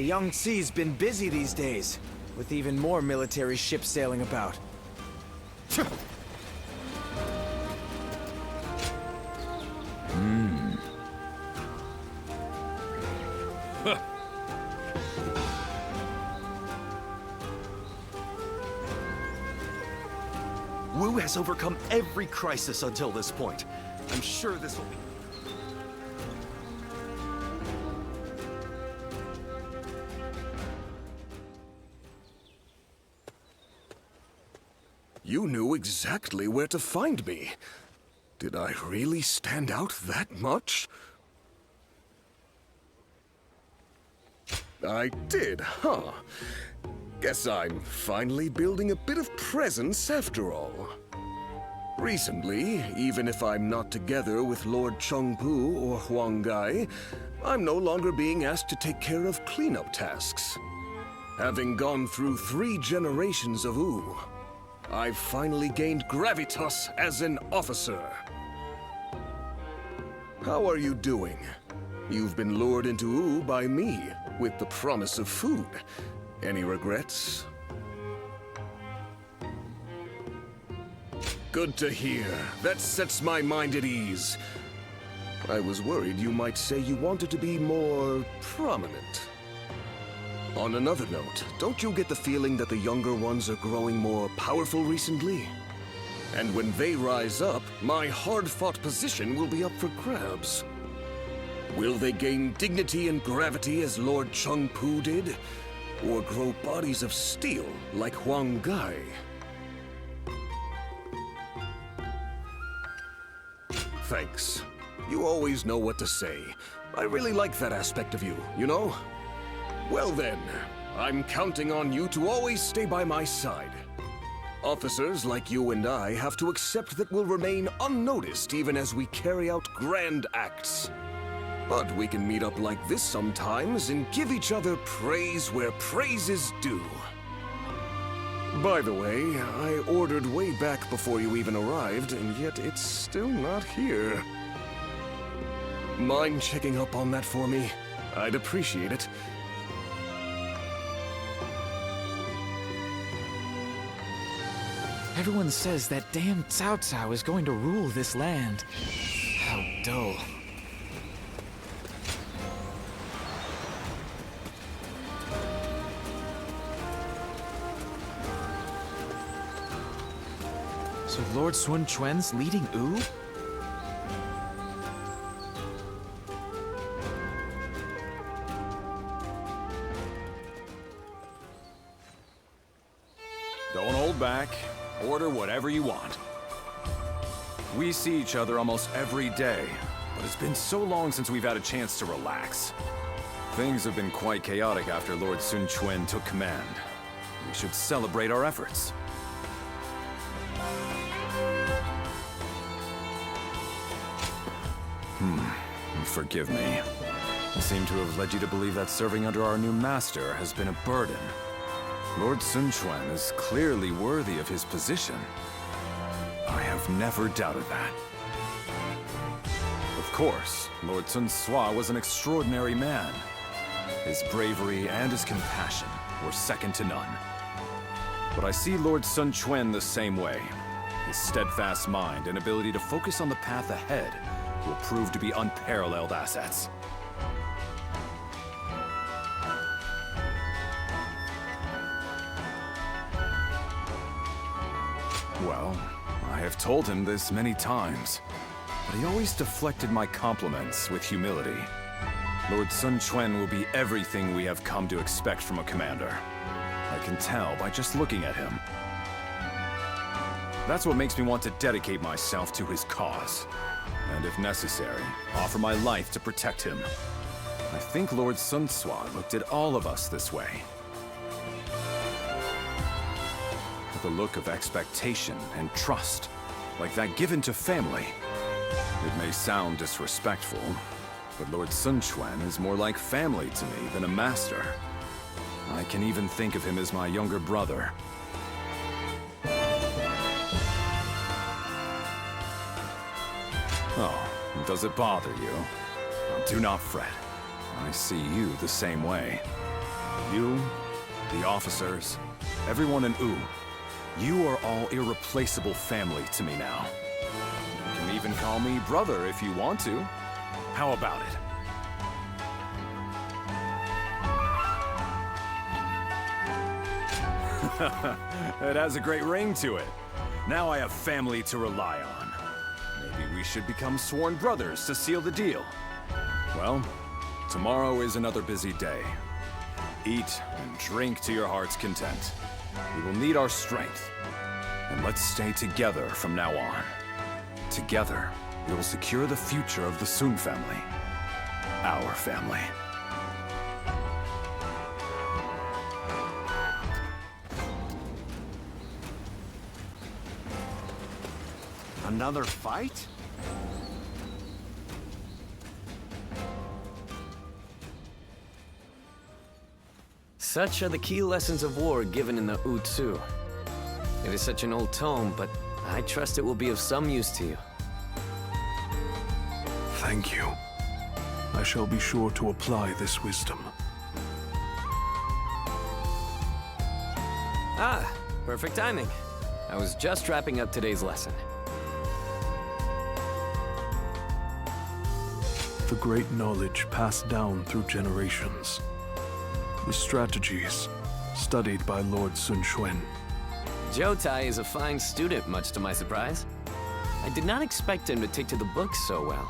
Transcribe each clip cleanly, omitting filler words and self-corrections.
The Yangtze's been busy these days, with even more military ships sailing about. Wu has overcome every crisis until this point. I'm sure this will be... You knew exactly where to find me. Did I really stand out that much? I did, huh? Guess I'm finally building a bit of presence after all. Recently, even if I'm not together with Lord Chengpu or Huang Gai, I'm no longer being asked to take care of cleanup tasks. Having gone through 3 generations of Wu, I've finally gained gravitas as an officer. How are you doing? You've been lured into Wu by me, with the promise of food. Any regrets? Good to hear. That sets my mind at ease. I was worried you might say you wanted to be more prominent. On another note, don't you get the feeling that the younger ones are growing more powerful recently? And when they rise up, my hard-fought position will be up for grabs. Will they gain dignity and gravity as Lord Chengpu did? Or grow bodies of steel like Huang Gai? Thanks. You always know what to say. I really like that aspect of you, you know? Well then, I'm counting on you to always stay by my side. Officers like you and I have to accept that we'll remain unnoticed even as we carry out grand acts. But we can meet up like this sometimes and give each other praise where praise is due. By the way, I ordered way back before you even arrived, and yet it's still not here. Mind checking up on that for me? I'd appreciate it. Everyone says that damn Cao Cao is going to rule this land. How dull. So Lord Sun Quan's leading Wu? Don't hold back. Order whatever you want. We see each other almost every day, but it's been so long since we've had a chance to relax. Things have been quite chaotic after Lord Sun Quan took command. We should celebrate our efforts. Forgive me. I seem to have led you to believe that serving under our new master has been a burden. Lord Sun Quan is clearly worthy of his position. I have never doubted that. Of course, Lord Sun Sua was an extraordinary man. His bravery and his compassion were second to none. But I see Lord Sun Quan the same way. His steadfast mind and ability to focus on the path ahead will prove to be unparalleled assets. Well, I have told him this many times, but he always deflected my compliments with humility. Lord Sun Quan will be everything we have come to expect from a commander. I can tell by just looking at him. That's what makes me want to dedicate myself to his cause. And if necessary, offer my life to protect him. I think Lord Sun Sua looked at all of us this way. With a look of expectation and trust, like that given to family. It may sound disrespectful, but Lord Sun Quan is more like family to me than a master. I can even think of him as my younger brother. Oh, does it bother you? Do not fret. I see you the same way. You, the officers, everyone in U. You are all irreplaceable family to me now. You can even call me brother if you want to. How about it? It has a great ring to it. Now I have family to rely on. Maybe we should become sworn brothers to seal the deal. Well, tomorrow is another busy day. Eat and drink to your heart's content. We will need our strength. And let's stay together from now on. Together, we will secure the future of the Sun family. Our family. Another fight? Such are the key lessons of war given in the Utsu. It is such an old tome, but I trust it will be of some use to you. Thank you. I shall be sure to apply this wisdom. Ah, perfect timing. I was just wrapping up today's lesson. The great knowledge passed down through generations. The strategies studied by Lord Sun Quan. Jotai is a fine student, much to my surprise. I did not expect him to take to the books so well.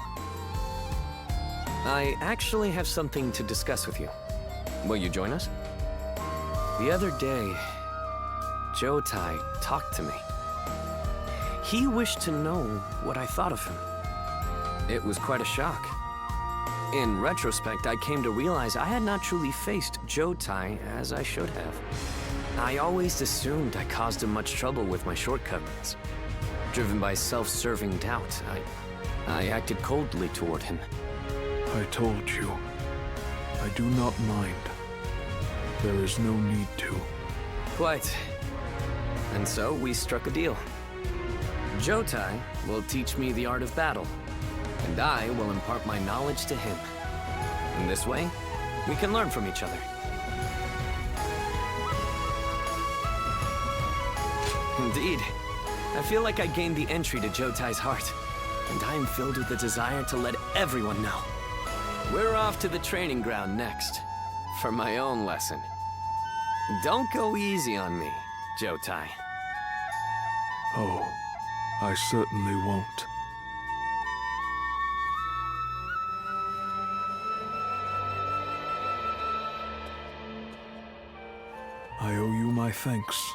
I actually have something to discuss with you. Will you join us? The other day, Jotai talked to me. He wished to know what I thought of him. It was quite a shock. In retrospect, I came to realize I had not truly faced Jotai as I should have. I always assumed I caused him much trouble with my shortcomings. Driven by self-serving doubt, I acted coldly toward him. I told you. I do not mind. There is no need to. Quite. And so we struck a deal. Jotai will teach me the art of battle, and I will impart my knowledge to him. In this way, we can learn from each other. Indeed. I feel like I gained the entry to Jotai's heart, and I am filled with the desire to let everyone know. We're off to the training ground next, for my own lesson. Don't go easy on me, Jotai. Oh, I certainly won't. I owe you my thanks.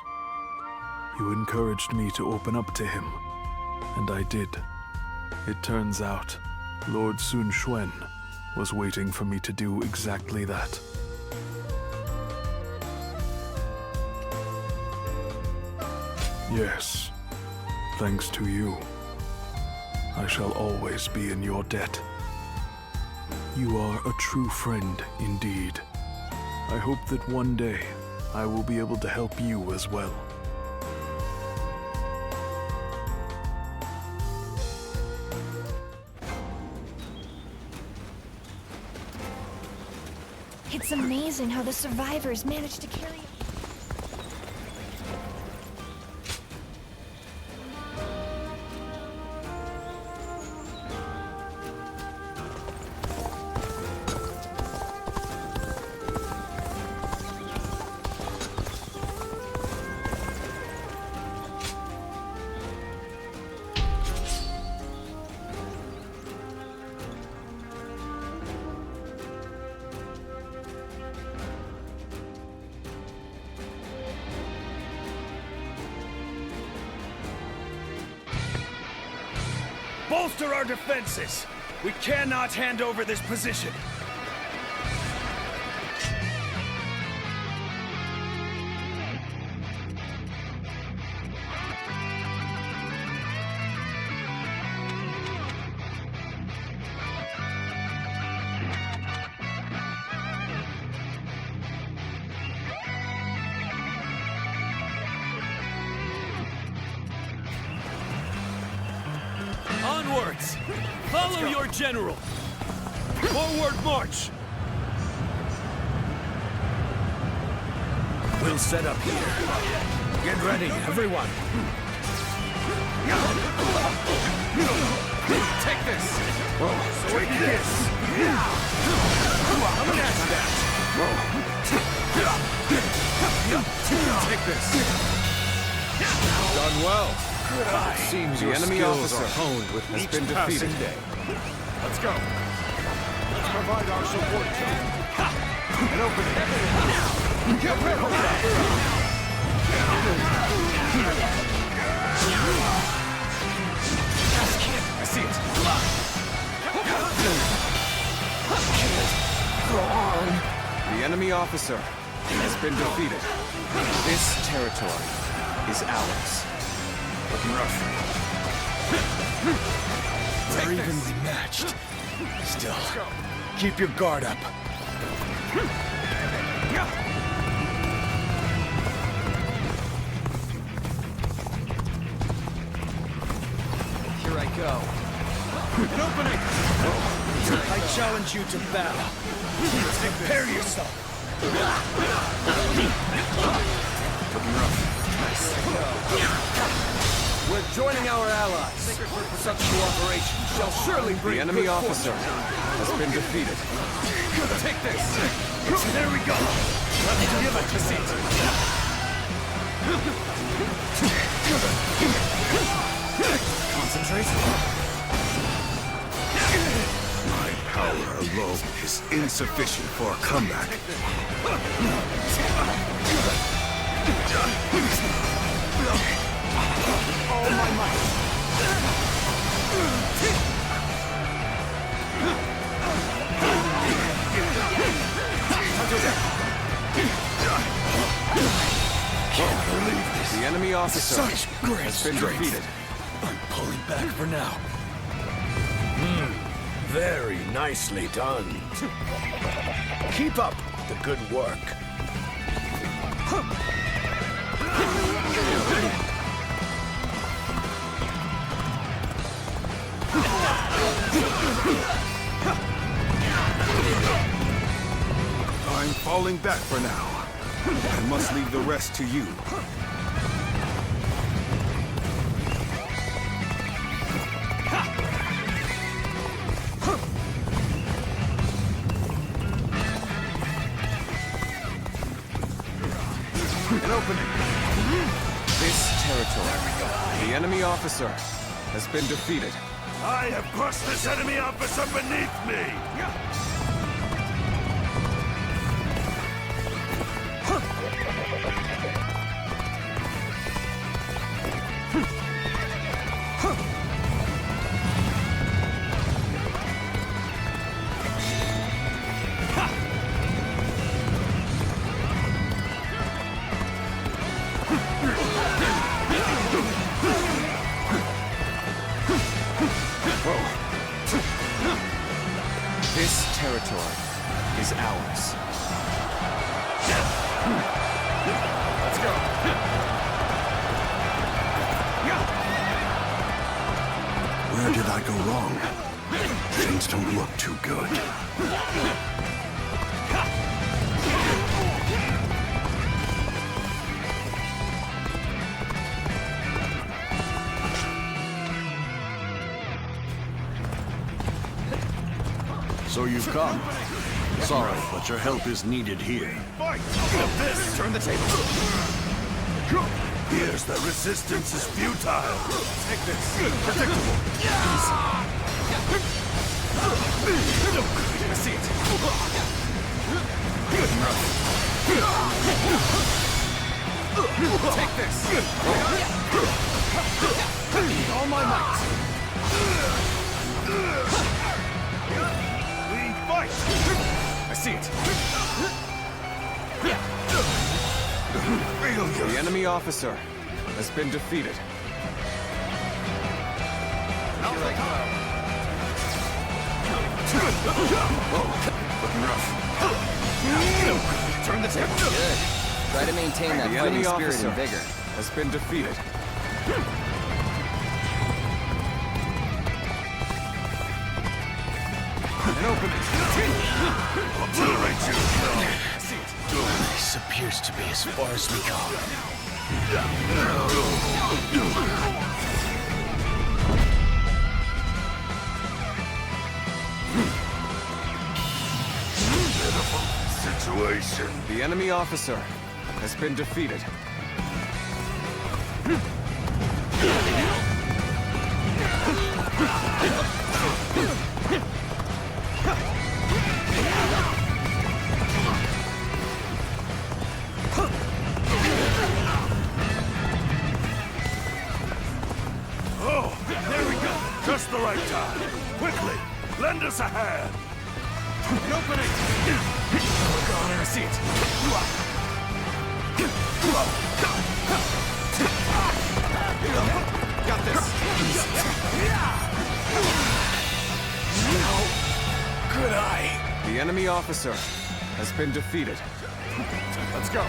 You encouraged me to open up to him, and I did. It turns out, Lord Sun Quan was waiting for me to do exactly that. Yes, thanks to you, I shall always be in your debt. You are a true friend indeed. I hope that one day I will be able to help you as well. It's amazing how the survivors managed to carry. Bolster our defenses! We cannot hand over this position! Onwards! Follow your general! Forward march! We'll set up here. Get ready, everyone. Take this! Take this! I'm gonna ask that. Take this! Done well. It seems the enemy officer honed with has been defeated. Let's go. Let's provide our support to you. And open it. Get rid of that! I see it. Go on. The enemy officer has been defeated. This territory is ours. Looking rough. We're evenly matched. Still, keep your guard up. Here I go. An opening! I challenge you to battle. Prepare yourself. Looking rough. We're joining our allies. Such cooperation shall surely bring The enemy good officer fortune. has been defeated. Take this! There we go. Give it to seat. Concentrate. My power alone is insufficient for a comeback. All my might. Can't believe this. The enemy officer Such great has been strength. defeated. I'm pulling back for now. Very nicely done. Keep up the good work. I'm falling back for now. I must leave the rest to you. An opening. This territory, the enemy officer has been defeated. I have crushed this enemy officer beneath me! This territory is ours. Let's go! Where did I go wrong? Things don't look too good. So you've come. Sorry, but your help is needed here. Fight! Of this! Turn the table! Here's the resistance is futile! Take this. Predictable. I see it. Good enough. Take this. All my might. Fight! I see it. Failure! The enemy officer has been defeated. Looking rough. Turn the table! Good. Try to maintain that The fighting enemy spirit officer and vigor. has been defeated. An opening! Obliterate you! I see it. This appears to be as far as we go. Situation. The enemy officer has been defeated. Oh, there we go. Just the right time. Quickly, lend us a hand. An opening. Go on and see it. Got this. How could I? The enemy officer has been defeated. Let's go.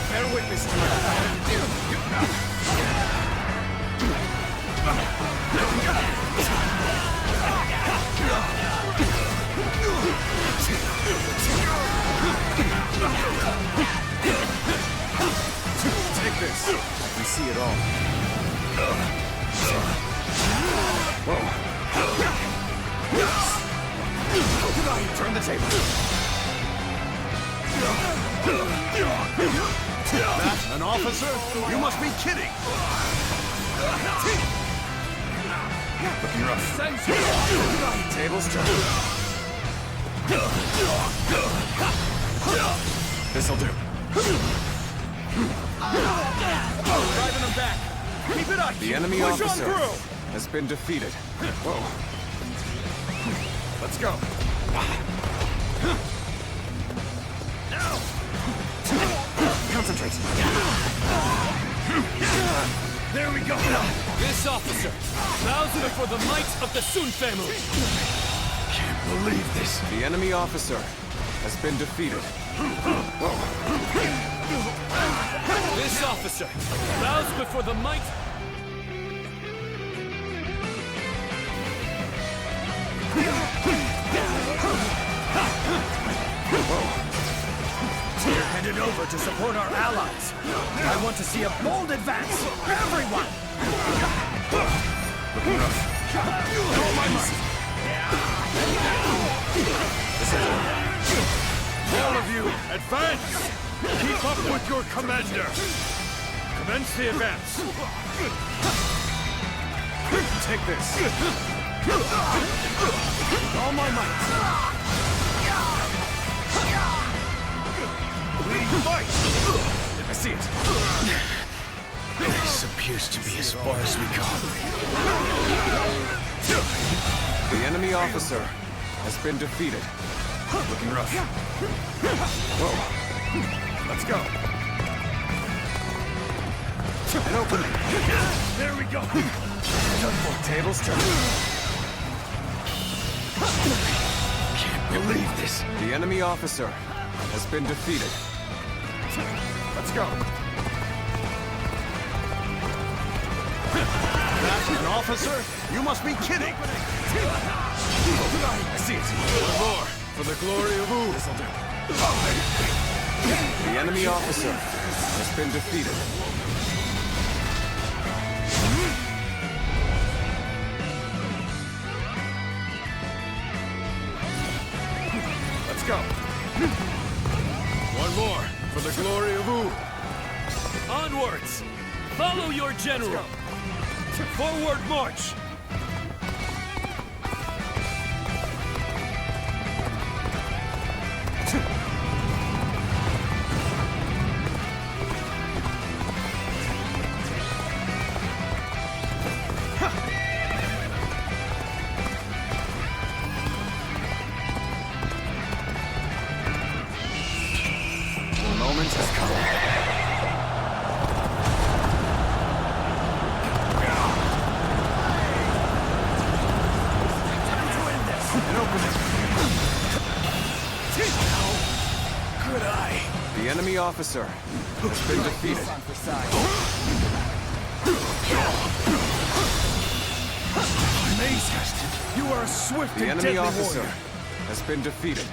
Bear witness to what I have to do. Take this. I can see it all. Turn the table. That an officer? You must be kidding. Looking rough. Tables turned. This'll do. Driving them back. Keep it up. The enemy Push on officer through. has been defeated. Let's go. Concentrate. There we go. This officer bows before the might of the Sun family. Can't believe this. The enemy officer has been defeated. This officer bows before the might. We're headed over to support our allies. I want to see a bold advance. Everyone! Looking rough. All my might. All of you, advance! Keep up with your commander. Commence the advance. Take this. All my might. Leading fight. I see it. This appears to be as far as we go. The enemy officer has been defeated. Looking rough. Let's go. An opening. There we go. Done for. Tables turned. Can't believe this. The enemy officer has been defeated. Let's go. That's an officer? You must be kidding. I see it. One more for the glory of Wu. This'll do. The enemy officer has been defeated. Let's go. One more for the glory of Wu. Onwards! Follow your general! Forward march! The moment has come. The enemy officer has been defeated. Maze, you are a swift The and enemy deadly officer warrior. has been defeated.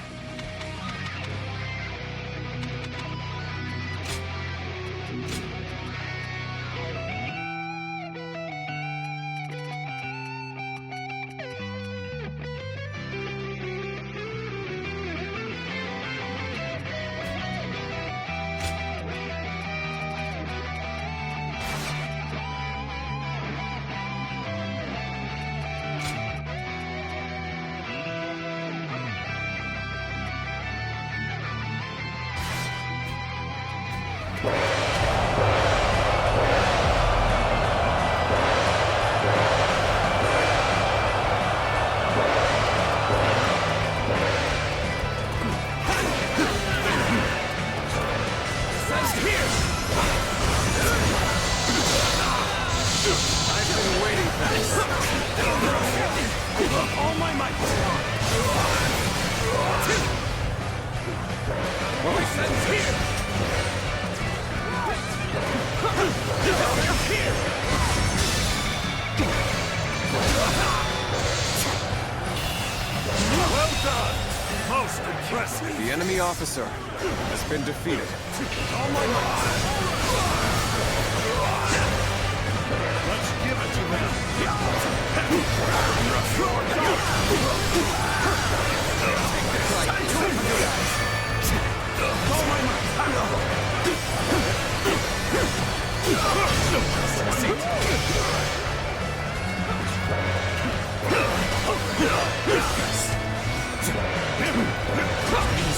I've been waiting for this. All my might. My son's here. Here. Well done! Most impressive. The enemy officer has been defeated. All my might. Let's give it to them.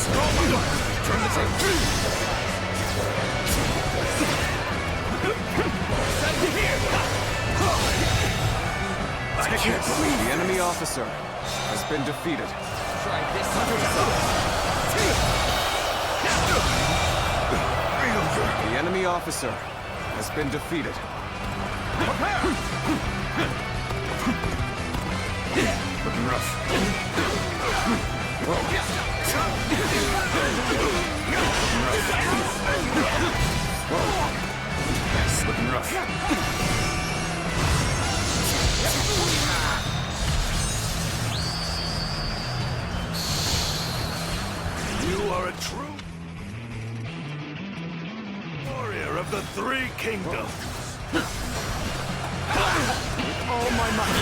All my might. Turn the table. Send it here. Take it. The enemy officer has been defeated. Try this on The enemy officer has been defeated. Looking rough. Looking rough. You are a true warrior of the Three Kingdoms. All my might.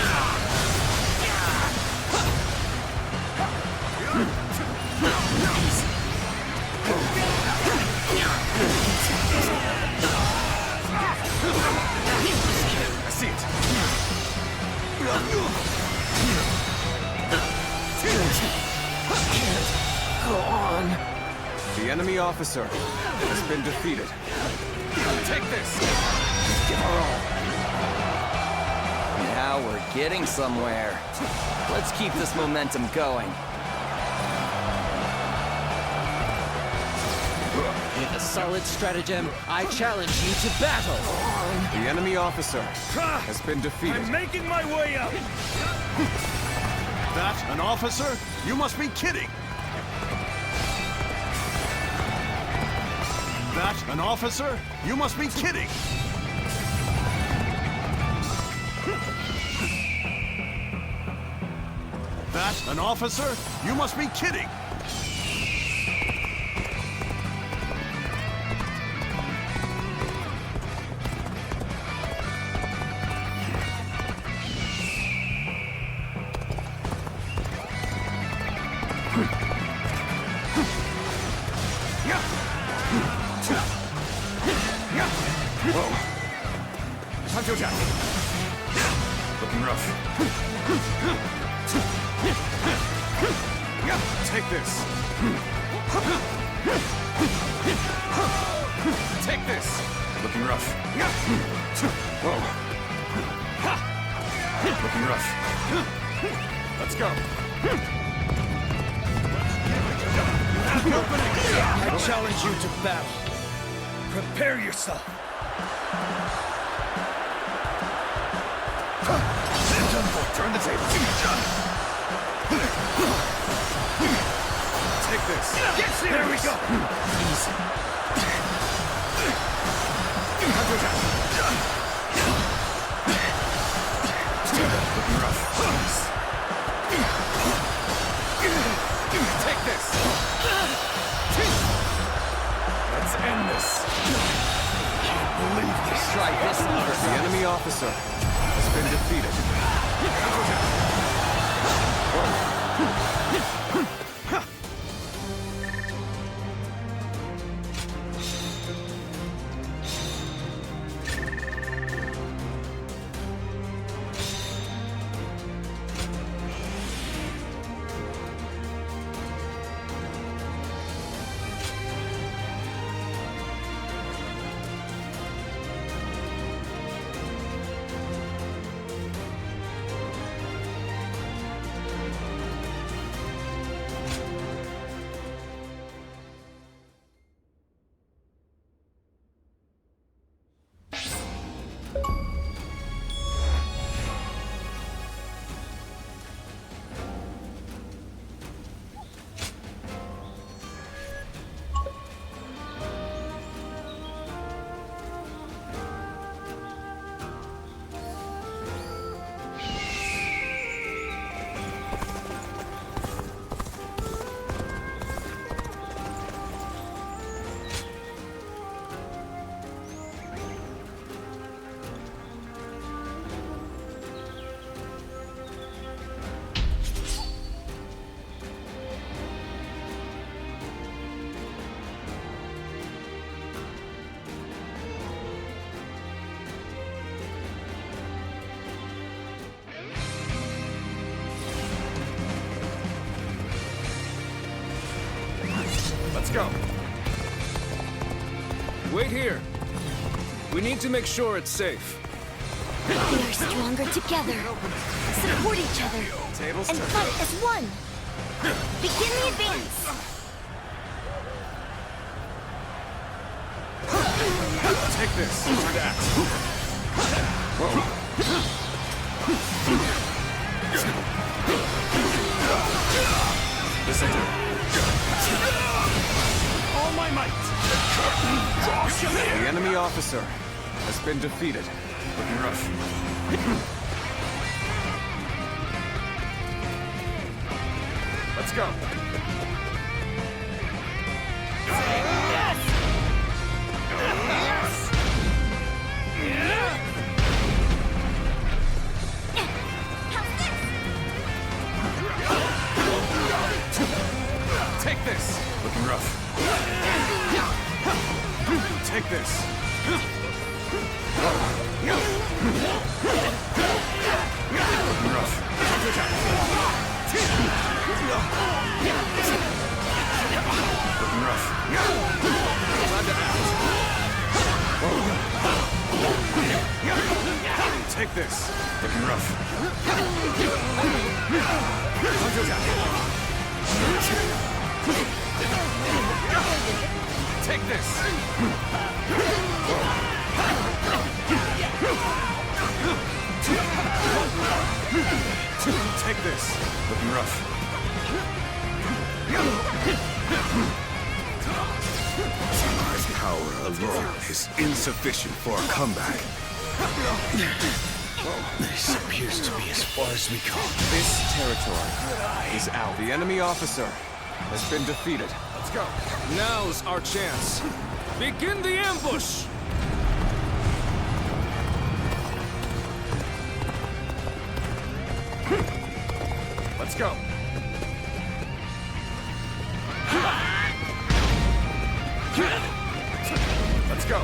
I see it. Go on. The enemy officer has been defeated. Take this. Give her all. Now we're getting somewhere. Let's keep this momentum going. With a solid stratagem, I challenge you to battle. The enemy officer has been defeated. I'm making my way up. That an officer? You must be kidding. That an officer? You must be kidding. That an officer? You must be kidding. Looking rough. Take this. Take this. Looking rough. Whoa. Looking rough. Let's go. I challenge you to battle. Prepare yourself. Turn the table. Take this. Get serious. There we go. Easy. Looking rough. Take this. Let's end this. Can't believe this. Try this on The enemy officer has been defeated. go. Wait here. We need to make sure it's safe. We are stronger together. Support each other. And fight as one. Begin the advance. Take this. Time to act. Listen to All my might. the enemy officer has been defeated. Looking rough. Let's go. Take this! Looking rough. Take this. Looking rough. Looking rough. Time to act. Take this. Looking rough. Take this! Take this. Looking rough. My power alone is insufficient for a comeback. This appears to be as far as we come. This territory is out. The enemy officer has been defeated. Let's go. Now's our chance. Begin the ambush! Let's go. Let's go.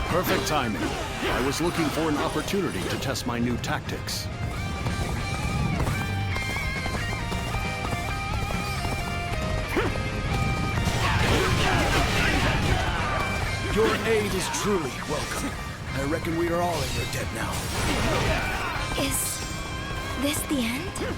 Perfect timing. I was looking for an opportunity to test my new tactics. Your aid is truly welcome. I reckon we are all in your debt now. Is this the end?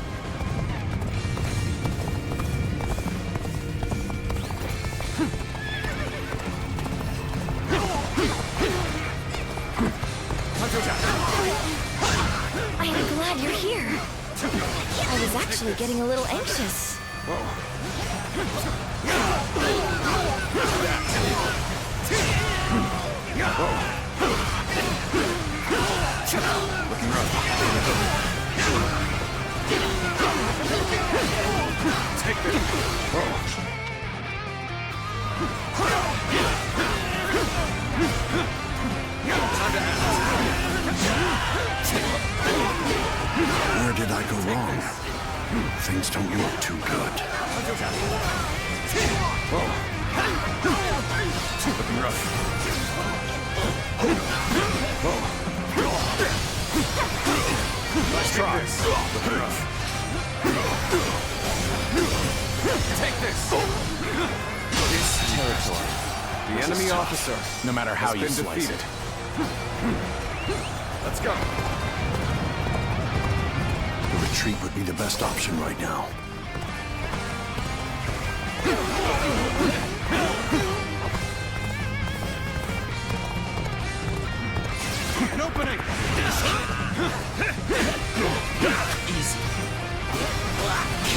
I am glad you're here. I was actually getting a little anxious. Looking rough. Take this. Where did I go wrong? Things don't look too good. Looking rough. Nice try. Looking rough. Take this! This territory, the enemy officer, No matter how has you been slice defeated. it. Let's go. The retreat would be the best option right now. An opening. Easy.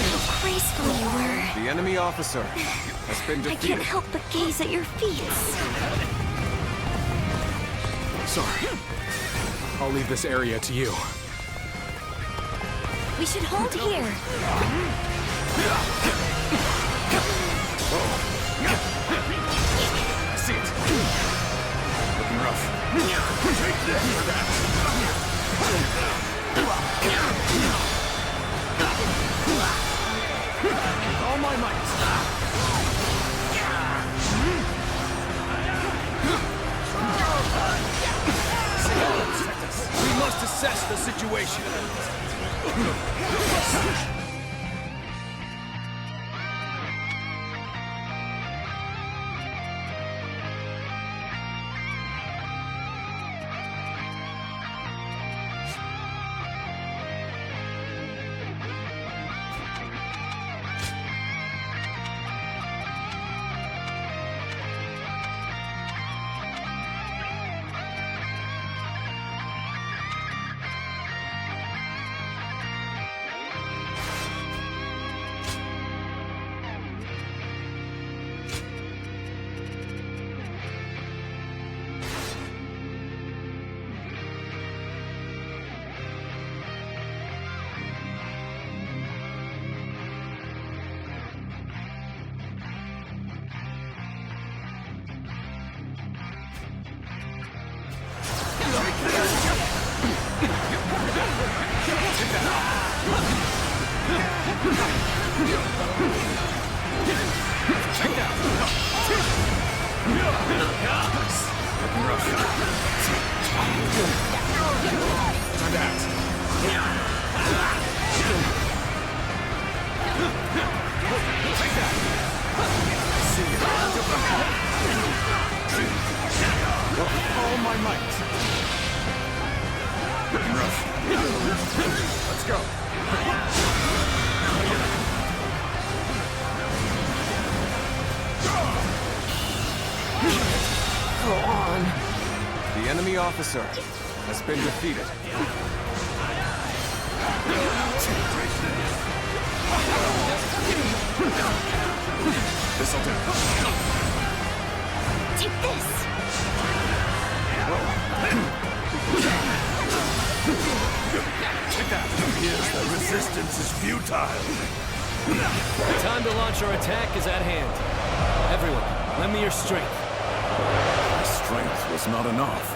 How graceful you were. The enemy officer has been I defeated. can't help but gaze at your feet. Sorry. I'll leave this area to you. We should hold here. I see it. Looking rough. Take this for that. With all my might. We must assess the situation. Check that! Looking rough. Time to act. Take that! See you. All my might. Looking rough. Let's go. Go on. The enemy officer has been defeated. This'll do. Take this. Take that. Yes, the resistance is futile. The time to launch our attack is at hand. Everyone, lend me your strength. My strength was not enough.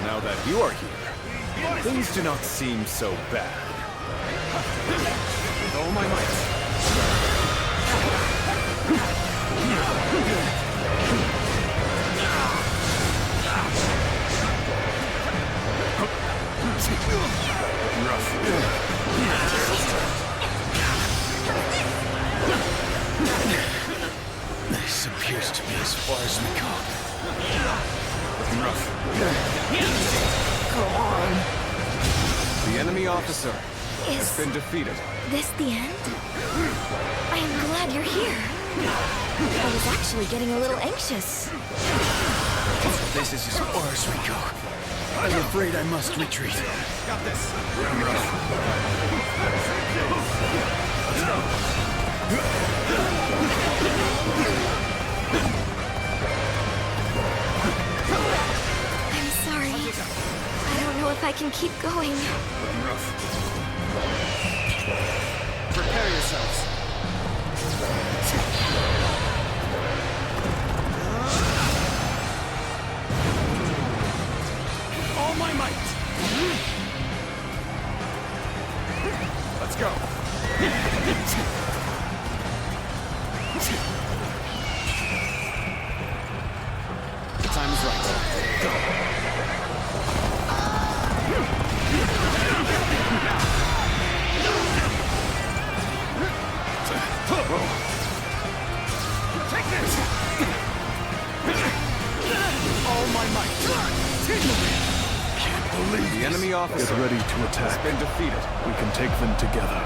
Now that you are here, things do not seem so bad. With all my might. This appears to be as far as we go. Looking rough. Go on. The enemy officer has Is been defeated. this the end? I am glad you're here. I was actually getting a little anxious. This is as far as we go. I'm afraid I must retreat. Got this. I'm sorry. I don't know if I can keep going. Prepare yourselves. All my might. Let's go. The time is right. Take this! All my might. Can't believe The enemy officer Get ready to has attack. been defeated. We can take them together.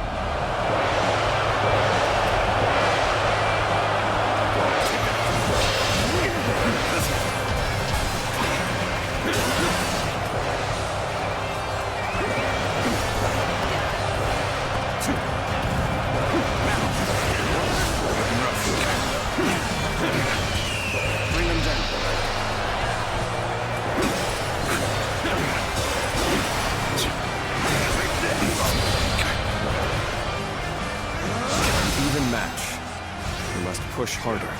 Bring them down. Even match. We must push harder.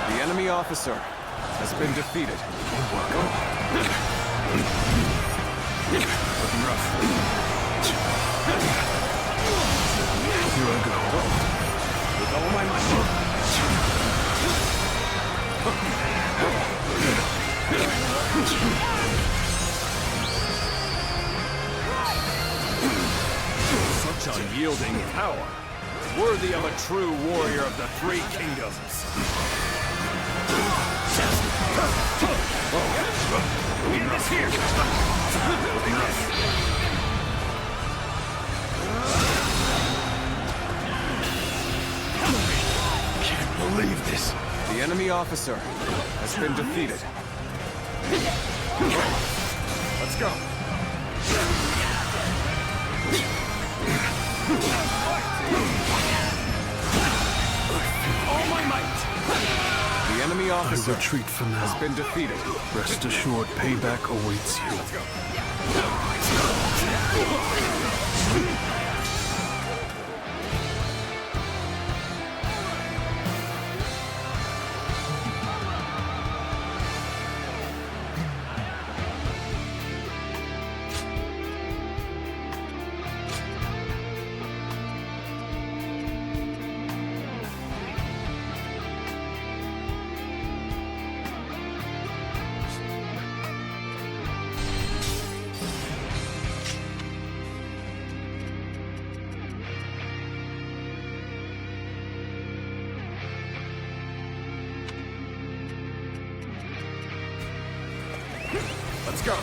The enemy officer has been defeated. Looking rough. Here I go. With all my might. Such unyielding power. Worthy of a true warrior of the Three Kingdoms. In this here. Can't believe this. The enemy officer has been defeated. Let's go. All my might. The enemy I officer retreat for has now. been defeated. Rest assured, payback awaits you. Let's go. go.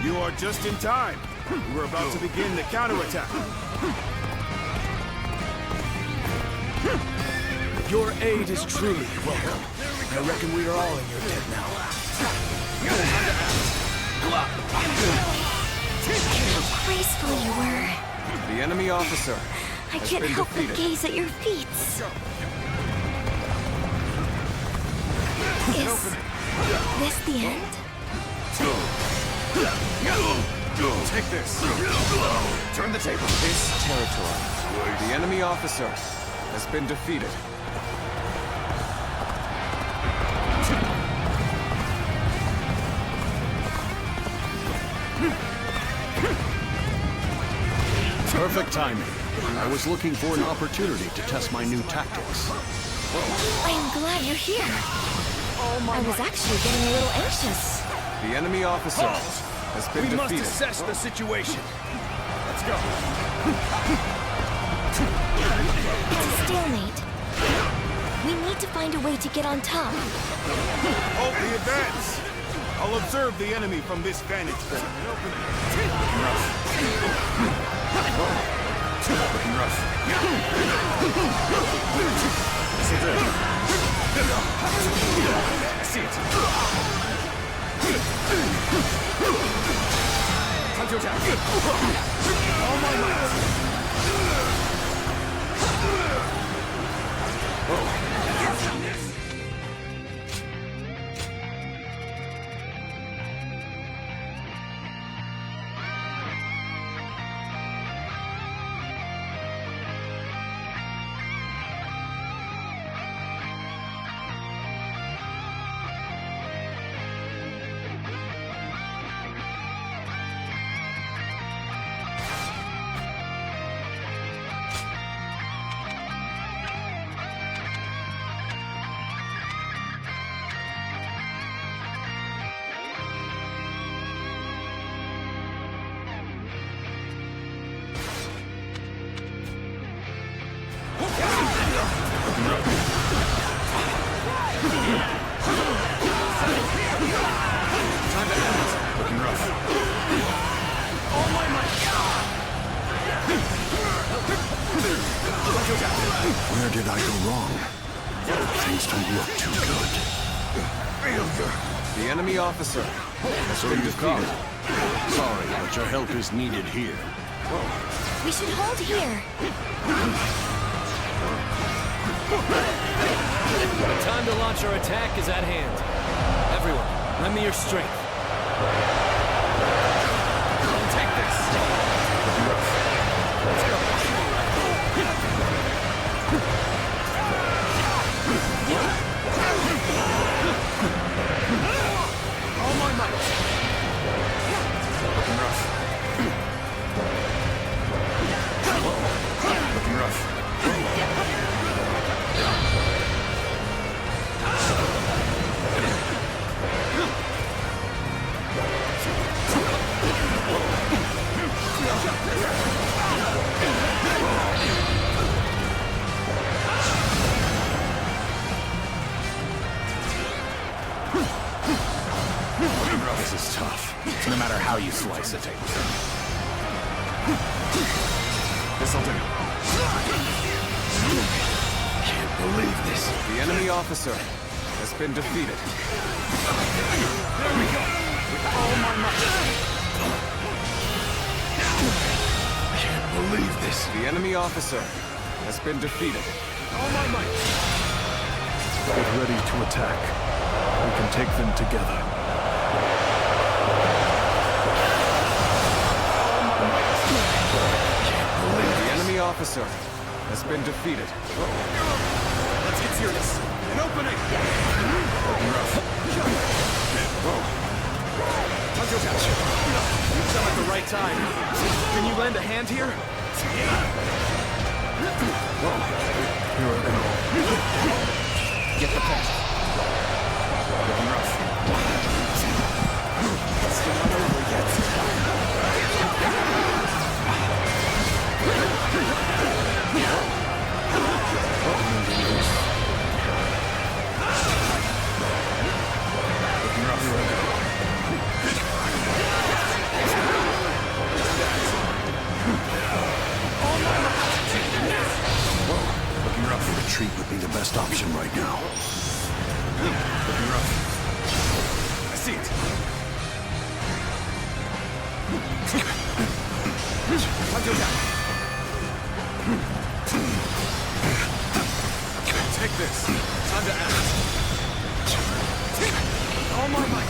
You are just in time. We're about to begin the counterattack. Your aid is truly welcome. I reckon we are all in your debt now. How graceful you were. The enemy officer I has can't been help defeated. but gaze at your feet. Is this the end? Take this. Turn the table. This territory. The enemy officer has been defeated. Perfect timing. I was looking for an opportunity to test my new tactics. I am glad you're here. I was actually getting a little anxious. The enemy officer has been We must defeated. assess the situation. Let's go. It's a stalemate. We need to find a way to get on top. Hold the advance. I'll observe the enemy from this vantage point. See it. Time to attack. All my might. Where did I go wrong? Things don't look too good. The enemy officer has So been you've come. defeated. Sorry, but your help is needed here. We should hold here. The time to launch our attack is at hand. Everyone, lend me your strength. Take this. Let's go. All my might. Looking rough. Looking rough. This is tough, no matter how you slice it. This'll do. Can't believe this. The enemy officer has been defeated. There we go. With all my might. Can't believe this. The enemy officer has been defeated. All my might. Get ready to attack. We can take them together. The enemy officer has been defeated. Let's get serious. An opening. Looking rough. Time to attack. You've come at the right time. Can you lend a hand here? Here I go. Get the pen. Looking rough. It's still not over yet. Looking rough. Looking rough. Retreat would be the best option right now. Looking rough. I see it. Take this. Time to act. All my might.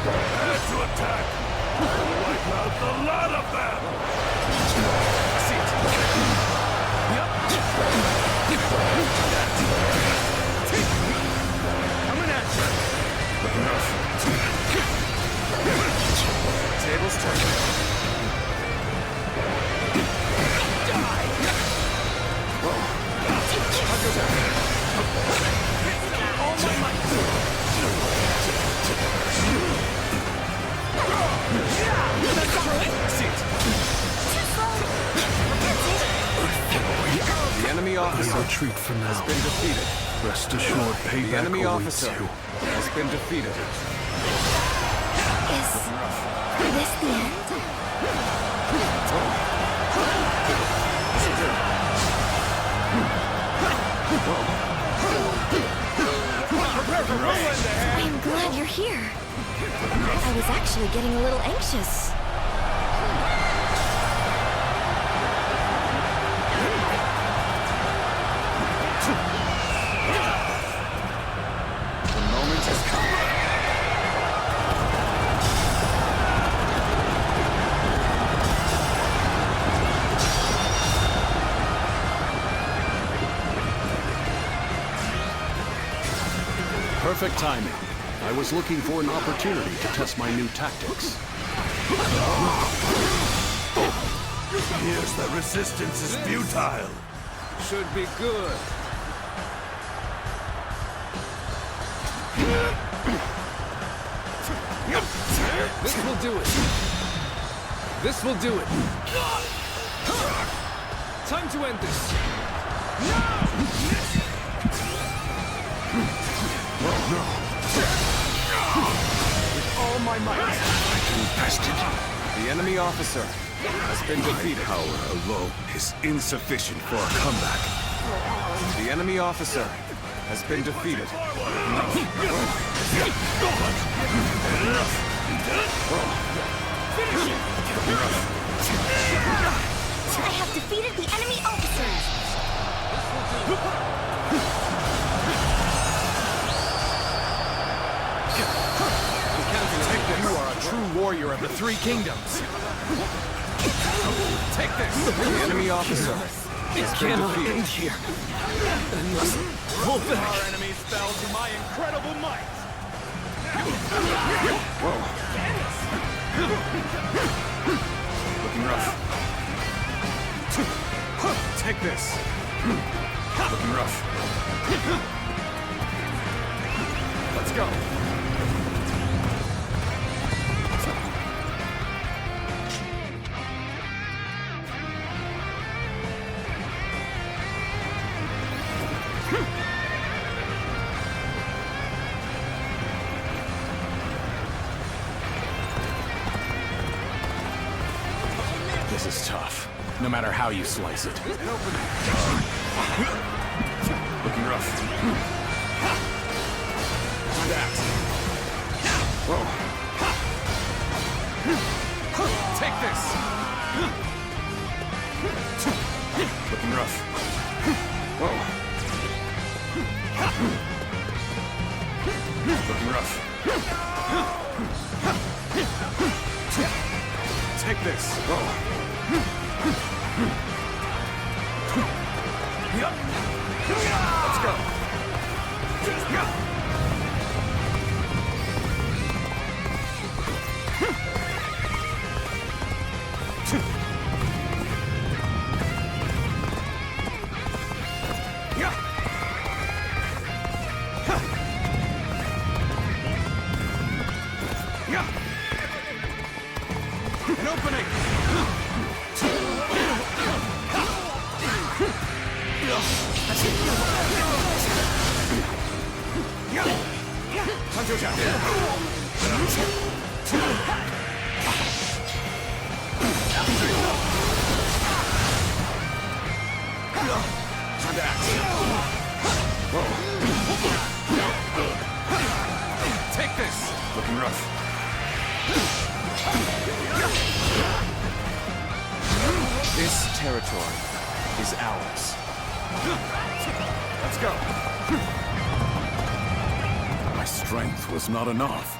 Prepare to attack! Wipe out the lot of them! I see it. Coming at you! Looking rough. Tables turning. All my might! The enemy officer Retreat for now. has been defeated. Rest assured, The payback enemy awaits officer you. has been defeated. Is this the end? I am glad you're here. I was actually getting a little anxious. The moment has come. Perfect timing. I was looking for an opportunity to test my new tactics. Here's the resistance is futile! Should be good. This will do it. This will do it. Time to end this. All my might. The enemy officer has been defeated. Power alone is insufficient for a comeback. The enemy officer has been defeated. I have defeated the enemy officers. You are a true warrior of the Three Kingdoms. Take this. The enemy officer has been defeated. Here. I must pull back. Our enemies fell to my incredible might! Looking rough. Take this. Looking rough. Let's go. This is tough, no matter how you slice it. Looking rough. Time to act. Whoa. Take this. Looking rough. Whoa. Looking rough. Take this. Whoa. Let's go. An opening! Time to act. Whoa. Take this! Looking rough. This territory is ours. Let's go! My strength was not enough.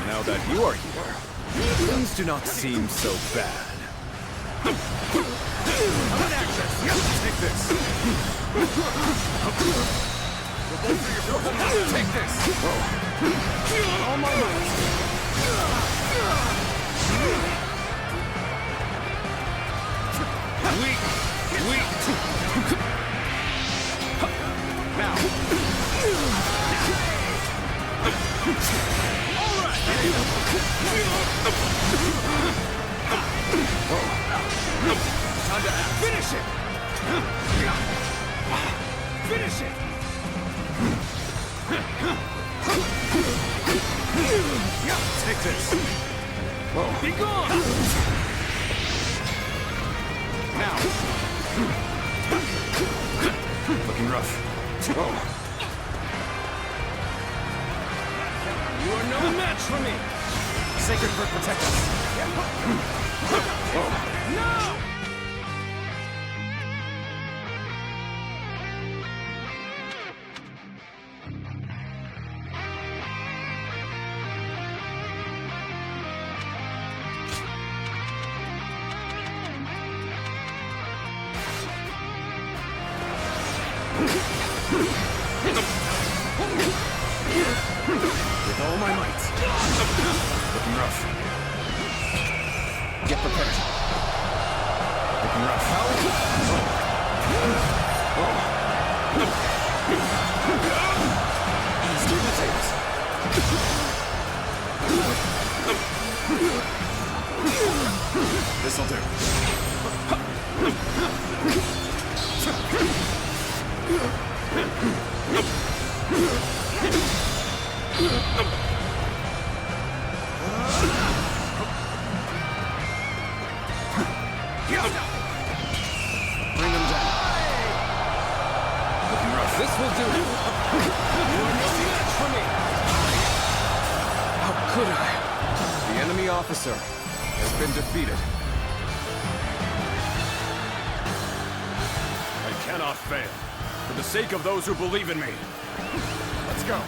Now that you are here, things do not seem so bad. Take this! Take this! All my might! Weak! Weak! Now! All right! Time to act. Finish it! Finish it! Take this! Whoa. Be gone! Now! Looking rough. Whoa. You are no match for me! Sacred Bird, protect us! No! With all my might. Looking rough. Get prepared. Looking rough. Ease through the tails. This'll do. Bring them down. Looking rough. This will do! You are no match for me! How could I? The enemy officer has been defeated. I cannot fail. For the sake of those who believe in me. Let's go.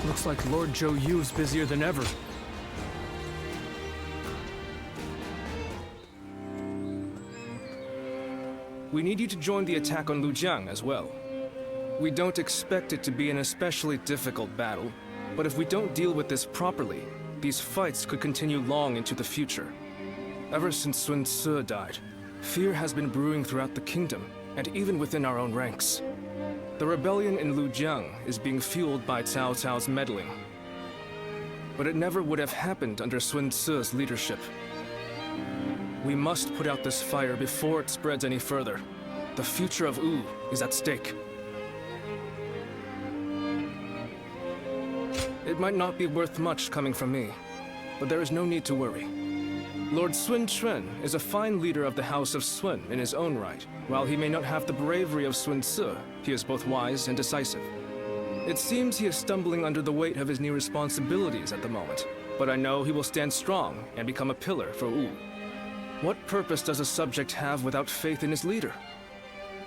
Looks like Lord Zhou Yu's busier than ever. We need you to join the attack on Lujiang as well. We don't expect it to be an especially difficult battle, But if we don't deal with this properly, these fights could continue long into the future. Ever since Sun Ce died, fear has been brewing throughout the kingdom, and even within our own ranks. The rebellion in Lujiang is being fueled by Cao Cao's meddling. But it never would have happened under Sun Ce's leadership. We must put out this fire before it spreads any further. The future of Wu is at stake. It might not be worth much coming from me, but there is no need to worry. Lord Sun Quan is a fine leader of the House of Sun in his own right. While he may not have the bravery of Sun Ce, he is both wise and decisive. It seems he is stumbling under the weight of his new responsibilities at the moment, but I know he will stand strong and become a pillar for Wu. What purpose does a subject have without faith in his leader?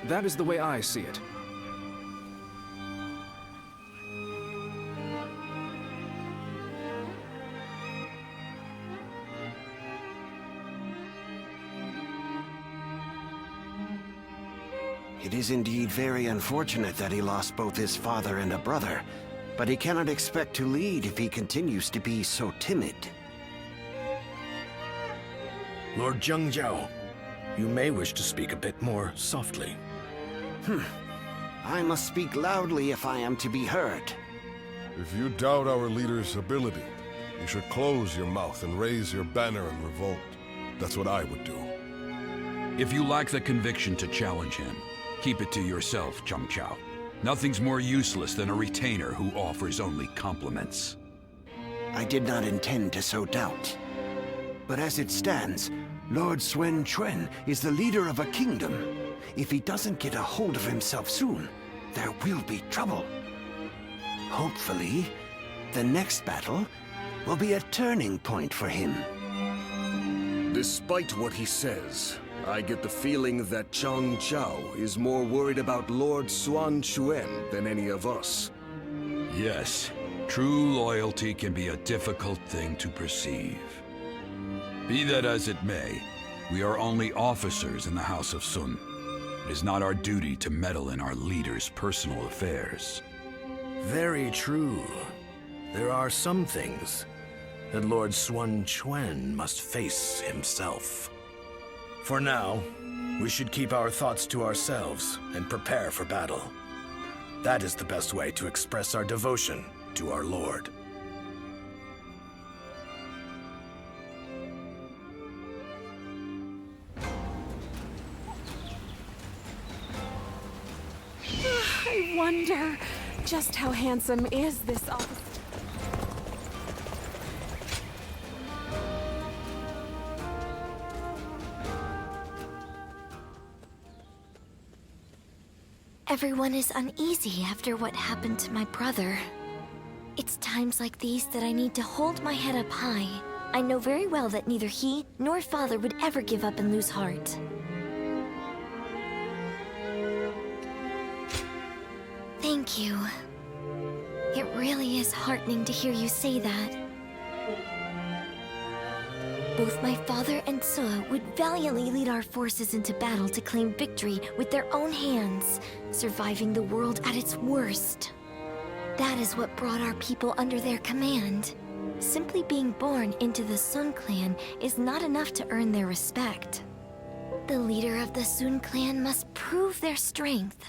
That is the way I see it. It is indeed very unfortunate that he lost both his father and a brother, but he cannot expect to lead if he continues to be so timid. Lord Zhengjiao, you may wish to speak a bit more softly. I must speak loudly if I am to be heard. If you doubt our leader's ability, you should close your mouth and raise your banner in revolt. That's what I would do. If you lack the conviction to challenge him, keep it to yourself, Zhengjiao. Nothing's more useless than a retainer who offers only compliments. I did not intend to sow doubt. But as it stands, Lord Sun Quan is the leader of a kingdom. If he doesn't get a hold of himself soon, there will be trouble. Hopefully, the next battle will be a turning point for him. Despite what he says, I get the feeling that Chang Chao is more worried about Lord Sun Quan than any of us. Yes, true loyalty can be a difficult thing to perceive. Be that as it may, we are only officers in the House of Sun. It is not our duty to meddle in our leader's personal affairs. Very true. There are some things that Lord Sun Quan must face himself. For now, we should keep our thoughts to ourselves and prepare for battle. That is the best way to express our devotion to our Lord. I wonder just how handsome is this officer? Everyone is uneasy after what happened to my brother. It's times like these that I need to hold my head up high. I know very well that neither he nor father would ever give up and lose heart. Thank you. It really is heartening to hear you say that. Both my father and Ce would valiantly lead our forces into battle to claim victory with their own hands, surviving the world at its worst. That is what brought our people under their command. Simply being born into the Sun clan is not enough to earn their respect. The leader of the Sun clan must prove their strength.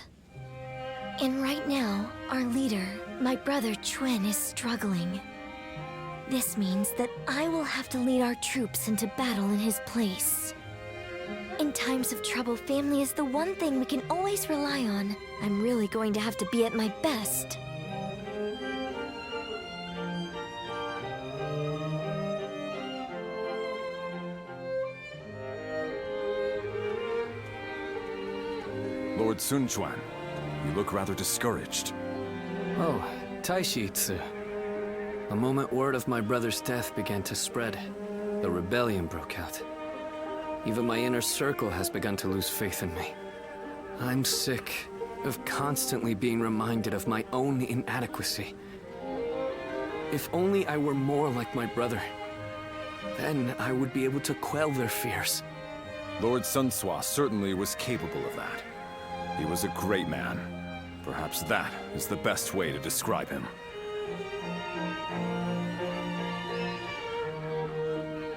And right now, our leader, my brother Quan, is struggling. This means that I will have to lead our troops into battle in his place. In times of trouble, family is the one thing we can always rely on. I'm really going to have to be at my best. Lord Sun Quan, you look rather discouraged. Oh, Taishi Tzu. The moment word of my brother's death began to spread, the rebellion broke out. Even my inner circle has begun to lose faith in me. I'm sick of constantly being reminded of my own inadequacy. If only I were more like my brother, then I would be able to quell their fears. Lord Sun Ce certainly was capable of that. He was a great man. Perhaps that is the best way to describe him.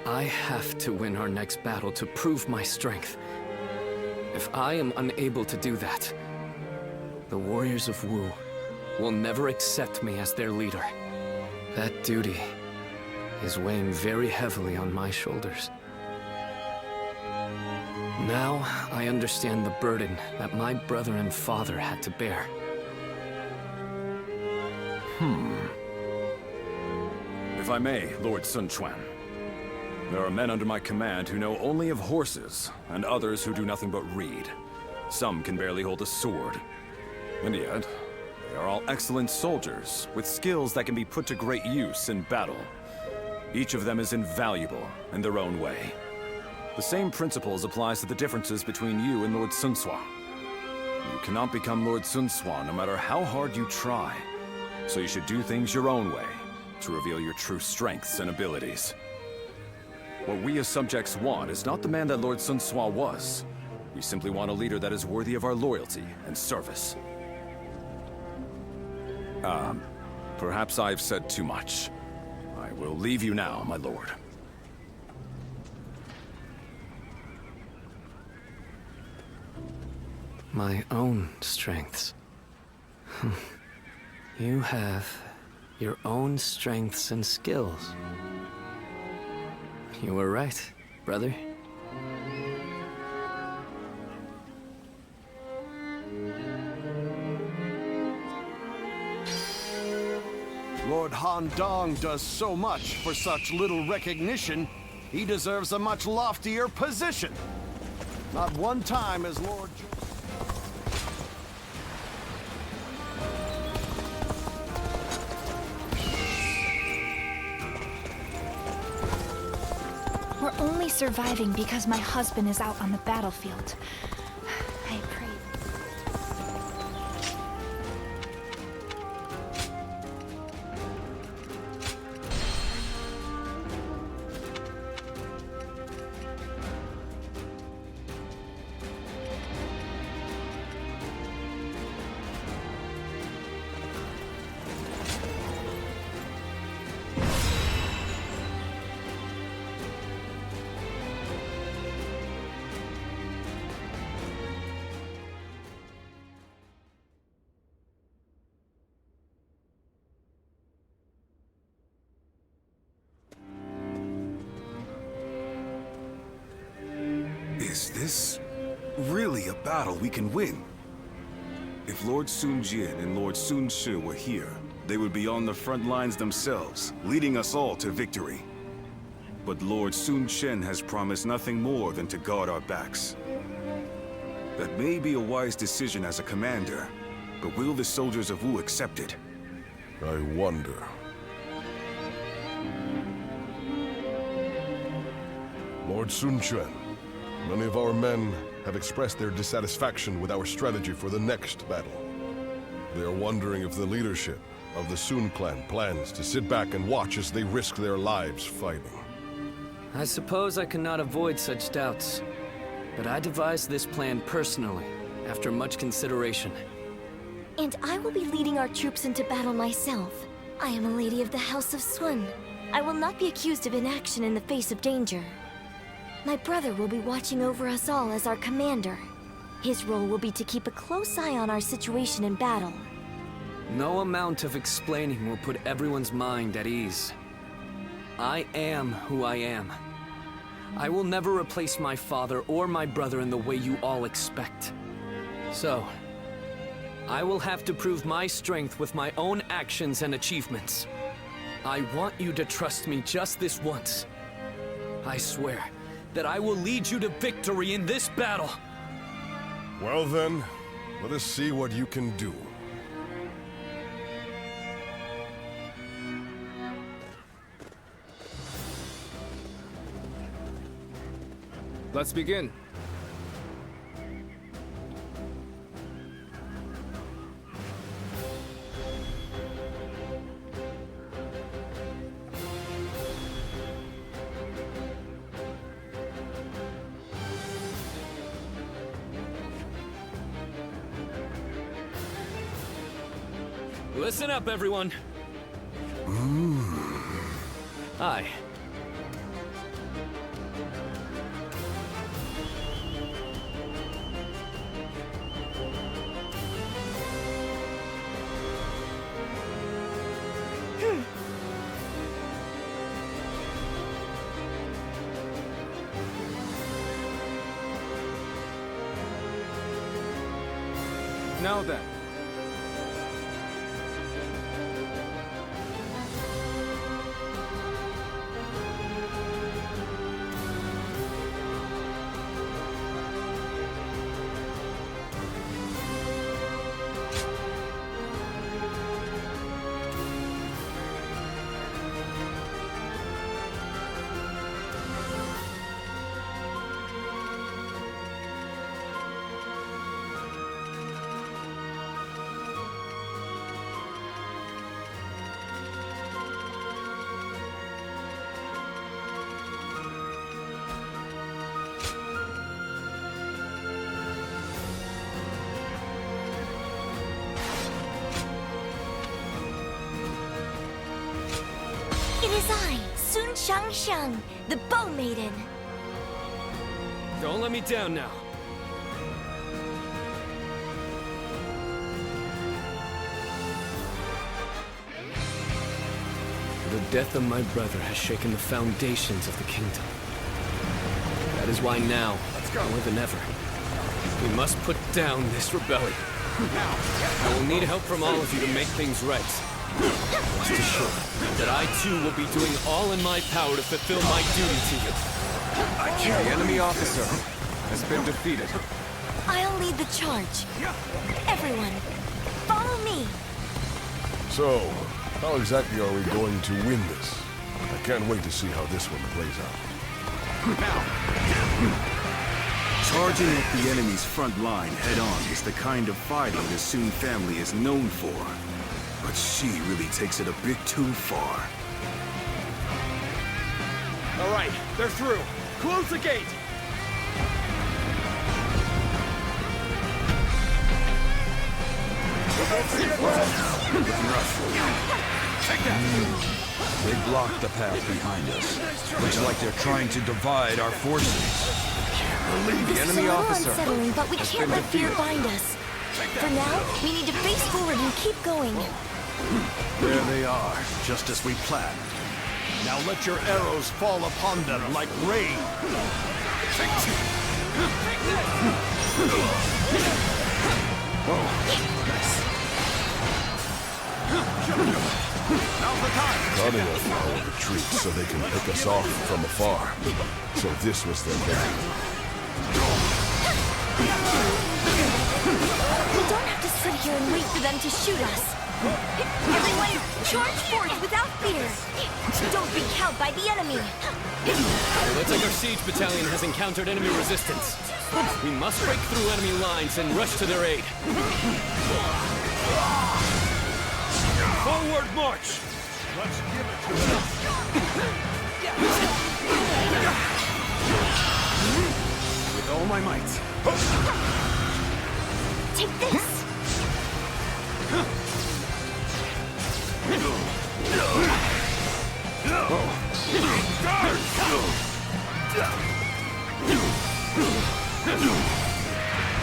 I have to win our next battle to prove my strength. If I am unable to do that, the warriors of Wu will never accept me as their leader. That duty is weighing very heavily on my shoulders. Now I understand the burden that my brother and father had to bear. If I may, Lord Sun Quan. There are men under my command who know only of horses, and others who do nothing but read. Some can barely hold a sword. And yet, they are all excellent soldiers, with skills that can be put to great use in battle. Each of them is invaluable in their own way. The same principles applies to the differences between you and Lord Sun Sua. You cannot become Lord Sun Sua no matter how hard you try. So you should do things your own way, to reveal your true strengths and abilities. What we as subjects want is not the man that Lord Sun Sua was. We simply want a leader that is worthy of our loyalty and service. Perhaps I've said too much. I will leave you now, my lord. My own strengths. You have your own strengths and skills. You were right, brother. Lord Han Dong does so much for such little recognition, he deserves a much loftier position. Not one time has Lord... We're only surviving because my husband is out on the battlefield. I pray. Is this really a battle we can win? If Lord Sun Jin and Lord Sun Shi were here, they would be on the front lines themselves, leading us all to victory. But Lord Sun Chen has promised nothing more than to guard our backs. That may be a wise decision as a commander, but will the soldiers of Wu accept it? I wonder. Lord Sun Quan, many of our men have expressed their dissatisfaction with our strategy for the next battle. They are wondering if the leadership of the Sun clan plans to sit back and watch as they risk their lives fighting. I suppose I cannot avoid such doubts, but I devised this plan personally, after much consideration. And I will be leading our troops into battle myself. I am a lady of the House of Sun. I will not be accused of inaction in the face of danger. My brother will be watching over us all as our commander. His role will be to keep a close eye on our situation in battle. No amount of explaining will put everyone's mind at ease. I am who I am. I will never replace my father or my brother in the way you all expect. So, I will have to prove my strength with my own actions and achievements. I want you to trust me just this once. I swear that I will lead you to victory in this battle. Well then, let us see what you can do. Let's begin. Listen up, everyone. Hi. Now then. It is I, Sun Shang, the Bow Maiden. Don't let me down now. The death of my brother has shaken the foundations of the kingdom. That is why now, more than ever, we must put down this rebellion. I will need help from all of you to make things right. Rest assured that I too will be doing all in my power to fulfill my duty to you. The enemy officer has been defeated. I'll lead the charge. Everyone, follow me. So, how exactly are we going to win this? I can't wait to see how this one plays out. Charging at the enemy's front line head-on is the kind of fighting the Sun family is known for. But she really takes it a bit too far. All right, they're through. Close the gate! Take that! They blocked the path behind us. Looks like they're trying to divide our forces. This is a little unsettling, but we can't let fear bind us. For now, we need to face forward and keep going. There they are, just as we planned. Now let your arrows fall upon them like rain. Now's the time! Not enough for our retreat so they can pick us off from afar. So this was their plan. We don't have to sit here and wait for them to shoot us. Everyone, charge forth without fear. Don't be cowed by the enemy. It looks like our siege battalion has encountered enemy resistance. We must break through enemy lines and rush to their aid. Forward march! Let's give it to them. With all my might. Take this.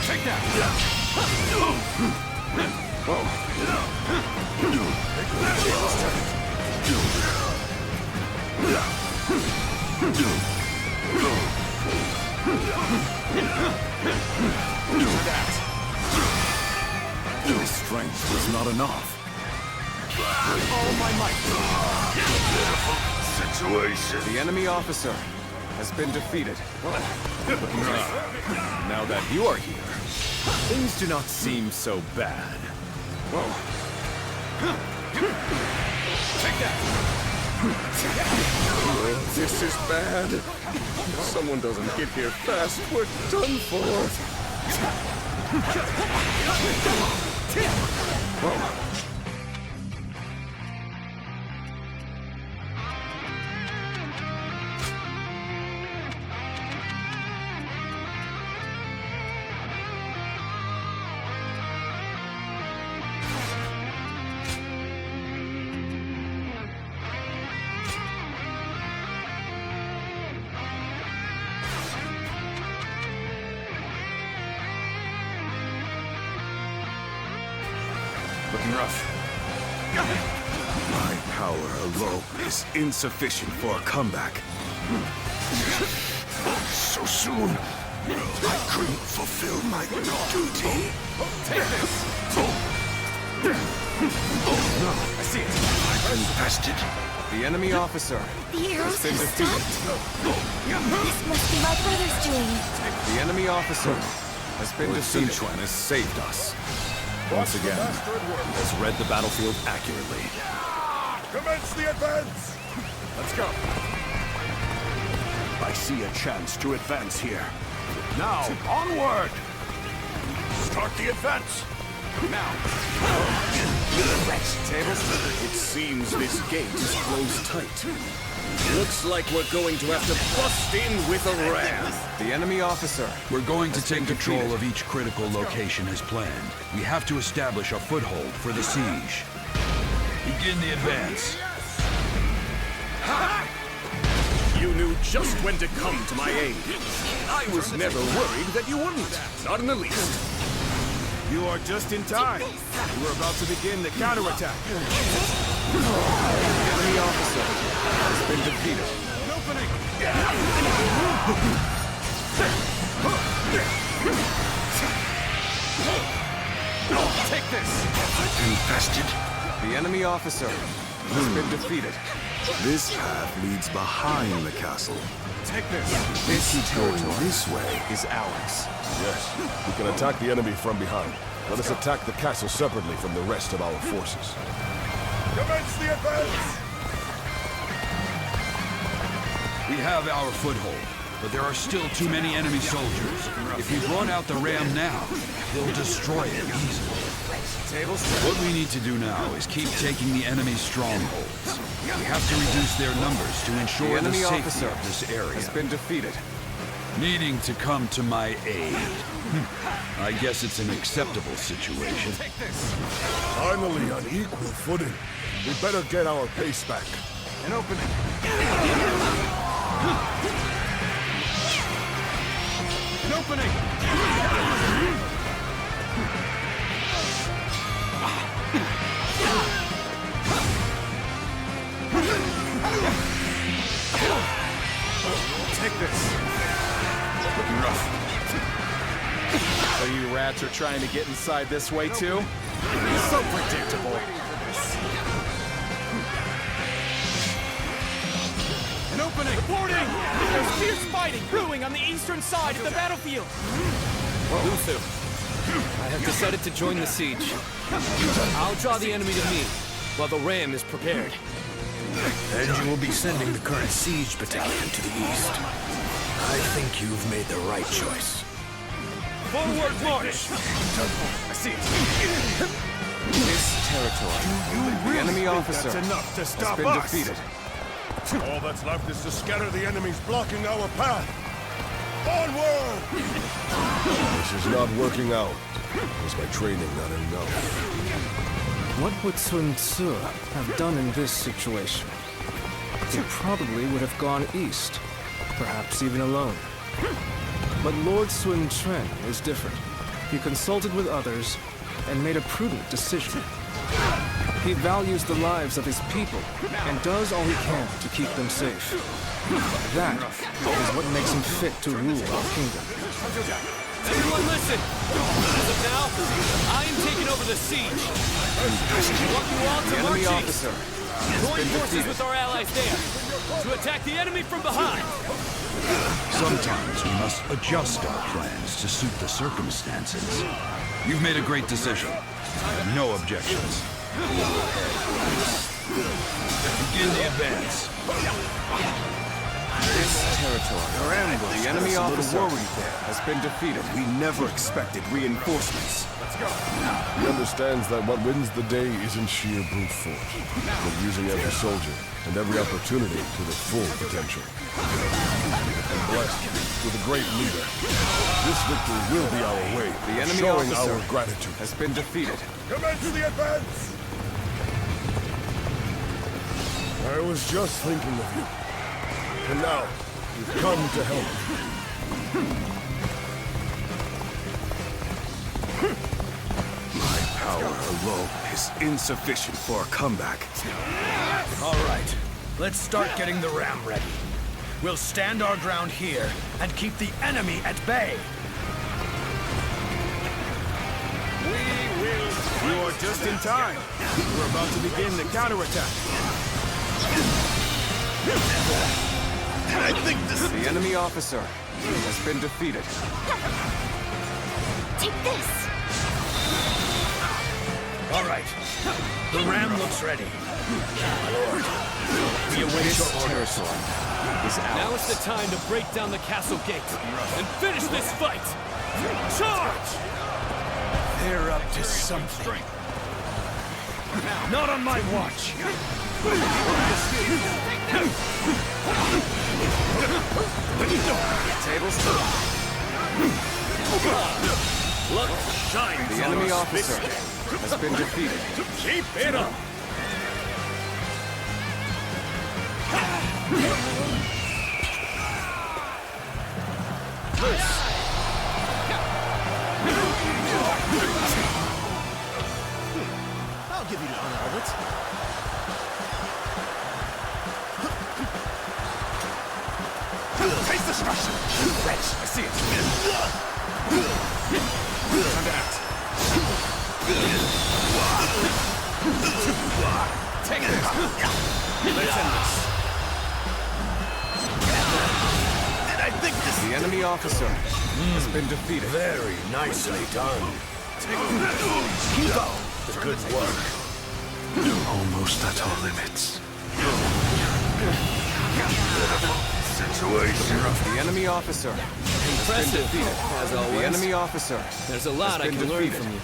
Take that! His strength was not enough. All my might. Situation. The enemy officer has been defeated. Now that you are here, things do not seem so bad. Take that! This is bad. If someone doesn't get here fast, we're done for. Looking rough. My power alone is insufficient for a comeback. So soon, I couldn't fulfill my duty. Take this! No, I see it. I'm infested. The enemy officer. The arrows been have defeated. stopped? This must be my brother's doing. The enemy officer has been Lord Sun defeated. Quan has saved us. Once again, has read the battlefield accurately. Commence the advance! Let's go. I see a chance to advance here. Now, onward! Start the advance! Now! Tables? It seems this gate is closed tight. Looks like we're going to have to bust in with a ram. The enemy officer. We're going to take control of each critical location as planned. We have to establish a foothold for the siege. Begin the advance. You knew just when to come to my aid. I was never worried that you wouldn't. Not in the least. You are just in time. We're about to begin the counterattack. The enemy officer has been defeated. An opening! Take this! Infested? The enemy officer has been defeated. This path leads behind the castle. Take this! This territory This way is ours. Yes, we can attack the enemy from behind. Let us attack the castle separately from the rest of our forces. Commence the advance! We have our foothold, but there are still too many enemy soldiers. If we brought out the ram now, they'll destroy it easily. What we need to do now is keep taking the enemy's strongholds. We have to reduce their numbers to ensure the safety of this area. Has been defeated. Needing to come to my aid. I guess it's an acceptable situation. Finally on equal footing. We better get our pace back. An opening. An opening! Take this. Looking rough. So you rats are trying to get inside this way too? So predictable. An opening! Reporting! There's fierce fighting brewing on the eastern side of the battlefield. Luthu, I have decided to join the siege. I'll draw the enemy to me, while the ram is prepared. And you will be sending the current siege battalion to the east. I think you've made the right choice. Forward march! I see it. This territory. The enemy officer That's enough to stop has been us. defeated. All that's left is to scatter the enemies blocking our path. Onward! This is not working out. Is my training not enough? What would Sun Tzu have done in this situation? He probably would have gone east, perhaps even alone. But Lord Sun Quan is different. He consulted with others and made a prudent decision. He values the lives of his people and does all he can to keep them safe. That is what makes him fit to rule our kingdom. Everyone listen! As of now, I am taking over the siege. I want you all to The enemy march officer east. Join forces with our allies there to attack the enemy from behind. Sometimes we must adjust our plans to suit the circumstances. You've made a great decision. No objections. Begin the advance. This territory. The enemy officer has been defeated. We never expected reinforcements. Let's go. He understands that what wins the day isn't sheer brute force, but using every soldier and every opportunity to their full potential. And blessed with a great leader, this victory will be our way The enemy showing officer our gratitude. has been defeated. Commence the advance! I was just thinking of you. And now, you've come to help. My power alone is insufficient for a comeback. All right, let's start getting the ram ready. We'll stand our ground here and keep the enemy at bay. You are just in time. We're about to begin the counterattack. I think the enemy officer has been defeated. Take this! All right, the ram looks ready. My lord, we await your orders. Now is the time to break down the castle gate and finish this fight! Charge! They're up to something. Not on my watch. Tables turn. Luck shines. The enemy officer has been defeated. Keep it up. I'll give you the honor of it. Taste destruction! Wretch, I see it. Time to act. Take this. Let's end this. And I think this... The enemy officer has been defeated. Very nicely done. Keep up the good work. Almost at our limits. Situation. The enemy officer has been defeated. As always. The enemy officer. There's a lot I can learn from you.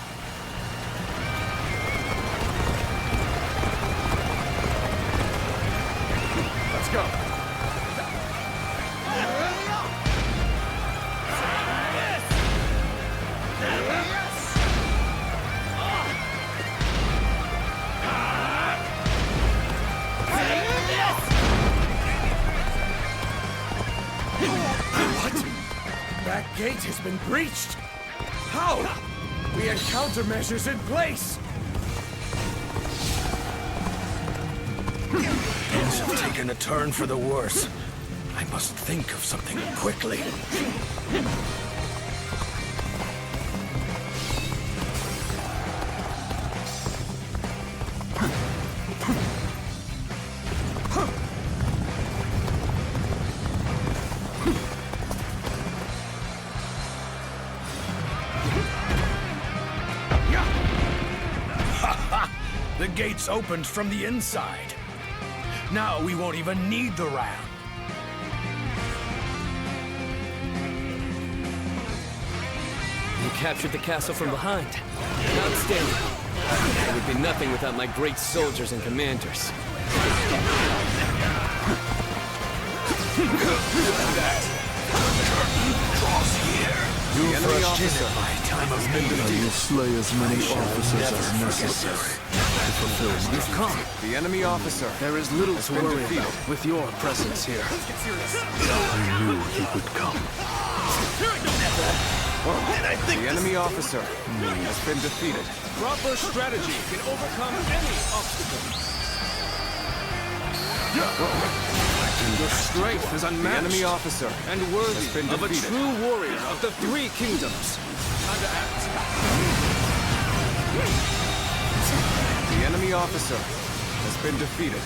Let's go. That gate has been breached! How? We had countermeasures in place! Things have taken a turn for the worse. I must think of something quickly. The gates opened from the inside. Now we won't even need the ram. You captured the castle from behind. Outstanding. It would be nothing without my great soldiers and commanders. You have rushed in at my time of need. I will slay as many officers as necessary to fulfill my You've come. The enemy officer. There is little to worry about with your presence here. I knew he would come. The enemy officer has been defeated. Proper strategy can overcome any obstacle. Your strength is The unmatched. enemy officer And worthy has been of a defeated. true warrior of the three kingdoms. Time to act. The enemy officer has been defeated.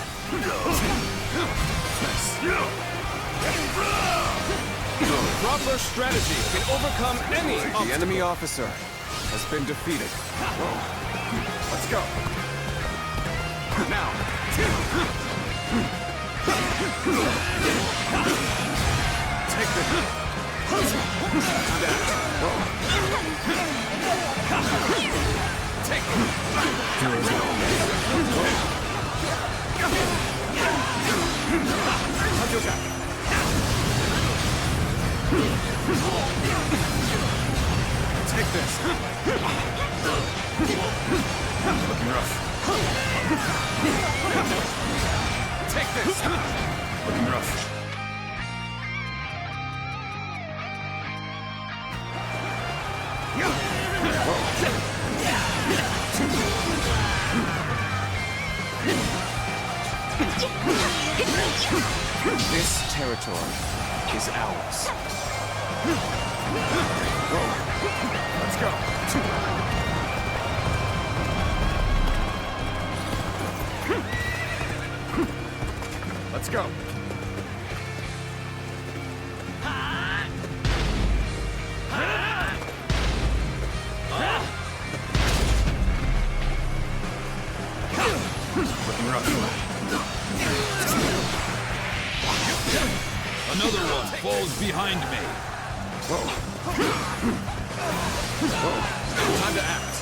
Proper strategy can overcome any The enemy officer has been defeated. Let's go. Now. Take the... Take Take this. Looking rough. Take this. Looking rough. territory is ours. Let's go. Let's go. Looking rough. Another one falls behind me. Whoa. Time to act.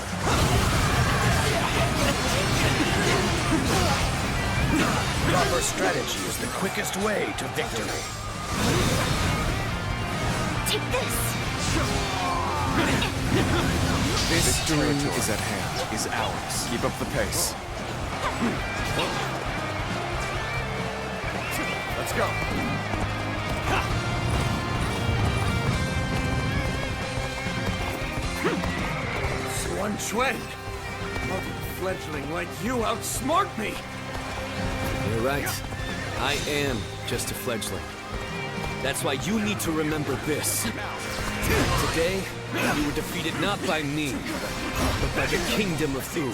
Proper strategy is the quickest way to victory. Take this! This victory is at hand, is ours. Keep up the pace. Let's go. Sun Quan! How did a fledgling like you outsmart me? You're right. I am just a fledgling. That's why you need to remember this. Today, you were defeated not by me, but by the Kingdom of Thu.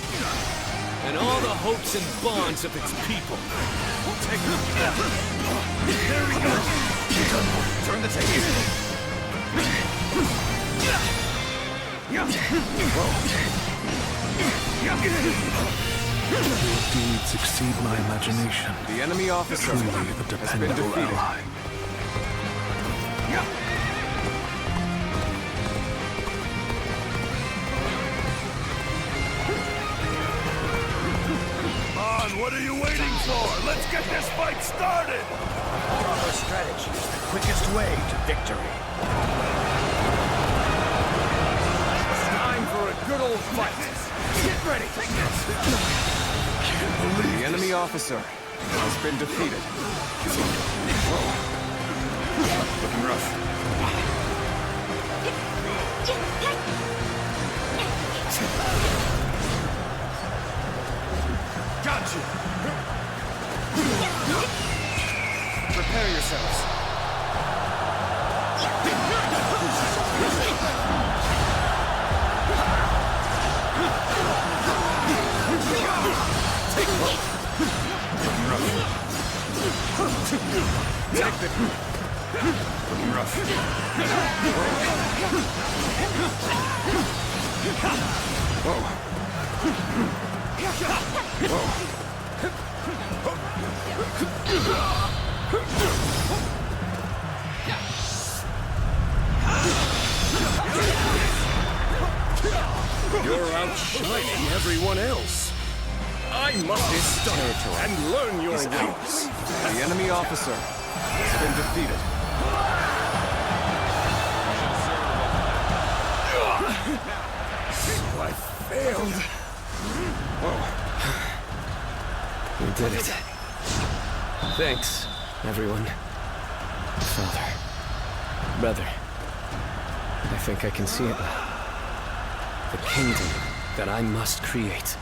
And all the hopes and bonds of its people. Take it. There we go. Turn the tables. Your deeds exceed my imagination. The enemy officer Truly a dependable ally. What are you waiting for? Let's get this fight started! Proper strategy is the quickest way to victory. It's time for a good old fight. Get ready. Take this. Can't believe the enemy officer has been defeated. Whoa. Looking rough. Got you! Prepare yourselves. Take it. Looking rough. Take it. Looking rough. Whoa. You're outshining everyone else. I must study and learn your ways. The enemy officer has been defeated. So I failed. We did it. Thanks, everyone. Father. Brother. I think I can see it now. The kingdom that I must create.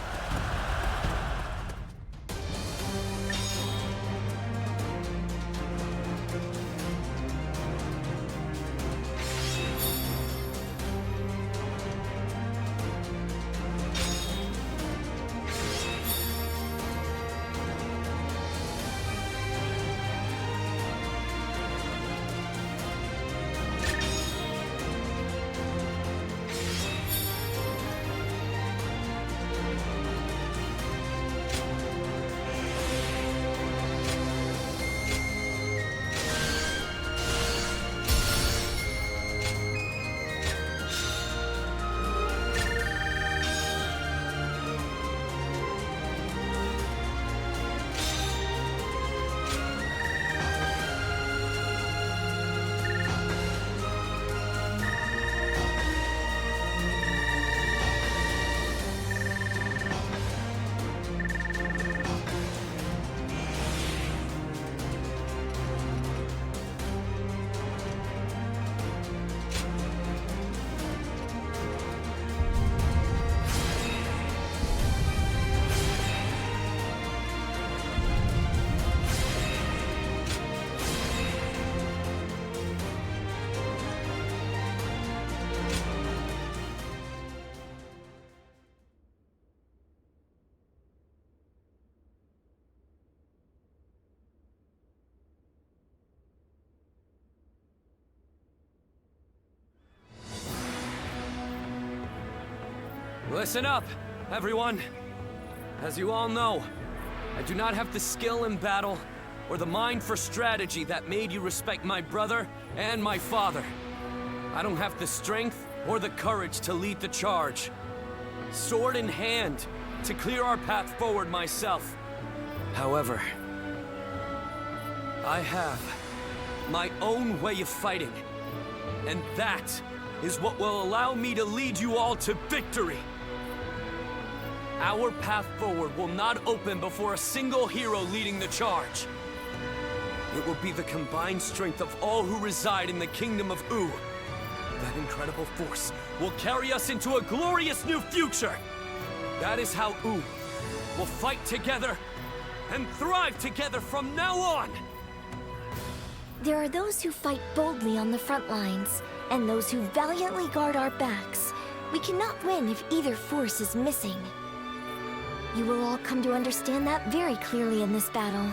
Listen up, everyone. As you all know, I do not have the skill in battle or the mind for strategy that made you respect my brother and my father. I don't have the strength or the courage to lead the charge. Sword in hand, to clear our path forward myself. However, I have my own way of fighting, and that is what will allow me to lead you all to victory. Our path forward will not open before a single hero leading the charge. It will be the combined strength of all who reside in the Kingdom of U. That incredible force will carry us into a glorious new future. That is how U will fight together and thrive together from now on. There are those who fight boldly on the front lines, and those who valiantly guard our backs. We cannot win if either force is missing. You will all come to understand that very clearly in this battle.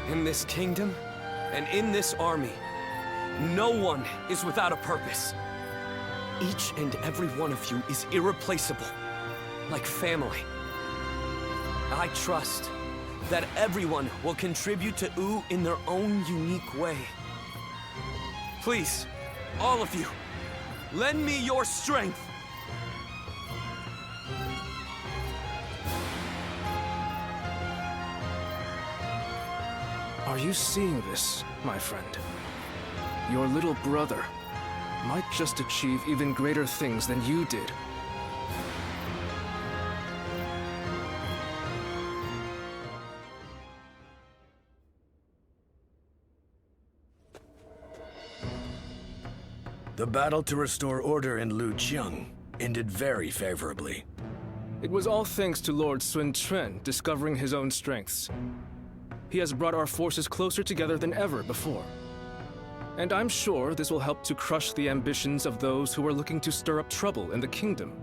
In this kingdom, and in this army, no one is without a purpose. Each and every one of you is irreplaceable, like family. I trust that everyone will contribute to U in their own unique way. Please, all of you, lend me your strength. Are you seeing this, my friend? Your little brother might just achieve even greater things than you did. The battle to restore order in Luqiang ended very favorably. It was all thanks to Lord Sun Quan discovering his own strengths. He has brought our forces closer together than ever before. And I'm sure this will help to crush the ambitions of those who are looking to stir up trouble in the kingdom.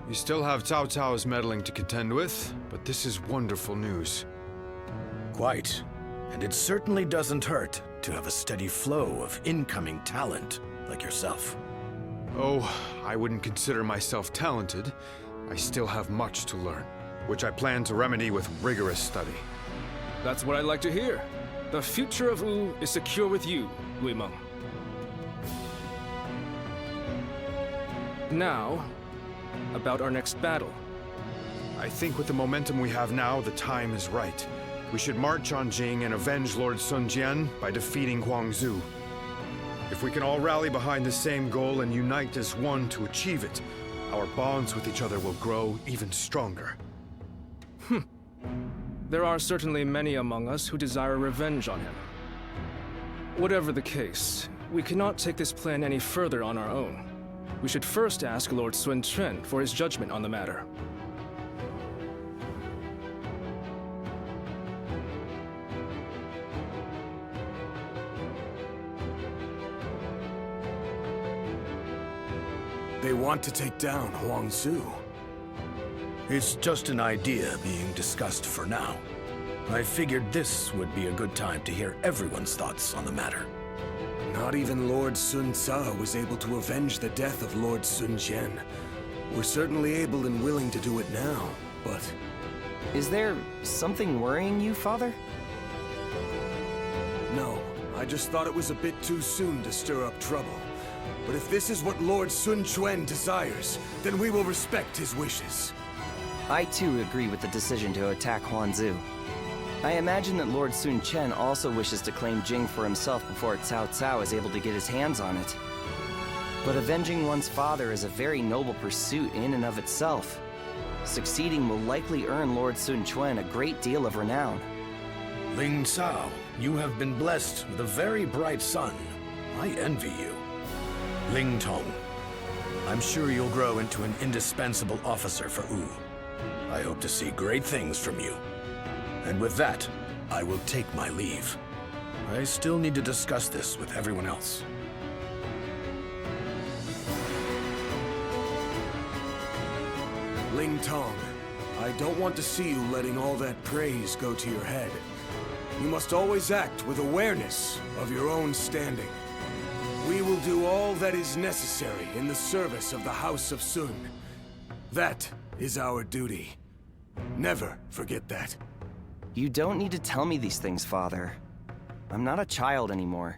You still have Cao Cao's meddling to contend with, but this is wonderful news. Quite. And it certainly doesn't hurt to have a steady flow of incoming talent like yourself. Oh, I wouldn't consider myself talented. I still have much to learn, which I plan to remedy with rigorous study. That's what I'd like to hear. The future of U is secure with you, Wei Meng. Now, about our next battle. I think with the momentum we have now, the time is right. We should march on Jing and avenge Lord Sun Jian by defeating Huangzu. If we can all rally behind the same goal and unite as one to achieve it, our bonds with each other will grow even stronger. There are certainly many among us who desire revenge on him. Whatever the case, we cannot take this plan any further on our own. We should first ask Lord Sun Quan for his judgment on the matter. They want to take down Huangzu. It's just an idea being discussed for now. I figured this would be a good time to hear everyone's thoughts on the matter. Not even Lord Sun Ce was able to avenge the death of Lord Sun Jian. We're certainly able and willing to do it now, but... Is there something worrying you, Father? No, I just thought it was a bit too soon to stir up trouble. But if this is what Lord Sun Quan desires, then we will respect his wishes. I too agree with the decision to attack Huangzu. I imagine that Lord Sun Quan also wishes to claim Jing for himself before Cao Cao is able to get his hands on it. But avenging one's father is a very noble pursuit in and of itself. Succeeding will likely earn Lord Sun Quan a great deal of renown. Ling Cao, you have been blessed with a very bright son. I envy you. Ling Tong, I'm sure you'll grow into an indispensable officer for U. I hope to see great things from you. And with that, I will take my leave. I still need to discuss this with everyone else. Ling Tong, I don't want to see you letting all that praise go to your head. You must always act with awareness of your own standing. We will do all that is necessary in the service of the House of Sun. That is our duty. Never forget that. You don't need to tell me these things, Father. I'm not a child anymore.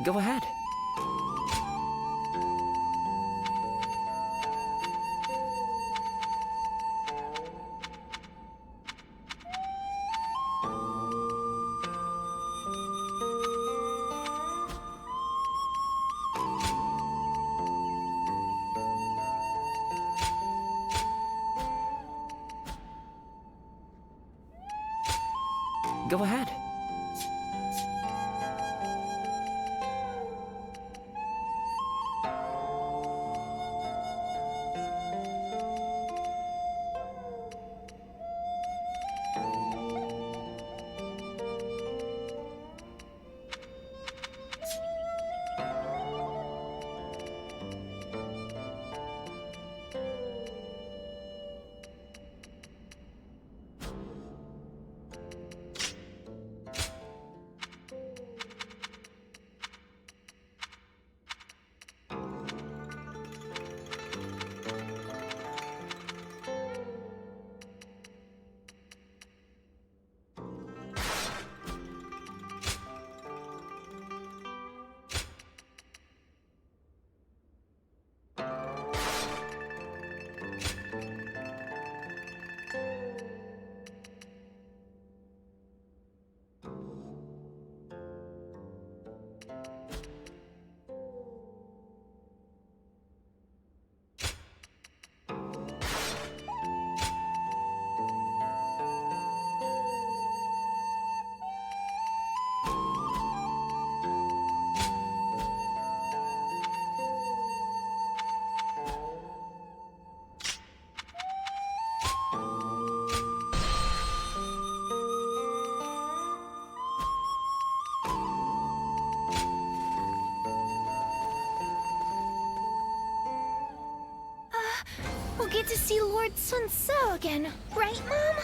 Go ahead. Go ahead. We'll get to see Lord Sun Ce again, right, Mom?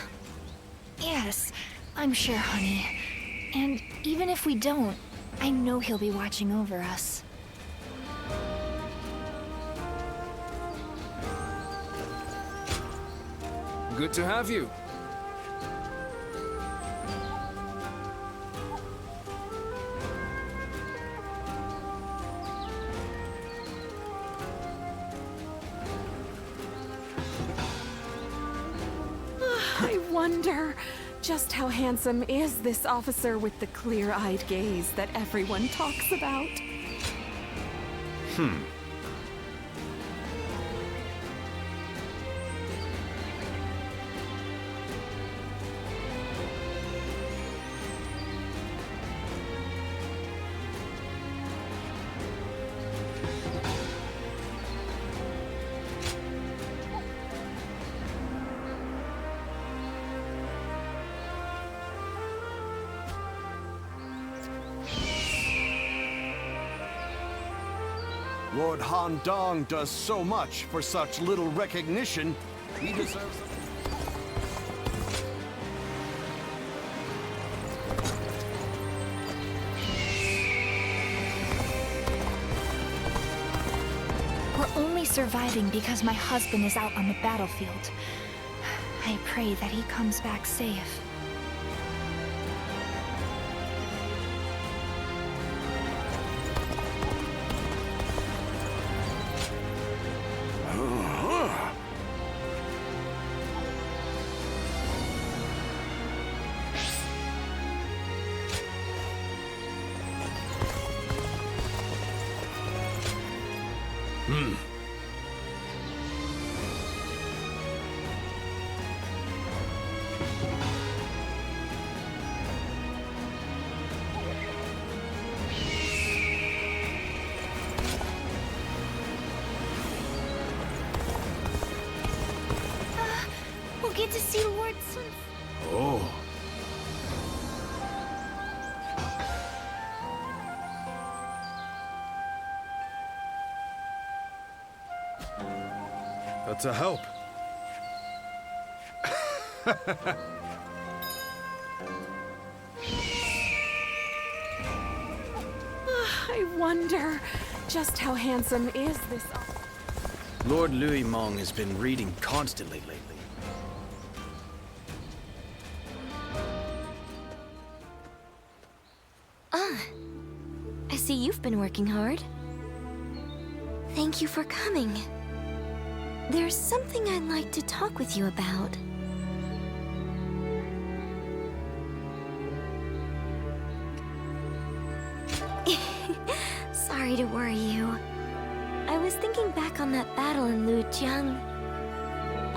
Yes, I'm sure, honey. And even if we don't, I know he'll be watching over us. Good to have you. I wonder, just how handsome is this officer with the clear-eyed gaze that everyone talks about? Lord Han Dong does so much for such little recognition. He deserves We're only surviving because my husband is out on the battlefield. I pray that he comes back safe. We'll get to see Lord Sun. Oh. That's a help. I wonder just how handsome is this. Lord Louis Mong has been reading constantly lately. I see you've been working hard. Thank you for coming. There's something I'd like to talk with you about. Sorry to worry you. I was thinking back on that battle in Lujiang.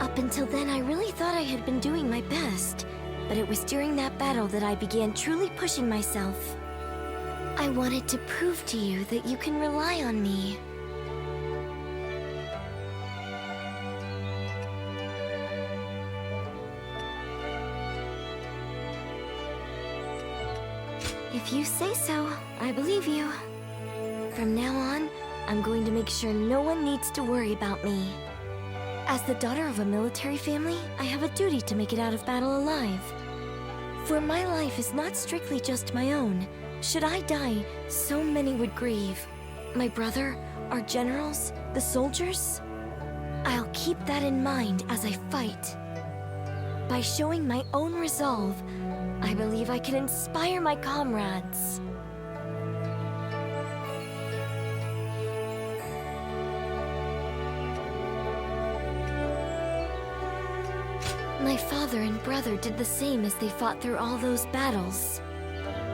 Up until then, I really thought I had been doing my best, but it was during that battle that I began truly pushing myself. I wanted to prove to you that you can rely on me. If you say so, I believe you. From now on, I'm going to make sure no one needs to worry about me. As the daughter of a military family, I have a duty to make it out of battle alive. For my life is not strictly just my own. Should I die, so many would grieve. My brother, our generals, the soldiers. I'll keep that in mind as I fight. By showing my own resolve, I believe I can inspire my comrades. My father and brother did the same as they fought through all those battles.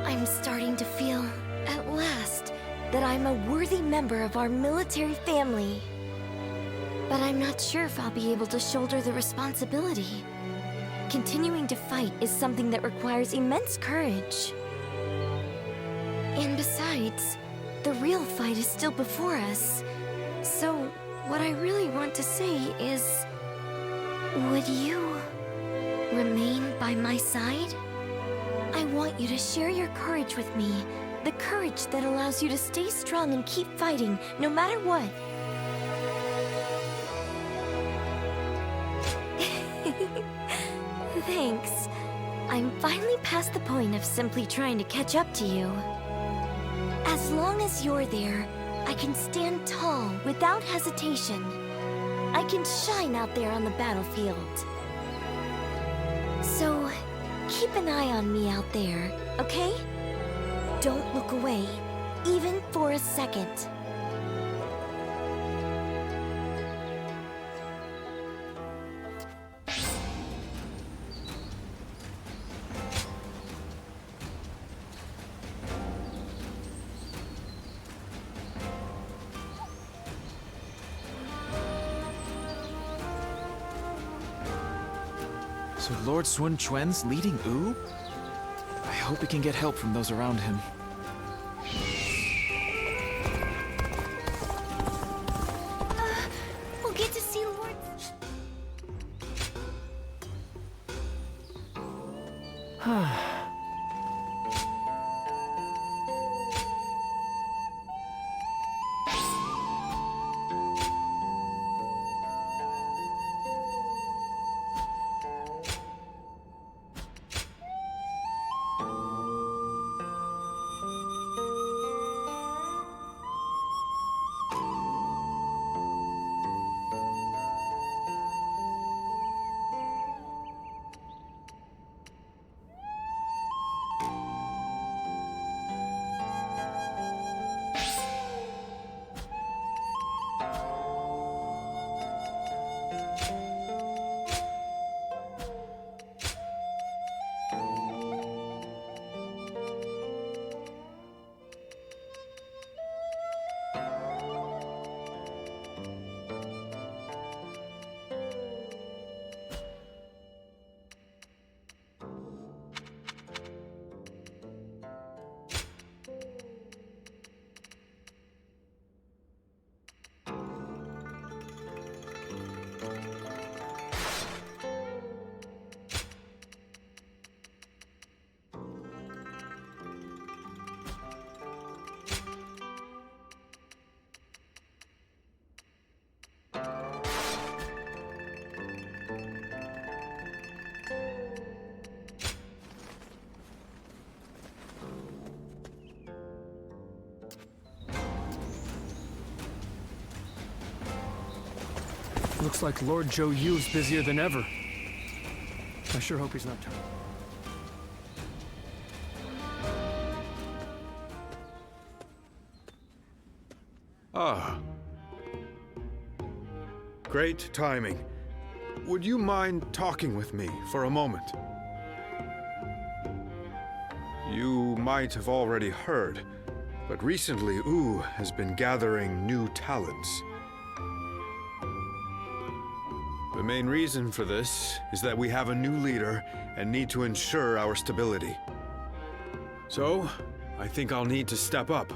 I'm starting to feel, at last, that I'm a worthy member of our military family. But I'm not sure if I'll be able to shoulder the responsibility. Continuing to fight is something that requires immense courage. And besides, the real fight is still before us. So, what I really want to say is... would you remain by my side? I want you to share your courage with me. The courage that allows you to stay strong and keep fighting, no matter what. Thanks. I'm finally past the point of simply trying to catch up to you. As long as you're there, I can stand tall without hesitation. I can shine out there on the battlefield. So, keep an eye on me out there, okay? Don't look away, even for a second. So Lord Sun Quan's leading Wu? I hope he can get help from those around him. We'll get to see Lord... Looks like Lord Zhou Yu's busier than ever. I sure hope he's not turning. Ah. Great timing. Would you mind talking with me for a moment? You might have already heard, but recently Wu has been gathering new talents. The main reason for this is that we have a new leader and need to ensure our stability. So, I think I'll need to step up.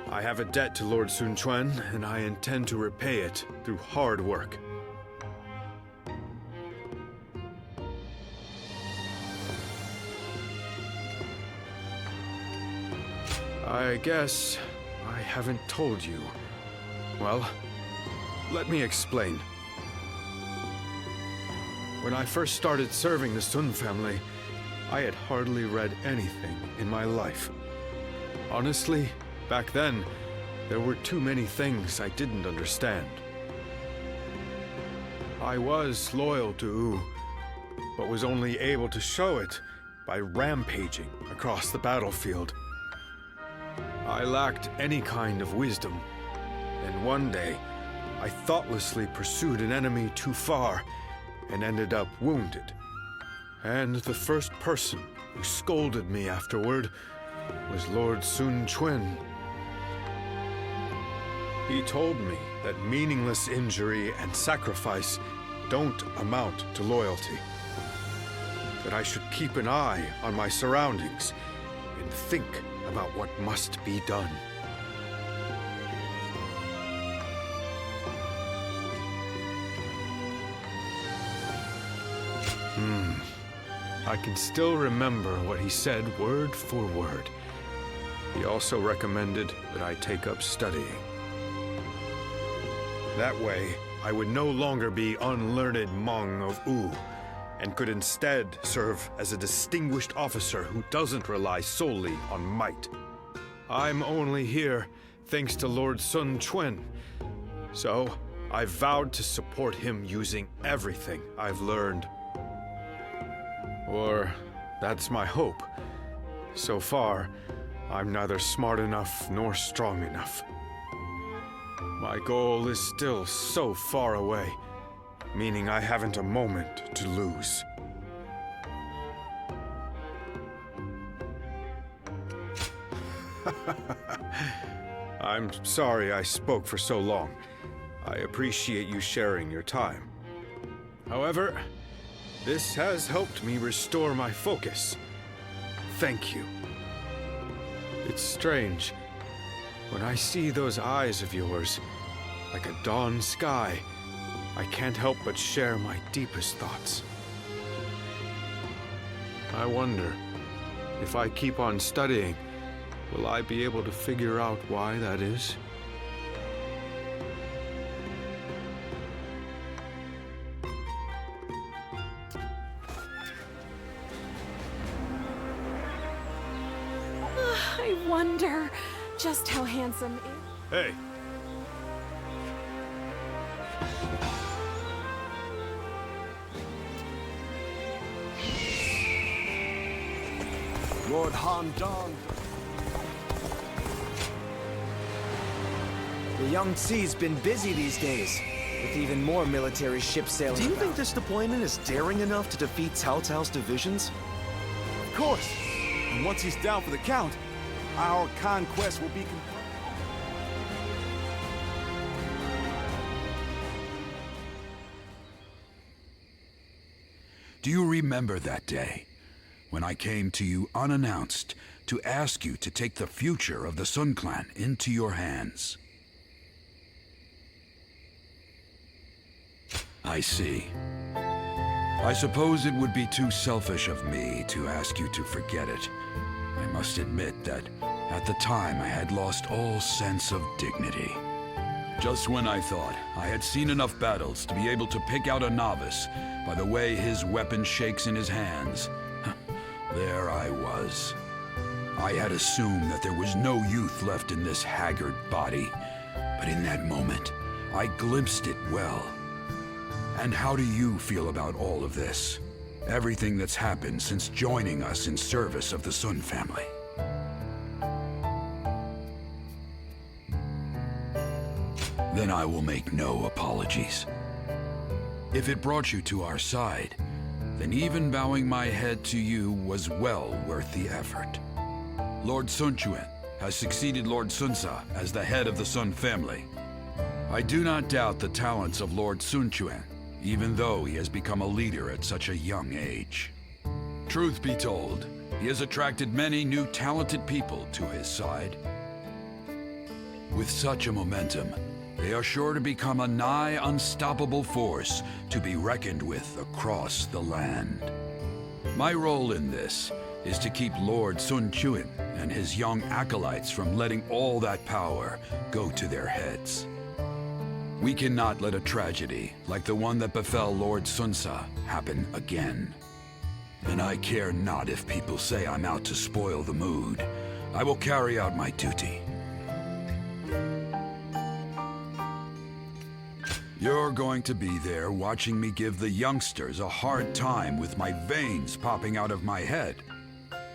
I have a debt to Lord Sun Quan, and I intend to repay it through hard work. I guess I haven't told you. Well, let me explain. When I first started serving the Sun family, I had hardly read anything in my life. Honestly, back then, there were too many things I didn't understand. I was loyal to Wu, but was only able to show it by rampaging across the battlefield. I lacked any kind of wisdom, and one day, I thoughtlessly pursued an enemy too far and ended up wounded. And the first person who scolded me afterward was Lord Sun Quan. He told me that meaningless injury and sacrifice don't amount to loyalty. That I should keep an eye on my surroundings and think about what must be done. I can still remember what he said word for word. He also recommended that I take up studying. That way, I would no longer be unlearned Hmong of Wu, and could instead serve as a distinguished officer who doesn't rely solely on might. I'm only here thanks to Lord Sun Quan, so I vowed to support him using everything I've learned. Or that's my hope. So far, I'm neither smart enough nor strong enough. My goal is still so far away, meaning I haven't a moment to lose. I'm sorry I spoke for so long. I appreciate you sharing your time. However, this has helped me restore my focus. Thank you. It's strange. When I see those eyes of yours, like a dawn sky, I can't help but share my deepest thoughts. I wonder, if I keep on studying, will I be able to figure out why that is? I wonder just how handsome is. Hey! Lord Han Dong. The Yangtze's been busy these days, with even more military ships sailing. Do you think this deployment is daring enough to defeat Cao Cao's divisions? Of course. And once he's down for the count, our conquest will be complete. Do you remember that day, when I came to you unannounced to ask you to take the future of the Sun Clan into your hands? I see. I suppose it would be too selfish of me to ask you to forget it. I must admit that at the time I had lost all sense of dignity. Just when I thought I had seen enough battles to be able to pick out a novice by the way his weapon shakes in his hands, there I was. I had assumed that there was no youth left in this haggard body, but in that moment, I glimpsed it well. And how do you feel about all of this? Everything that's happened since joining us in service of the Sun family? Then I will make no apologies. If it brought you to our side, then even bowing my head to you was well worth the effort. Lord Sun Quan has succeeded Lord Sun Ca as the head of the Sun family. I do not doubt the talents of Lord Sun Quan, even though he has become a leader at such a young age. Truth be told, he has attracted many new talented people to his side. With such a momentum, they are sure to become a nigh unstoppable force to be reckoned with across the land. My role in this is to keep Lord Sun Quan and his young acolytes from letting all that power go to their heads. We cannot let a tragedy like the one that befell Lord Sun Ca happen again. And I care not if people say I'm out to spoil the mood. I will carry out my duty. You're going to be there watching me give the youngsters a hard time with my veins popping out of my head.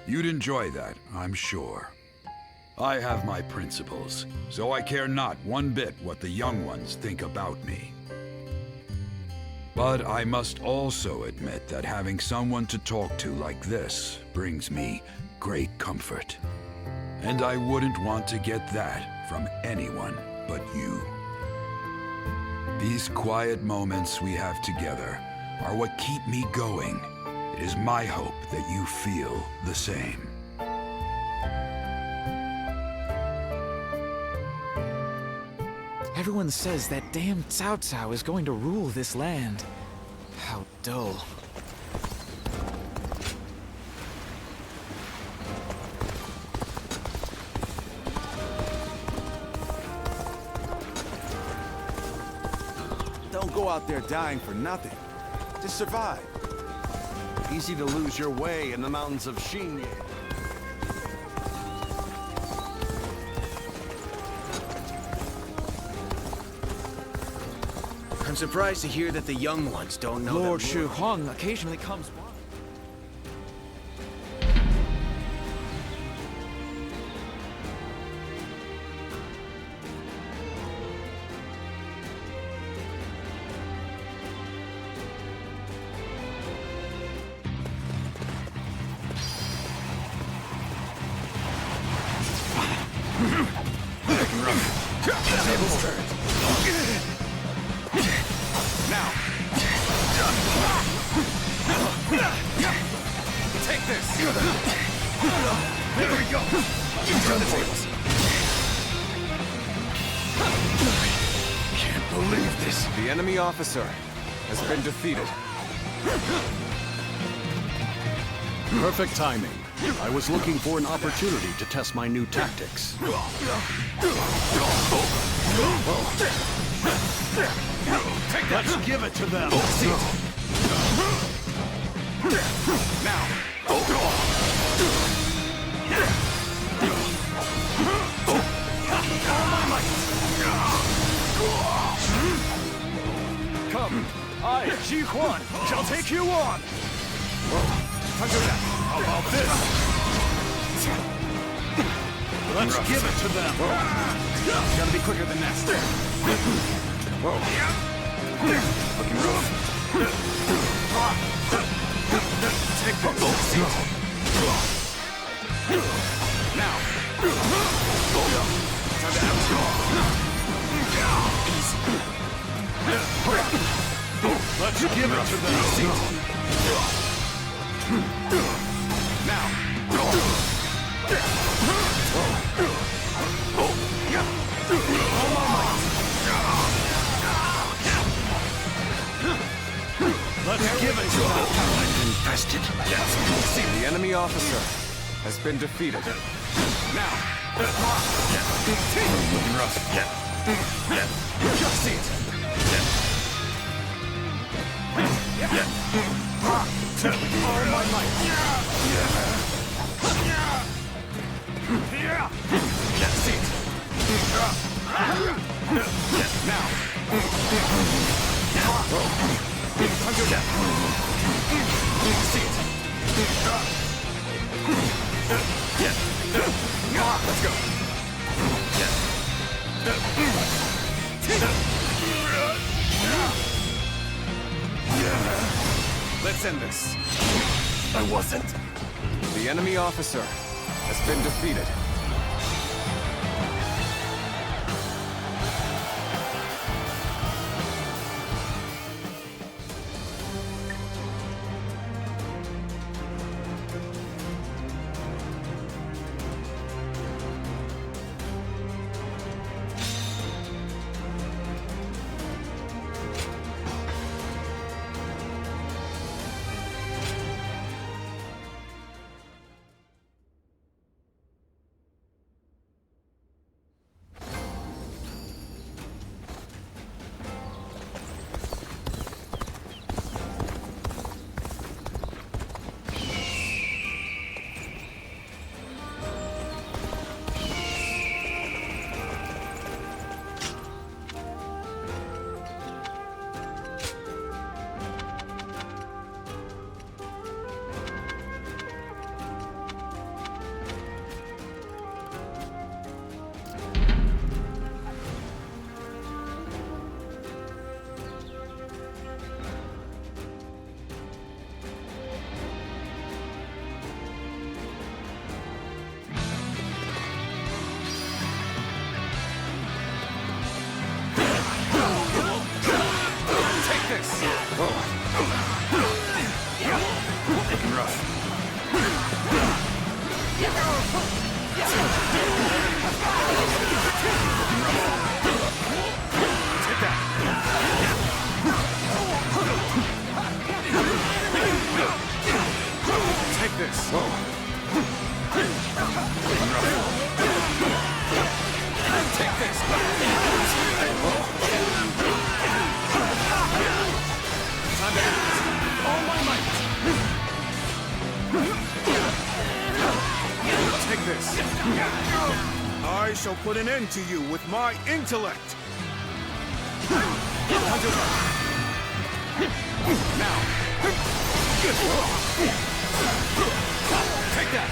You'd enjoy that, I'm sure. I have my principles, so I care not one bit what the young ones think about me. But I must also admit that having someone to talk to like this brings me great comfort. And I wouldn't want to get that from anyone but you. These quiet moments we have together are what keep me going. It is my hope that you feel the same. Everyone says that damn Cao Cao is going to rule this land. How dull. Don't go out there dying for nothing. Just survive. Easy to lose your way in the mountains of Xinye. I'm surprised to hear that the young ones don't know Lord that Shu Huang occasionally comes by. Tables turned. Now. Take this. There we go. Turn the tables. Can't believe this. The enemy officer has been defeated. Perfect timing. I was looking for an opportunity to test my new tactics. Let's give it to them. Now. Come, I, Ji Huan, shall take you on. How about this? Let's give it to them. Gotta be quicker than that. Looking rough. Take this. Now. Time to Let's give it to them. Now. Let's give it to them. Infested. Yes. See, the enemy officer has been defeated. Now. Looking rough. See it. All my might. See it. Now. Let's go. Let's end this. I wasn't. The enemy officer has been defeated. I shall put an end to you with my intellect! Now! Take that!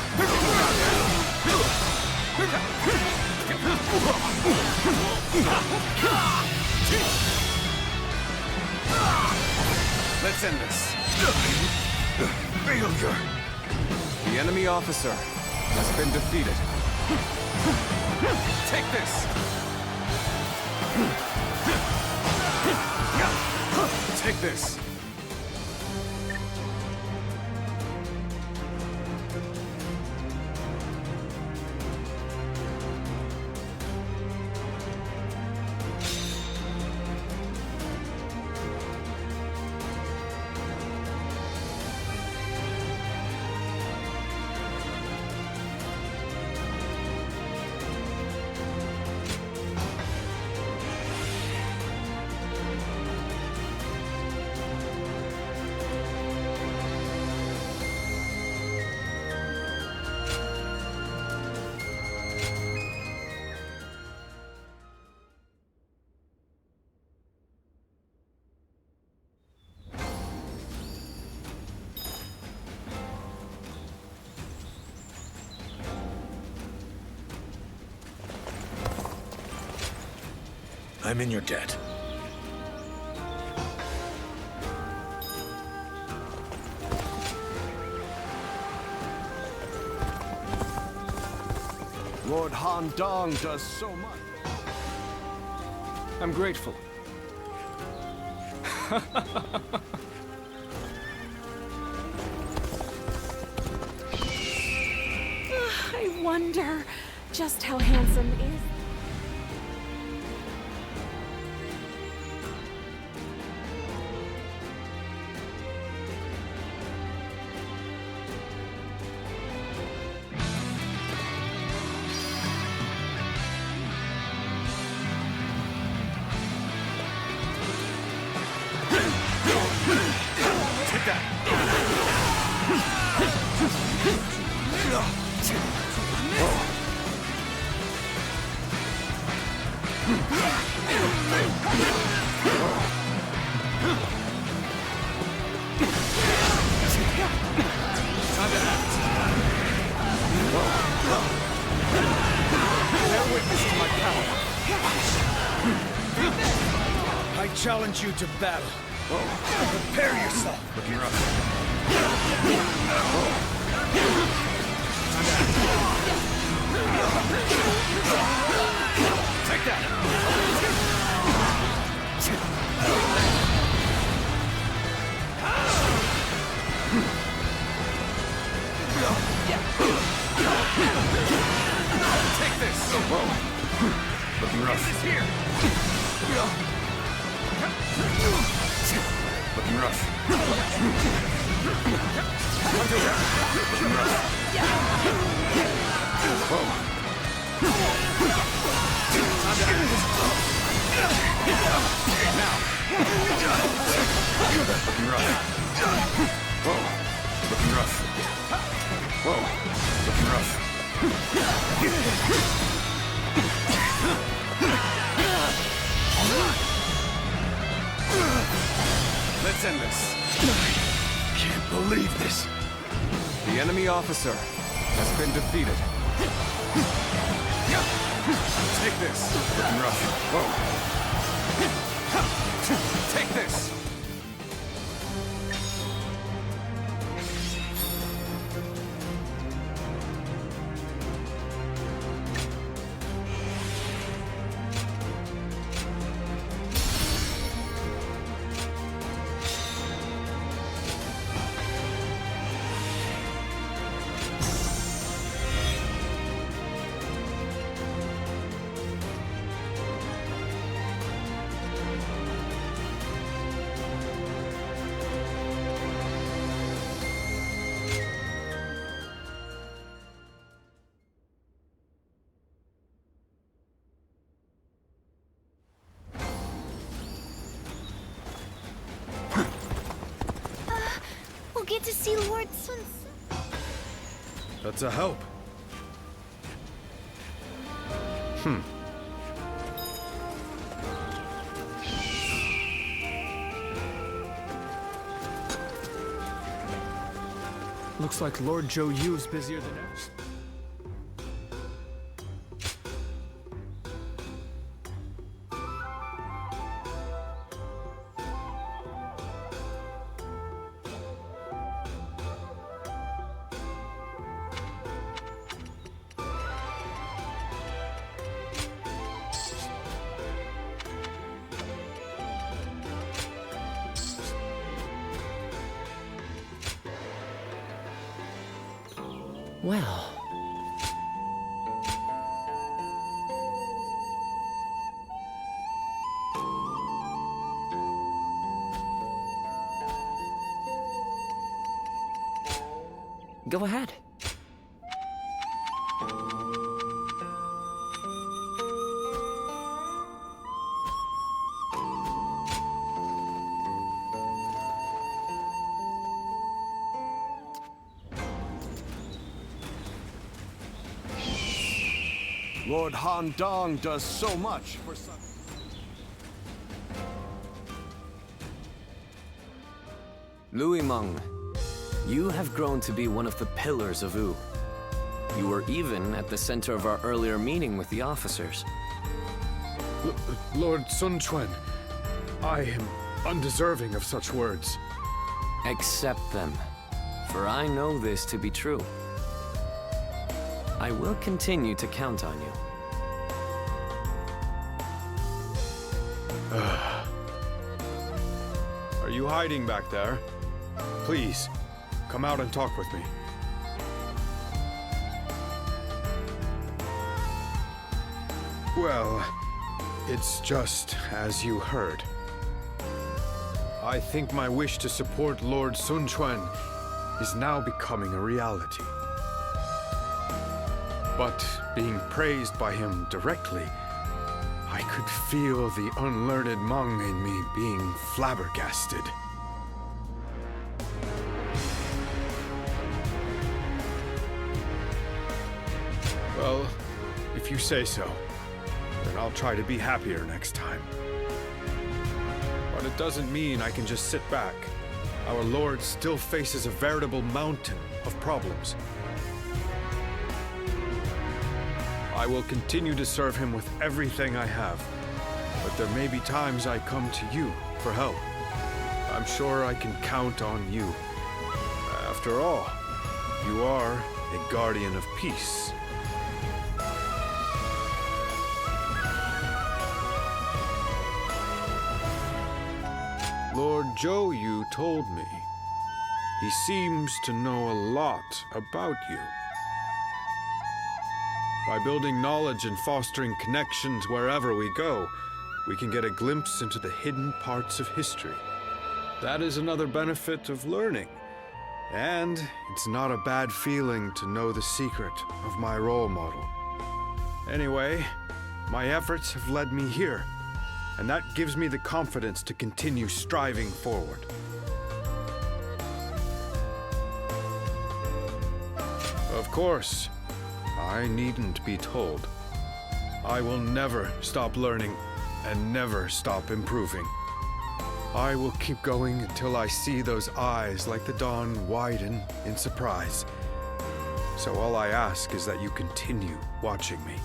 Let's end this. Failure! The enemy officer has been defeated. Take this! Take this! I'm in your debt. Lord Han Dong does so much. I'm grateful. I wonder just how handsome is. I challenge you to battle. Prepare yourself. Looking rough. Take that! Take this! Whoa. Looking rough. This here! Looking rough. Looking rough. Whoa. Now! Looking rough. Whoa. Looking rough. Whoa. Looking rough. Let's end this. Can't believe this. The enemy officer has been defeated. Take this. Looking rough. Whoa. Take this. We'll get to see Lord Sun. That's a help. Looks like Lord Zhou Yu's busier than ever. Well. Go ahead. Lord Han Dong does so much for such... Louis Meng, you have grown to be one of the pillars of Wu. You were even at the center of our earlier meeting with the officers. Lord Sun Quan, I am undeserving of such words. Accept them, for I know this to be true. I will continue to count on you. Are you hiding back there? Please, come out and talk with me. Well, it's just as you heard. I think my wish to support Lord Sun Quan is now becoming a reality. But being praised by him directly, I could feel the unlearned Hmong in me being flabbergasted. Well, if you say so, then I'll try to be happier next time. But it doesn't mean I can just sit back. Our Lord still faces a veritable mountain of problems. I will continue to serve him with everything I have. but there may be times I come to you for help. I'm sure I can count on you. After all, you are a guardian of peace. Lord Zhou Yu told me. He seems to know a lot about you. By building knowledge and fostering connections wherever we go, we can get a glimpse into the hidden parts of history. That is another benefit of learning. And it's not a bad feeling to know the secret of my role model. Anyway, my efforts have led me here, and that gives me the confidence to continue striving forward. Of course, I needn't be told. I will never stop learning and never stop improving. I will keep going until I see those eyes like the dawn widen in surprise. So all I ask is that you continue watching me.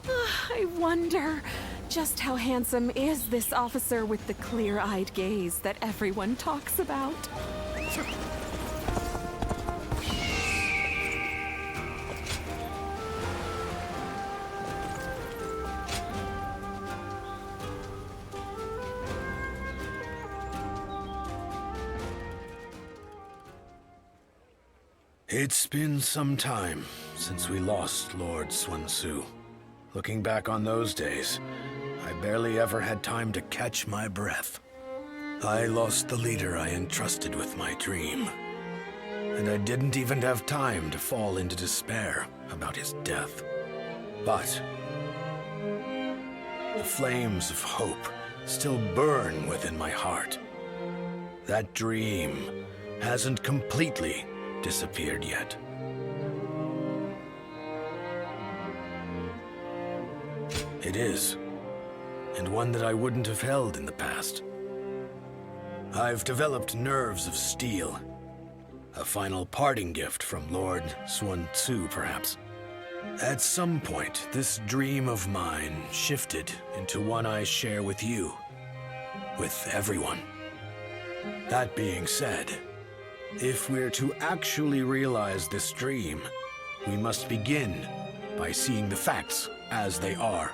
I wonder, just how handsome is this officer with the clear-eyed gaze that everyone talks about? It's been some time since we lost Lord Sun Tzu. Looking back on those days, I barely ever had time to catch my breath. I lost the leader I entrusted with my dream. And I didn't even have time to fall into despair about his death. But the flames of hope still burn within my heart. That dream hasn't completely disappeared yet. It is, and one that I wouldn't have held in the past. I've developed nerves of steel. A final parting gift from Lord Sun Tzu, perhaps. At some point, this dream of mine shifted into one I share with you, with everyone. That being said, if we're to actually realize this dream, we must begin by seeing the facts as they are.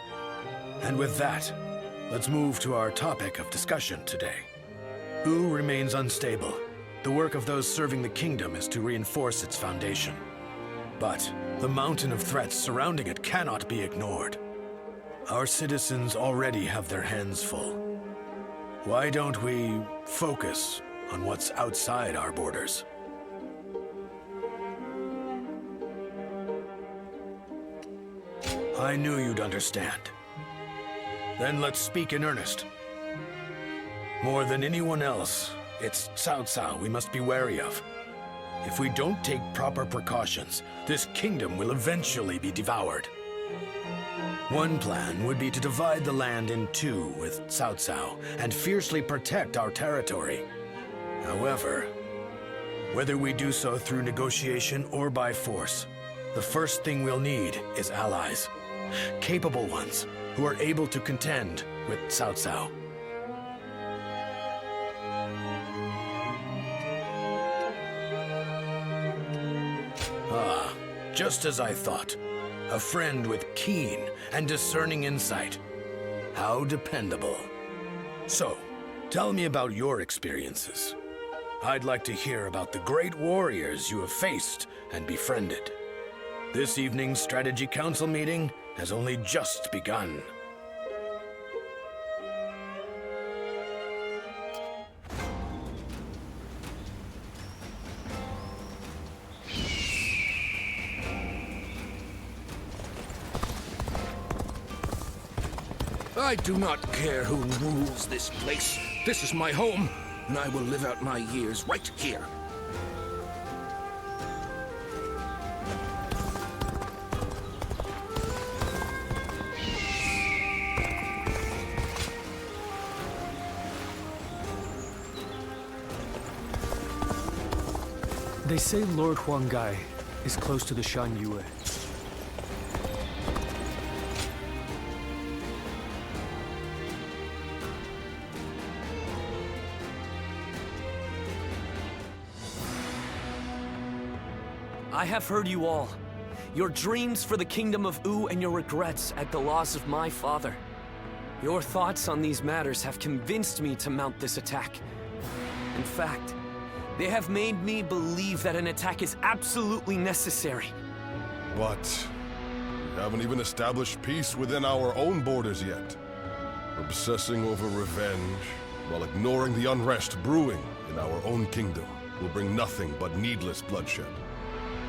And with that, let's move to our topic of discussion today. Wu remains unstable. The work of those serving the kingdom is to reinforce its foundation. But the mountain of threats surrounding it cannot be ignored. Our citizens already have their hands full. Why don't we focus on what's outside our borders? I knew you'd understand. Then let's speak in earnest. More than anyone else, it's Cao Cao we must be wary of. If we don't take proper precautions, this kingdom will eventually be devoured. One plan would be to divide the land in two with Cao Cao and fiercely protect our territory. However, whether we do so through negotiation or by force, the first thing we'll need is allies. Capable ones who are able to contend with Cao Cao. Ah, just as I thought. A friend with keen and discerning insight. How dependable. So, tell me about your experiences. I'd like to hear about the great warriors you have faced and befriended. This evening's Strategy Council meeting has only just begun. I do not care who rules this place. This is my home, and I will live out my years right here. They say Lord Huanggai is close to the Shan Yue. I have heard you all. Your dreams for the kingdom of Wu and your regrets at the loss of my father. Your thoughts on these matters have convinced me to mount this attack. In fact, they have made me believe that an attack is absolutely necessary. But we haven't even established peace within our own borders yet. Obsessing over revenge while ignoring the unrest brewing in our own kingdom will bring nothing but needless bloodshed.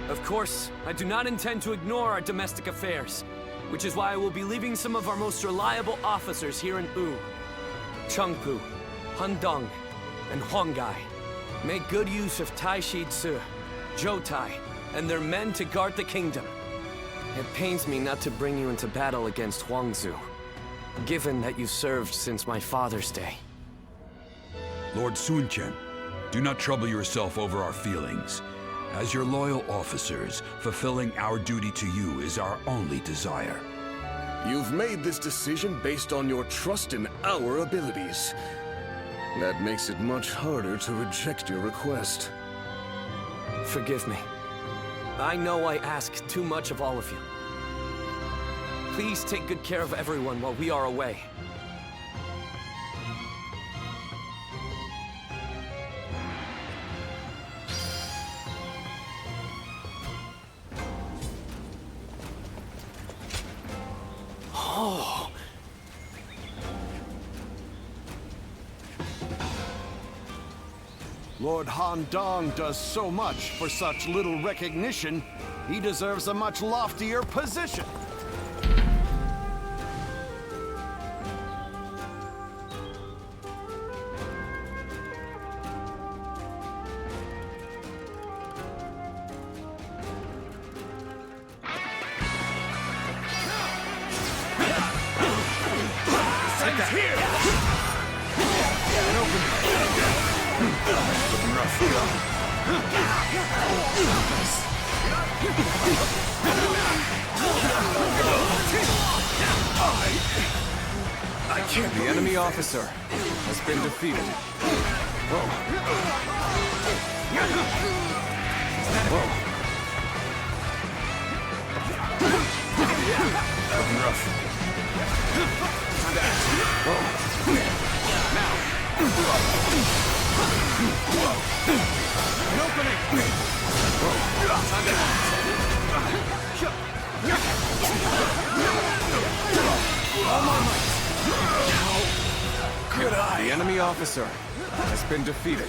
Of course, I do not intend to ignore our domestic affairs, which is why I will be leaving some of our most reliable officers here in Wu. Chengpu, Handong, and Huanggai. Make good use of Tai Shi Tzu, Zhou Tai, and their men to guard the kingdom. It pains me not to bring you into battle against Huangzu, given that you served since my father's day. Lord Sun Chen, do not trouble yourself over our feelings. As your loyal officers, fulfilling our duty to you is our only desire. You've made this decision based on your trust in our abilities. That makes it much harder to reject your request. Forgive me. I know I ask too much of all of you. Please take good care of everyone while we are away. Oh. Lord Han Dong does so much for such little recognition, he deserves a much loftier position. The enemy officer has been defeated. Looking rough. An opening! The enemy officer has been defeated.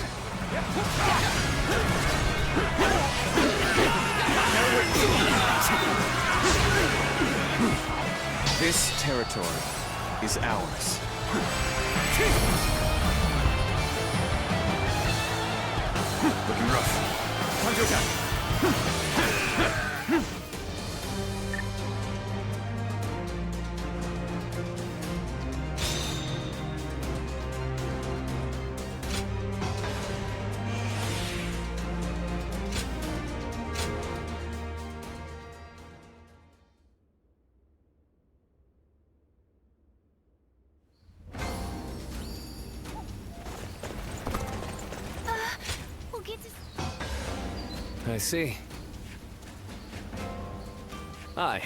This territory is ours. Looking rough. I see. Aye.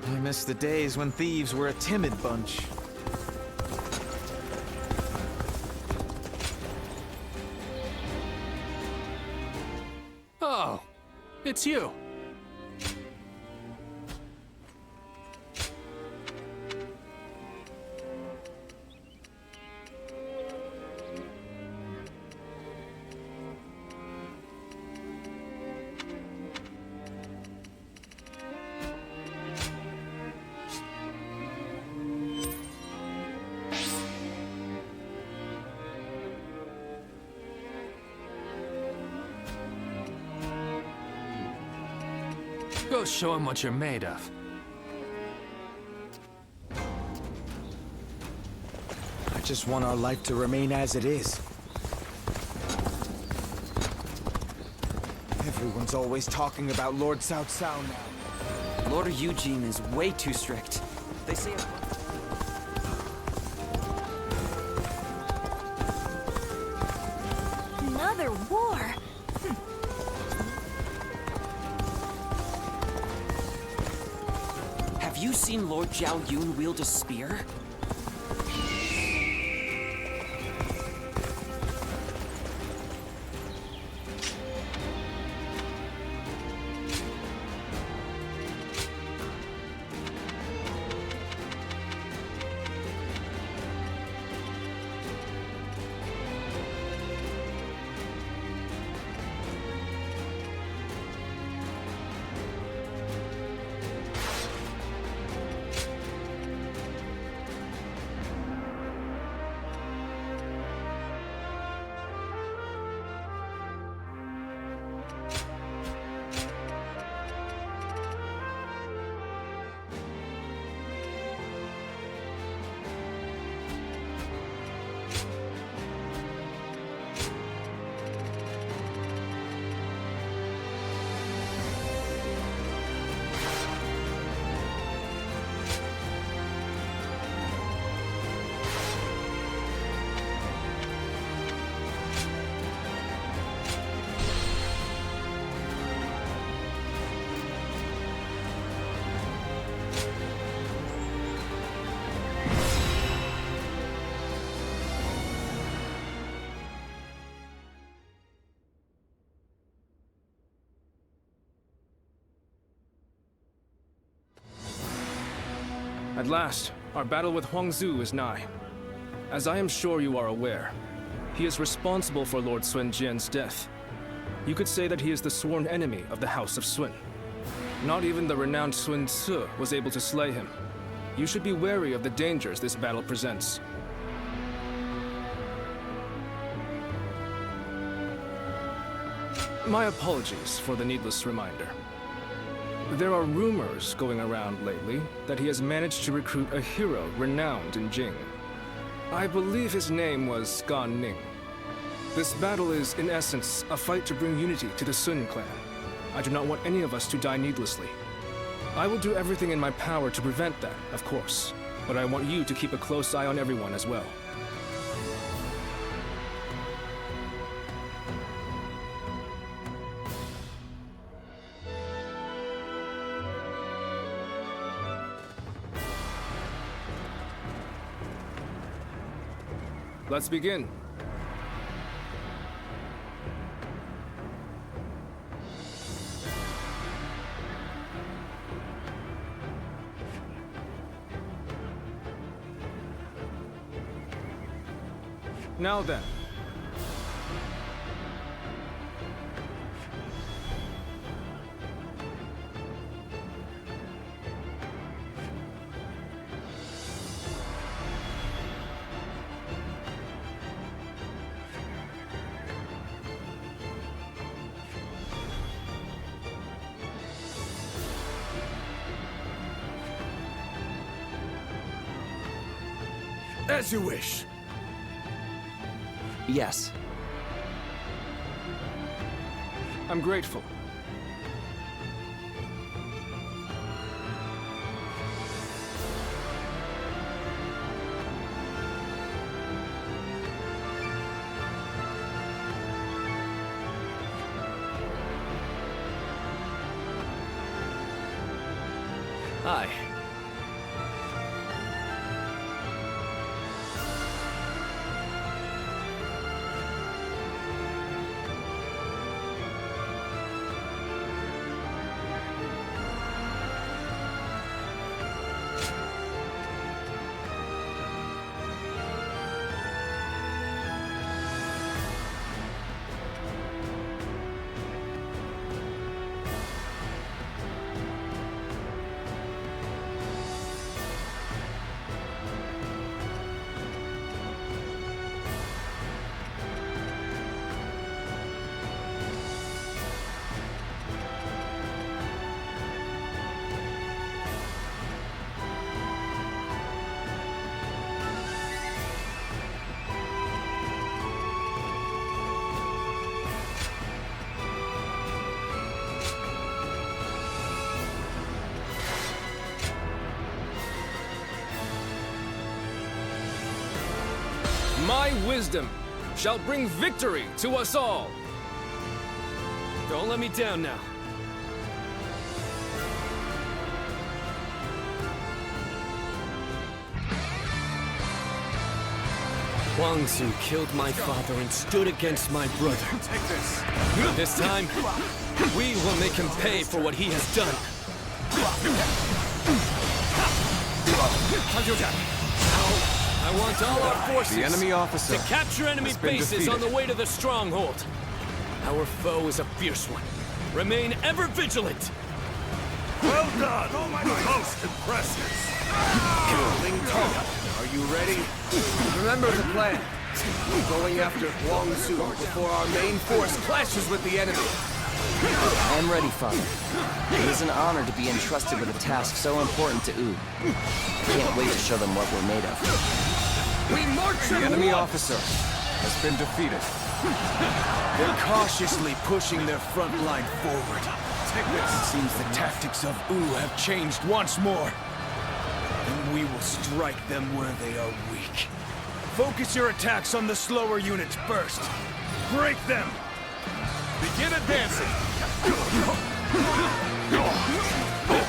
I miss the days when thieves were a timid bunch. Oh, it's you. Go show him what you're made of. I just want our life to remain as it is. Everyone's always talking about Lord Cao Cao now. Lord Eugene is way too strict. They say... Another war? Have you seen Lord Zhao Yun wield a spear? At last, our battle with Huangzu is nigh. As I am sure you are aware, he is responsible for Lord Sun Jian's death. You could say that he is the sworn enemy of the House of Sun. Not even the renowned Sun Ce was able to slay him. You should be wary of the dangers this battle presents. My apologies for the needless reminder. There are rumors going around lately that he has managed to recruit a hero renowned in Jing. I believe his name was Gan Ning. This battle is, in essence, a fight to bring unity to the Sun clan. I do not want any of us to die needlessly. I will do everything in my power to prevent that, of course, but I want you to keep a close eye on everyone as well. Let's begin. Now then. As you wish. Yes. I'm grateful. Hi. My wisdom shall bring victory to us all. Don't let me down now. Huang Zu killed my father and stood against my brother. Take this. This time, we will make him pay for what he has done. I want all our forces The enemy officer to capture enemy has been bases defeated. on the way to the stronghold. Our foe is a fierce one. Remain ever vigilant. Well done! Most impressive! Ling Tong, are you ready? Remember the plan. We're going after Huang Zu before our main force clashes with the enemy. I am ready, Father. It is an honor to be entrusted with a task so important to Wu. I can't wait to show them what we're made of. We march The enemy officer has been defeated. They're cautiously pushing their front line forward. It seems the tactics of Wu have changed once more. And we will strike them where they are weak. Focus your attacks on the slower units first. Break them! Begin advancing!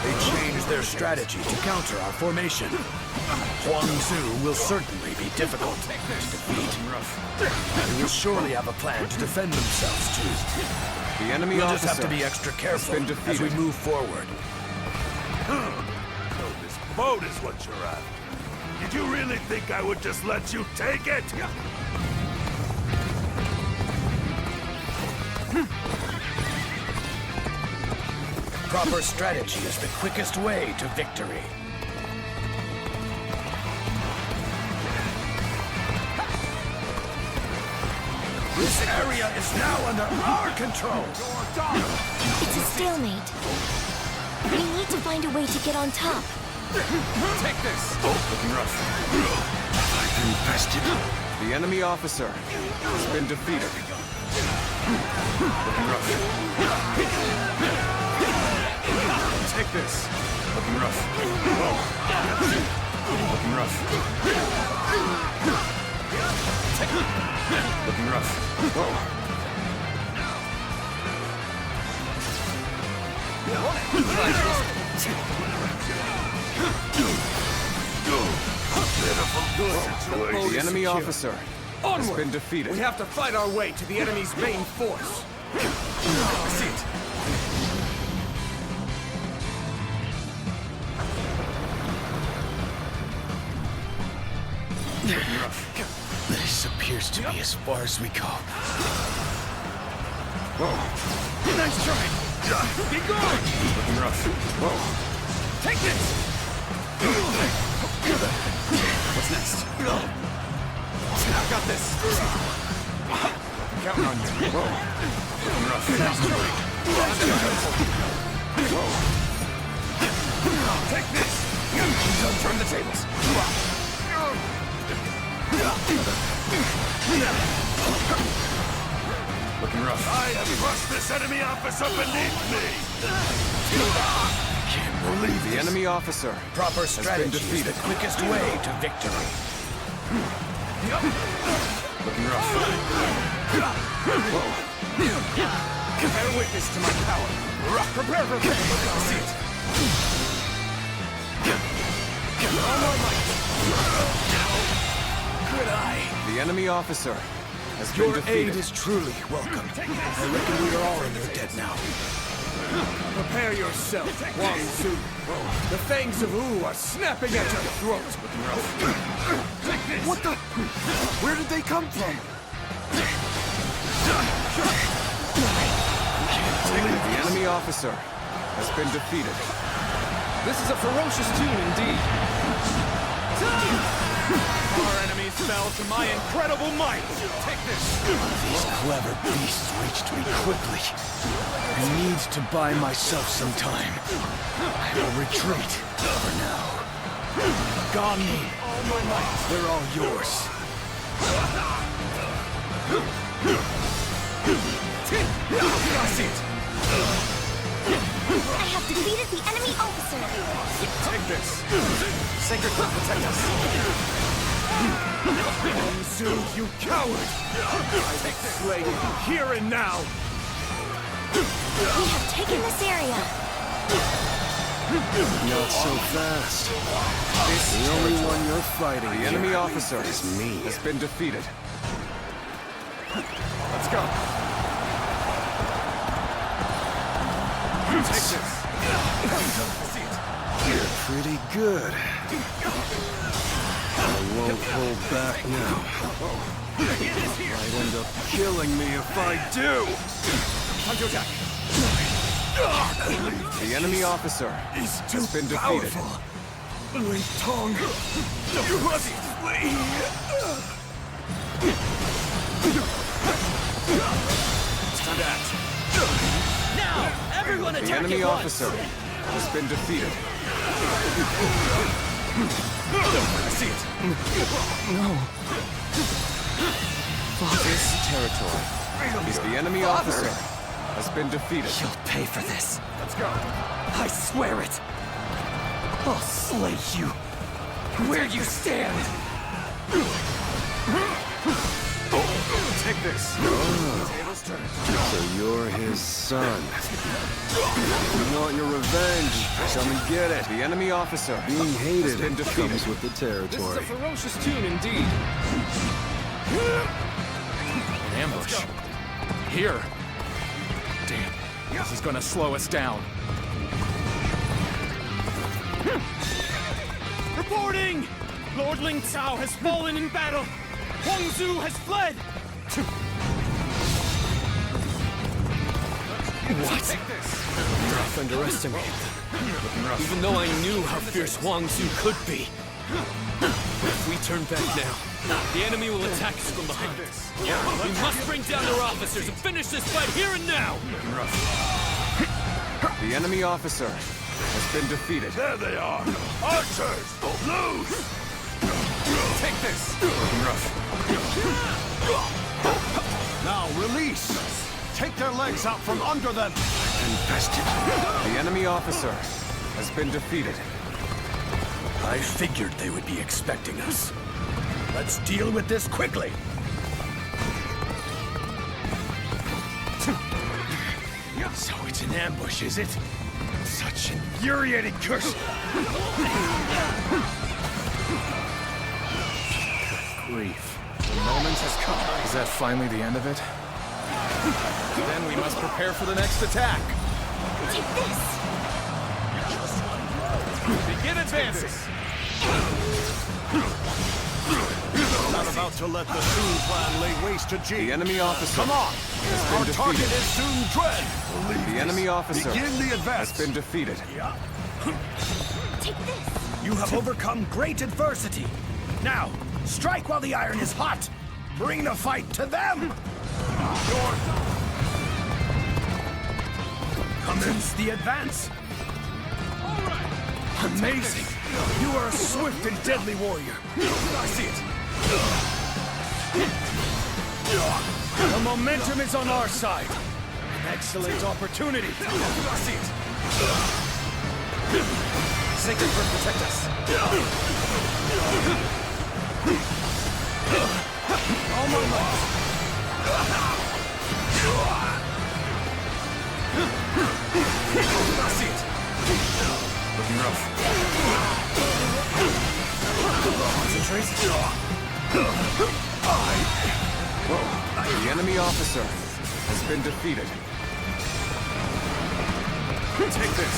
They changed their strategy to counter our formation. Huang Zu will certainly be difficult to defeat. They will surely have a plan to defend themselves too. The enemy We'll officer just have to be extra careful has been as we defeated. move forward. So this boat is what you're after. Did you really think I would just let you take it? Proper strategy is the quickest way to victory. This area is now under our control. It's a stalemate. We need to find a way to get on top. Take this! Looking rough. I've been bested. The enemy officer has been defeated. Looking rough. Take this! Looking rough. Looking rough. Looking rough. The enemy officer has been defeated. We have to fight our way to the enemy's main force. See it. This appears to be as far as we go. Nice try! Be gone! Looking rough. Take this! What's next? I've got this! Counting on you. Looking rough. Take this! Don't turn the tables. Looking rough. I have crushed this enemy officer beneath me! Can't believe The enemy officer Proper has been strategy is defeated. the quickest way to victory. Looking rough. Bear witness to my power. Prepare for this! See it! All my might! Good eye! The enemy officer has been Your defeated. aid is truly welcome. I reckon we are all in your debt now. Prepare yourself, Huang Zu. The fangs of Wu are snapping at your throat. What the? Where did they come from? The enemy officer has been defeated. This is a ferocious tune indeed. Our enemies fell to my incredible might. Take this. These clever beasts reached me quickly. I need to buy myself some time. I will retreat for now. Gone me. All my might. They're all yours. I see it. I have defeated the enemy officer. Take this. Sacred Flame, protect us. Huang Zu, you coward! I will slay you here and now! We have taken this area. Not so fast. The only one you're fighting. The enemy officer is me. Has been defeated. Let's go. Take this. You're pretty good. I won't hold back now. Might end up killing me if I do. Time to attack. The enemy officer has been defeated. Ling Tong, you must flee! It's time to act. Now, everyone The enemy officer has been defeated. I see it. No. This territory is the enemy officer has been defeated. You'll pay for this. Let's go. I swear it. I'll slay you where you stand. Take this. Tables turned. So you're his son. You want your revenge? Come and get it. The enemy officer Being hated has been defeated. comes with the This is a territory. ferocious tune indeed. An ambush. Here. Damn. This is gonna slow us down. Reporting! Lord Ling Cao has fallen in battle! Huang Zu has fled! What? I've underestimated them. Even though I knew how fierce Huang Zu could be. But if we turn back now, the enemy will attack us from behind. We must bring down their officers and finish this fight here and now! The enemy officer has been defeated. There they are! Archers! Loose! Take this! Now release! Take their legs out from under them! Infested. The enemy officer has been defeated. I figured they would be expecting us. Let's deal with this quickly. So it's an ambush, is it? Such infuriating curse! Grief. The moment has come. Is that finally the end of it? Then we must prepare for the next attack. Take this. Begin advancing. Not about to let the Sun clan lay waste to Jing. The enemy officer. Come on! Our been target defeated. is Sun Dread. The enemy officer Begin the advance. has been defeated. Take this. You have overcome great adversity. Now, strike while the iron is hot. Bring the fight to them. Commence the advance. Amazing! You are a swift and deadly warrior. I see it. The momentum is on our side. An excellent opportunity. I see it. Sacred Bird protect us. All my might. I see it. Looking rough. Concentrate. The enemy officer has been defeated. Take this.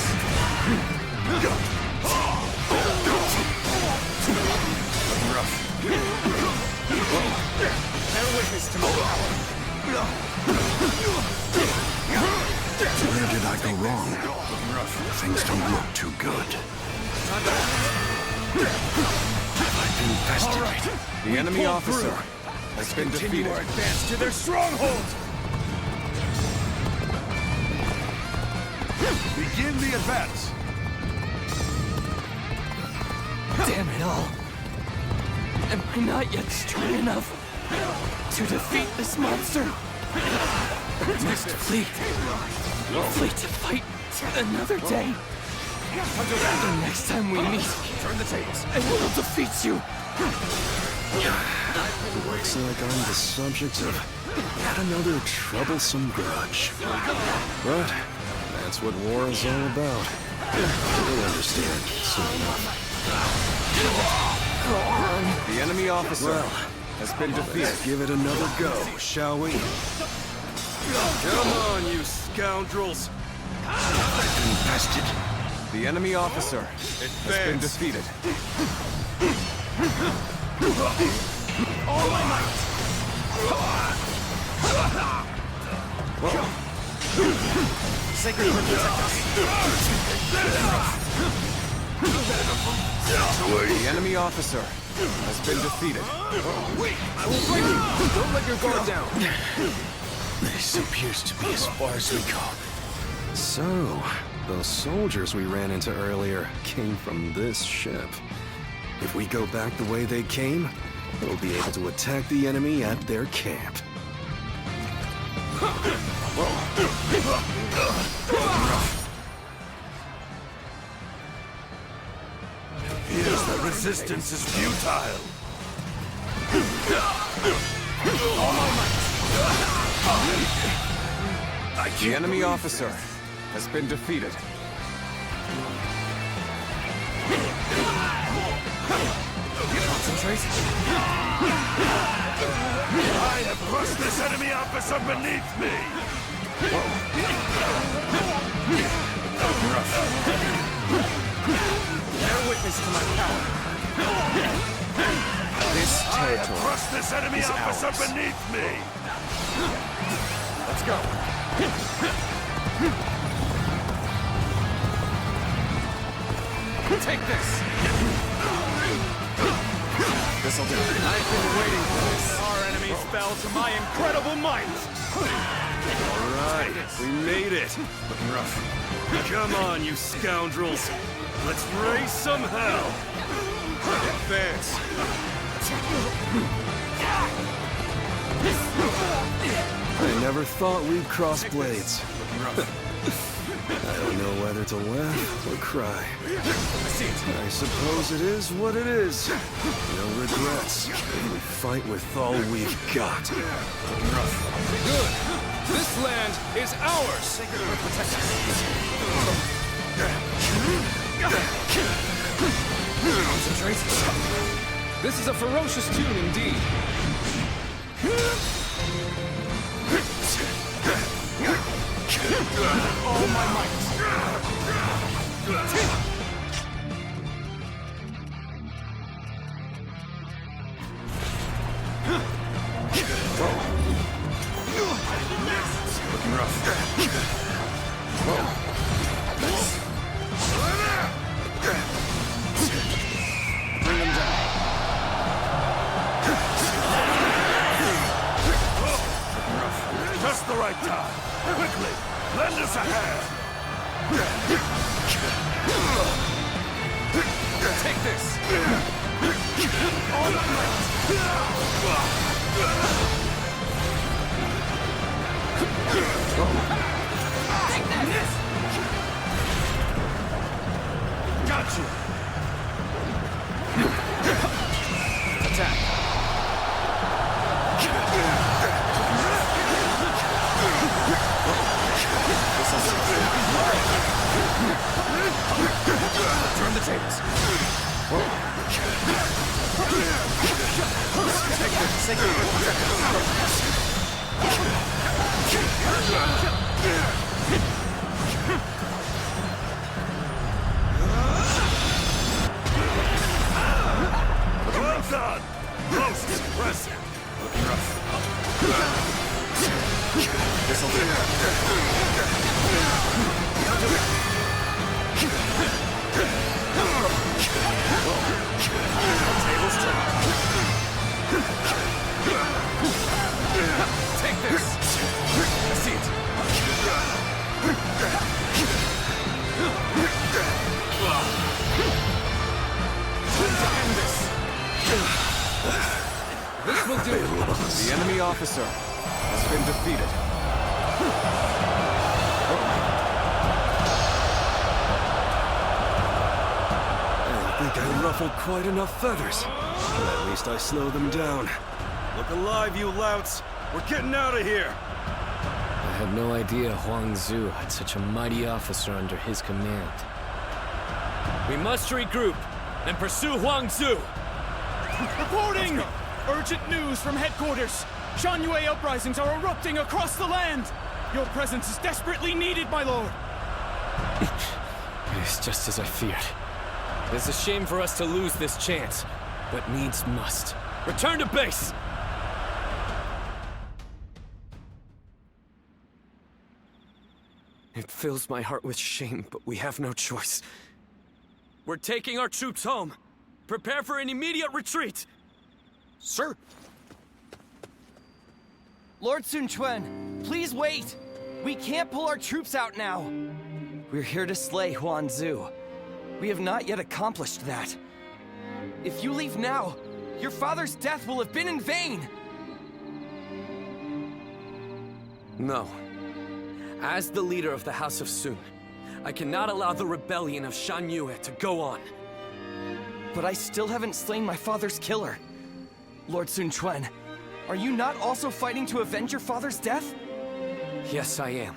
Looking rough. Bear witness to my power. Where did I go wrong? Things don't look too good. Infested. All right. The enemy officer has been Continue defeated. our advance to their stronghold. Begin the advance. Damn it all. Am I not yet strong enough to defeat this monster? I must flee. Flee to fight another day. The next time we meet, Turn the tables. I will defeat you. Looks like I'm the subject of yet another troublesome grudge. But that's what war is all about. You'll understand soon enough. The enemy officer has been defeated. Let's give it another go, shall we? Come on, you scoundrels! Infested. The enemy officer has been defeated. All my might! Sacred Heart protect us. The enemy officer has been defeated. Wait! I will break you! Don't let your guard down! This appears to be as far as we go. So, those soldiers we ran into earlier came from this ship. If we go back the way they came, we'll be able to attack the enemy at their camp. Appears that resistance is futile. The enemy officer has been defeated. Concentrate. I have crushed this enemy officer beneath me. Bear witness to my power. This I have territory crushed this enemy is officer ours. beneath me. Let's go. Take this. This'll do. I've been waiting for this. Our enemies fell to my incredible might! All right, we made it. Looking rough. Come on, you scoundrels. Let's raise some hell. Advance. I never thought we'd cross blades. I don't know whether to laugh or cry. I suppose it is what it is. No regrets. We fight with all we've got. Good. This land is ours. Concentrate. This is a ferocious tune indeed. All my might! Looking rough. Bring them down. Just the right time. Quickly, lend us a hand. Take this. All my might! Take this! Got you. Attack. Turn the tables. Take this. Sacred Heart protect Well done. Most impressive. Looking rough. This'll do. Tables turn. Take this. I see it. Time to end this. This will do. The enemy officer has been defeated. I think I ruffled quite enough feathers. But at least I slowed them down. Look alive, you louts! We're getting out of here! I had no idea Huang Zu had such a mighty officer under his command. We must regroup and pursue Huang Zu! Reporting! Urgent news from headquarters! Shan-Yue uprisings are erupting across the land! Your presence is desperately needed, my lord! It is just as I feared. It is a shame for us to lose this chance, but needs must. Return to base! It fills my heart with shame, but we have no choice. We're taking our troops home. Prepare for an immediate retreat! Sir! Lord Sun Quan, please wait! We can't pull our troops out now! We're here to slay Huan Zu. We have not yet accomplished that. If you leave now, your father's death will have been in vain! No. As the leader of the House of Sun, I cannot allow the rebellion of Shan-Yue to go on. But I still haven't slain my father's killer. Lord Sun Quan, are you not also fighting to avenge your father's death? Yes, I am.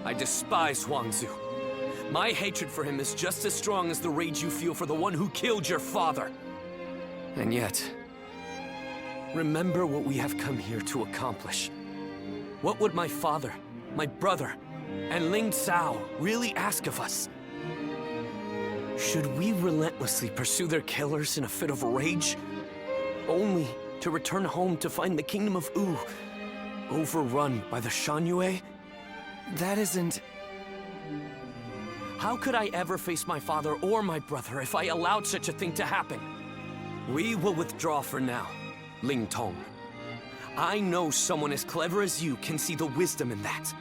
I despise Huang Zu. My hatred for him is just as strong as the rage you feel for the one who killed your father. And yet, remember what we have come here to accomplish. What would my father, my brother, and Ling Cao really ask of us? Should we relentlessly pursue their killers in a fit of rage? Only to return home to find the kingdom of Wu overrun by the Shan-Yue? That isn't... How could I ever face my father or my brother if I allowed such a thing to happen? We will withdraw for now, Ling Tong. I know someone as clever as you can see the wisdom in that.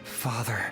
Father...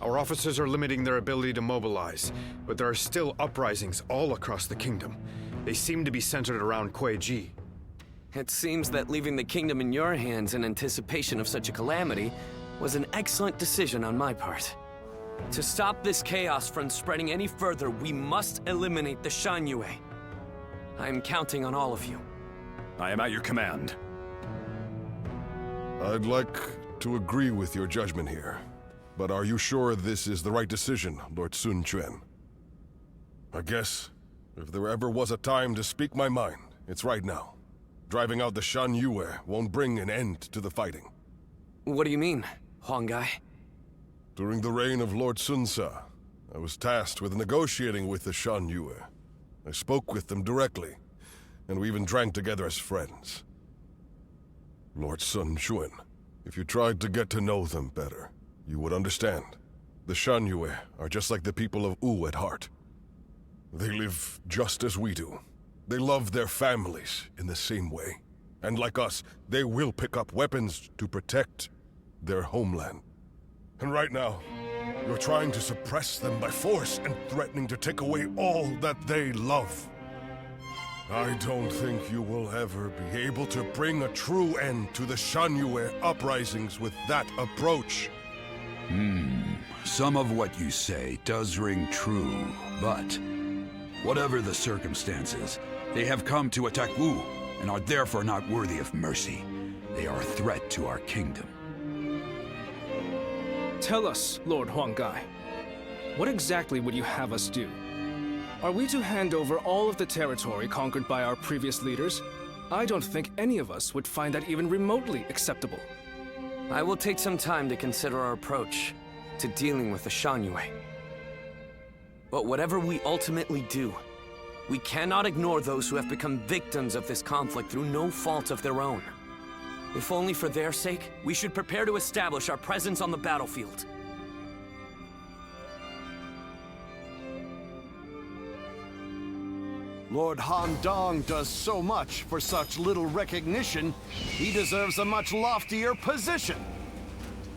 Our officers are limiting their ability to mobilize, but there are still uprisings all across the kingdom. They seem to be centered around Kuei-ji. It seems that leaving the kingdom in your hands in anticipation of such a calamity was an excellent decision on my part. To stop this chaos from spreading any further, we must eliminate the Shan-Yue. I am counting on all of you. I am at your command. I'd like to agree with your judgment here. But are you sure this is the right decision, Lord Sun Quan? I guess, if there ever was a time to speak my mind, it's right now. Driving out the Shan-Yue won't bring an end to the fighting. What do you mean, Huang Gai? During the reign of Lord Sun Ce, I was tasked with negotiating with the Shan-Yue. I spoke with them directly, and we even drank together as friends. Lord Sun Quan, if you tried to get to know them better, you would understand. The Shan-Yue are just like the people of Wu at heart. They live just as we do. They love their families in the same way. And like us, they will pick up weapons to protect their homeland. And right now, you're trying to suppress them by force and threatening to take away all that they love. I don't think you will ever be able to bring a true end to the Shanyue uprisings with that approach. Some of what you say does ring true, but whatever the circumstances, they have come to attack Wu and are therefore not worthy of mercy. They are a threat to our kingdom. Tell us, Lord Huanggai, what exactly would you have us do? Are we to hand over all of the territory conquered by our previous leaders? I don't think any of us would find that even remotely acceptable. I will take some time to consider our approach to dealing with the Shanyue. But whatever we ultimately do, we cannot ignore those who have become victims of this conflict through no fault of their own. If only for their sake, we should prepare to establish our presence on the battlefield. Lord Han Dong does so much for such little recognition, he deserves a much loftier position.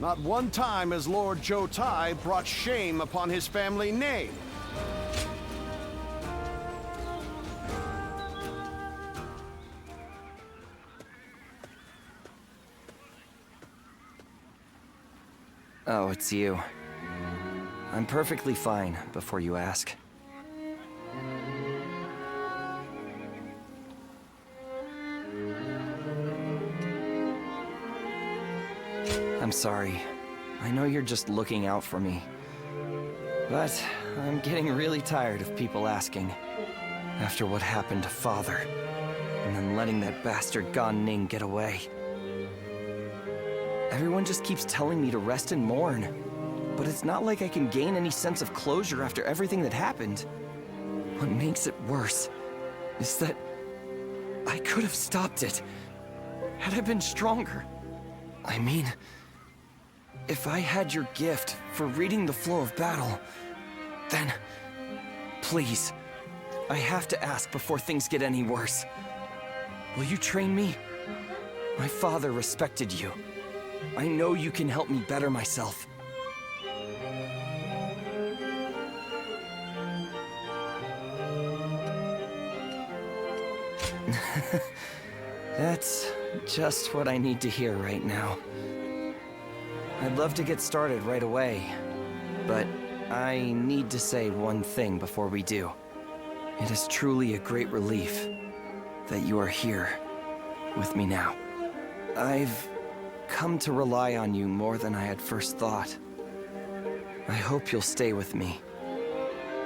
Not one time has Lord Zhou Tai brought shame upon his family name. Oh, it's you. I'm perfectly fine, before you ask. I'm sorry. I know you're just looking out for me. But I'm getting really tired of people asking. After what happened to Father, and then letting that bastard Gan Ning get away. Everyone just keeps telling me to rest and mourn. But it's not like I can gain any sense of closure after everything that happened. What makes it worse is that I could have stopped it, had I been stronger. I mean, if I had your gift for reading the flow of battle, then please, I have to ask before things get any worse. Will you train me? My father respected you. I know you can help me better myself. That's just what I need to hear right now. I'd love to get started right away, but I need to say one thing before we do. It is truly a great relief that you are here with me now. I've come to rely on you more than I had first thought. I hope you'll stay with me.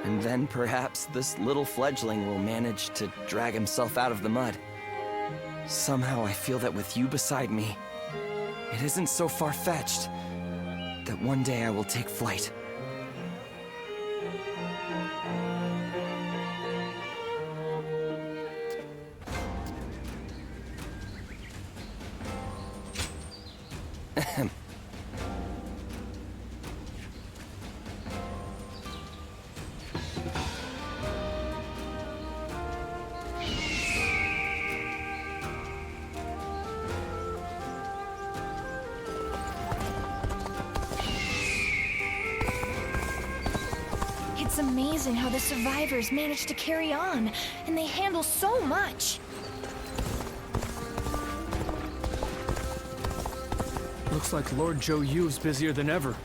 And then perhaps this little fledgling will manage to drag himself out of the mud. Somehow I feel that with you beside me, it isn't so far-fetched that one day I will take flight. It's amazing how the survivors manage to carry on, and they handle so much. Looks like Lord Zhou Yu's busier than ever.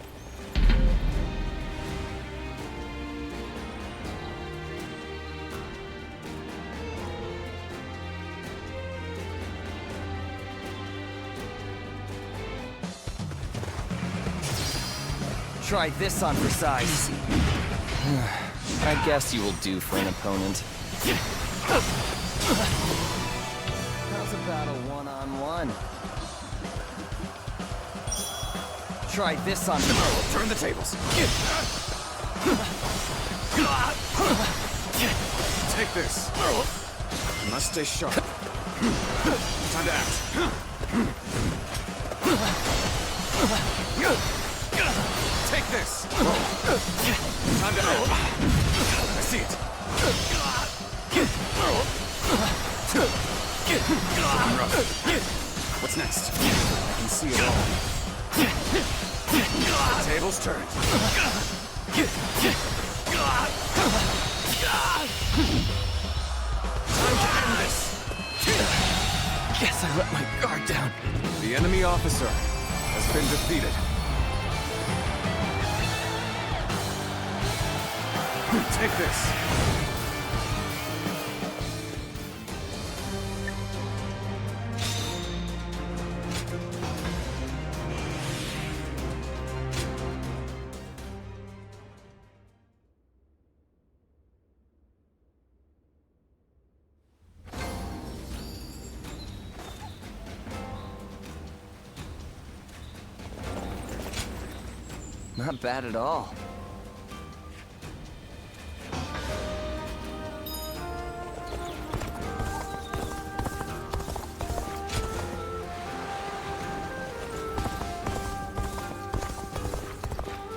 Try this on for size. I guess you will do for an opponent. How's about a one-on-one? Try this on for... Turn the tables. Take this. You must stay sharp. Time to act. Take this! Time to act. I see it. I'm rough. What's next? I can see it all. Tables turned. Time to end this. Guess I let my guard down. The enemy officer has been defeated. Take this. Not bad at all.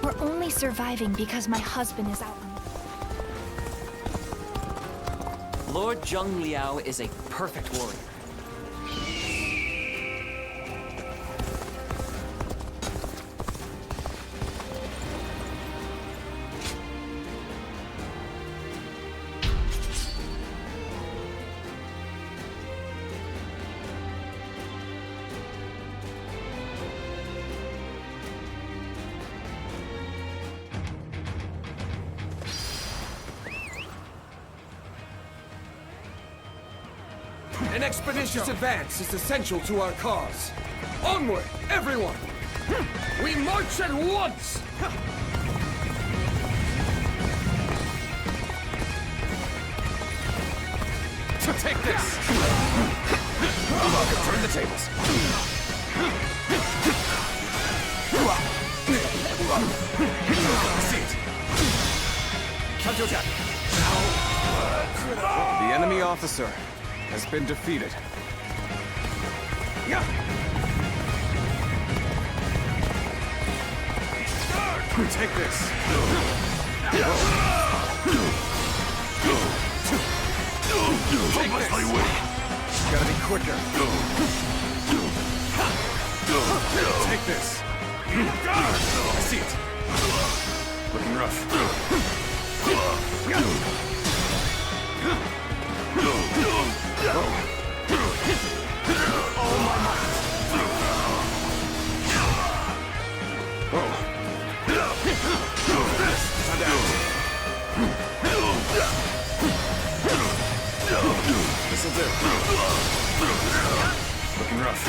We're only surviving because my husband is out on Lord Zheng Liao is a perfect warrior. An expeditious advance is essential to our cause. Onward, everyone! We march at once! Take this! Turn the tables. See it. Counterattack. The enemy officer has been defeated. Take this. Hopelessly weak. Gotta be quicker. Take this. I see it. Looking rough. All my might. Time to act. This'll do. Looking rough.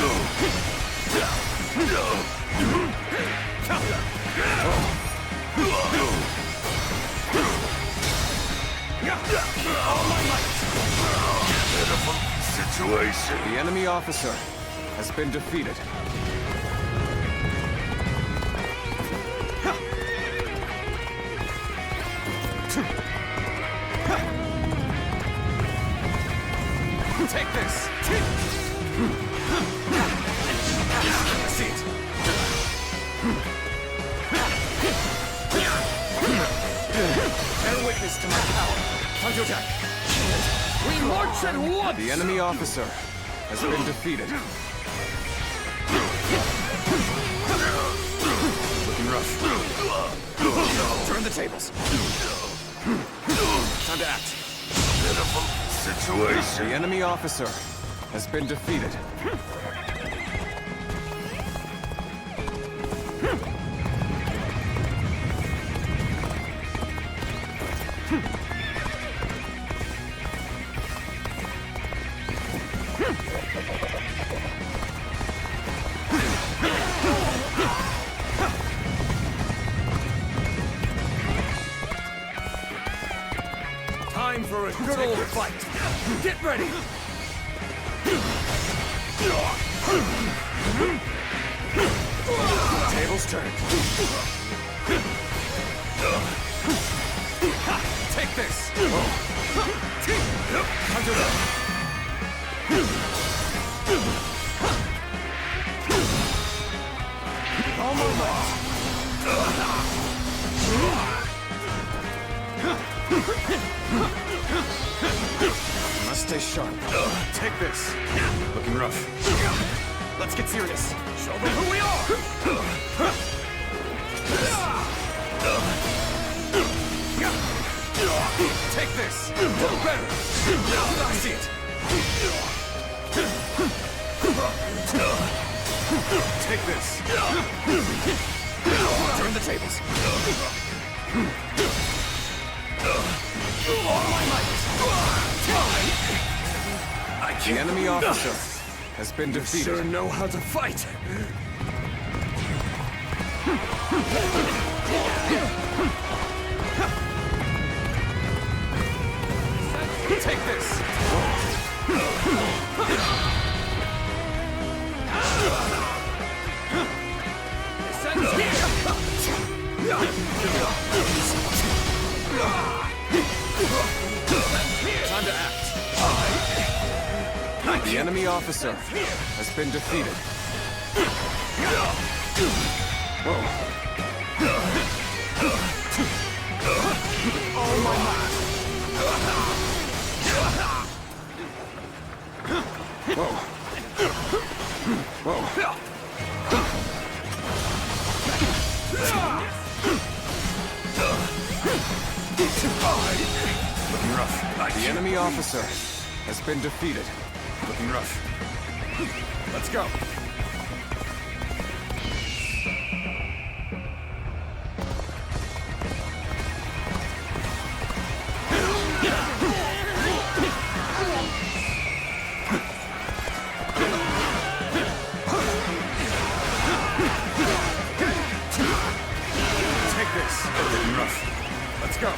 All my might. Pitiful situation. The enemy officer has been defeated. Take this. I see it. Bear witness to my power. Counterattack. We march at once. The enemy officer has been defeated. Looking rough. Turn the tables. Time to act. Pitiful situation. The enemy officer has been defeated. Time for a good old fight. Get ready. Tables turned. Take this. All my might. Must stay sharp. Take this. Looking rough. Let's get serious. Show them who we are! Take this! No better! I see it! Take this! Turn the tables! All my might! The enemy officer has been You defeated. sure know how to fight! Take this! Time to act. The enemy officer has been defeated. Whoa. All my might! Whoa. Whoa. Looking rough. The enemy officer has been defeated. Looking rough. Let's go. Take this. Looking rough. Let's go.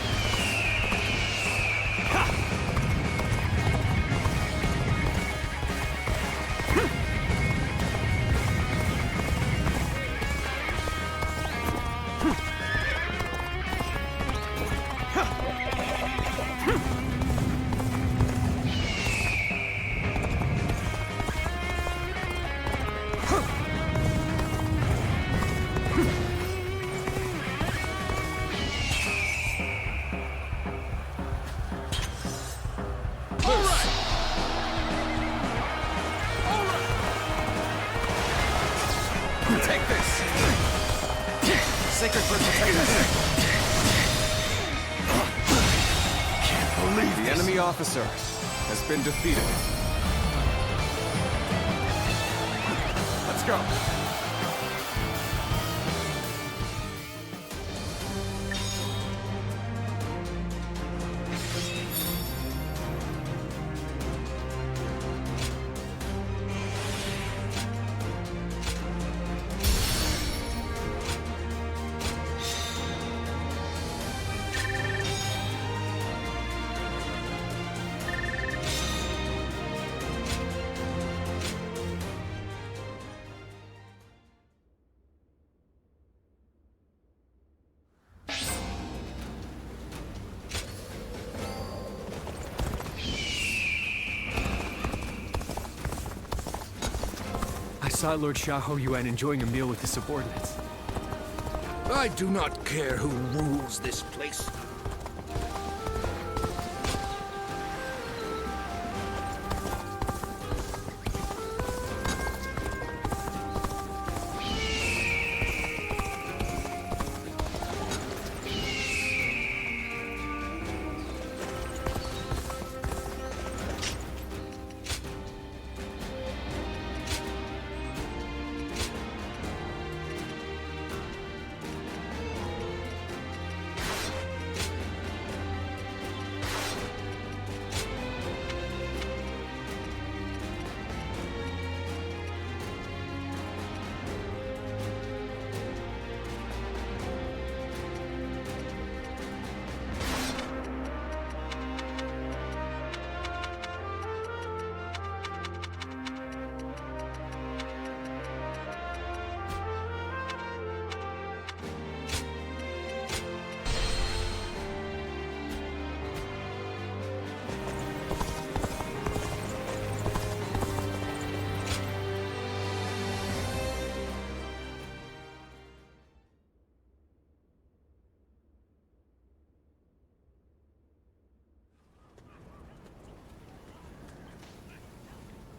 Take this! Sacred protection! Can't believe The enemy officer has been defeated. Let's go! I saw Lord Xiahou Yuan enjoying a meal with his subordinates. I do not care who rules this place.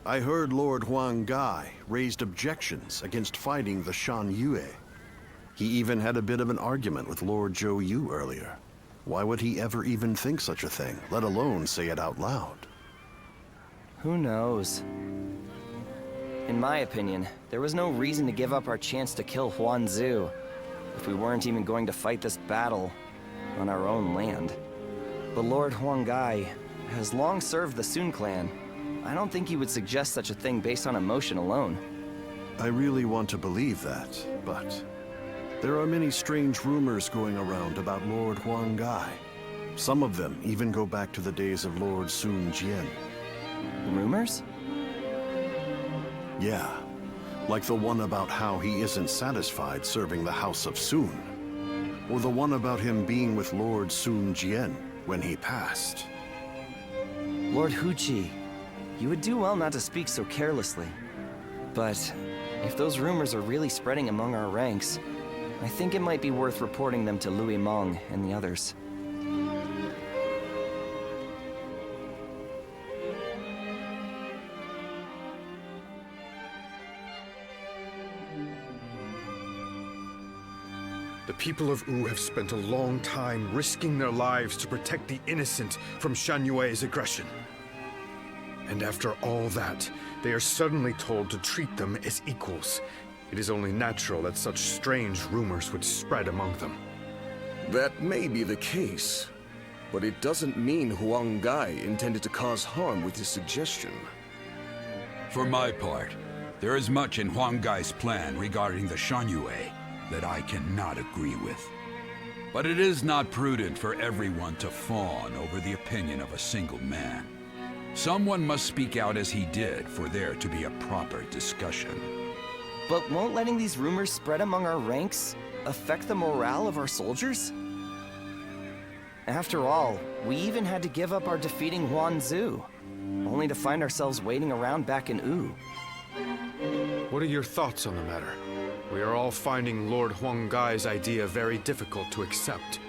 I heard Lord Huang Gai raised objections against fighting the Shan Yue. He even had a bit of an argument with Lord Zhou Yu earlier. Why would he ever even think such a thing, let alone say it out loud? Who knows? In my opinion, there was no reason to give up our chance to kill Huanzu if we weren't even going to fight this battle on our own land. But Lord Huangai has long served the Sun clan. I don't think he would suggest such a thing based on emotion alone. I really want to believe that, but there are many strange rumors going around about Lord Huangai. Some of them even go back to the days of Lord Sun Jian. Rumors? Yeah, like the one about how he isn't satisfied serving the House of Sun. Or the one about him being with Lord Sun Jian when he passed. Lord Huchi, you would do well not to speak so carelessly. But if those rumors are really spreading among our ranks, I think it might be worth reporting them to Louis Meng and the others. The people of Wu have spent a long time risking their lives to protect the innocent from Shan Yue's aggression. And after all that, they are suddenly told to treat them as equals. It is only natural that such strange rumors would spread among them. That may be the case, but it doesn't mean Huangai intended to cause harm with his suggestion. For my part, there is much in Huangai's plan regarding the Shan Yue that I cannot agree with. But it is not prudent for everyone to fawn over the opinion of a single man. Someone must speak out as he did for there to be a proper discussion. But won't letting these rumors spread among our ranks affect the morale of our soldiers? After all, we even had to give up our defeating Huanzu, only to find ourselves waiting around back in Wu. What are your thoughts on the matter? We are all finding Lord Huangai's idea very difficult to accept.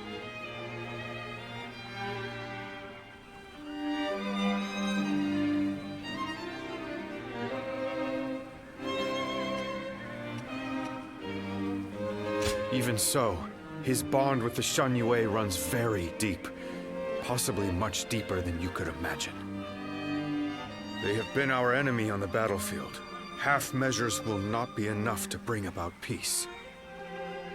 Even so, his bond with the Shan Yue runs very deep, possibly much deeper than you could imagine. They have been our enemy on the battlefield. Half measures will not be enough to bring about peace.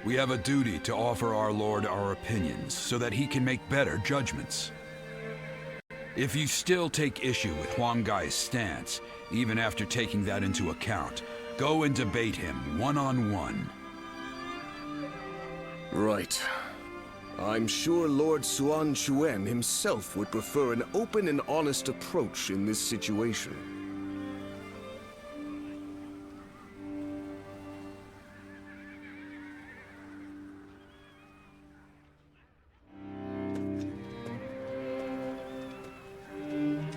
We have a duty to offer our Lord our opinions so that he can make better judgments. If you still take issue with Huangai's stance, even after taking that into account, go and debate him one-on-one. Right. I'm sure Lord Suan Chuen himself would prefer an open and honest approach in this situation.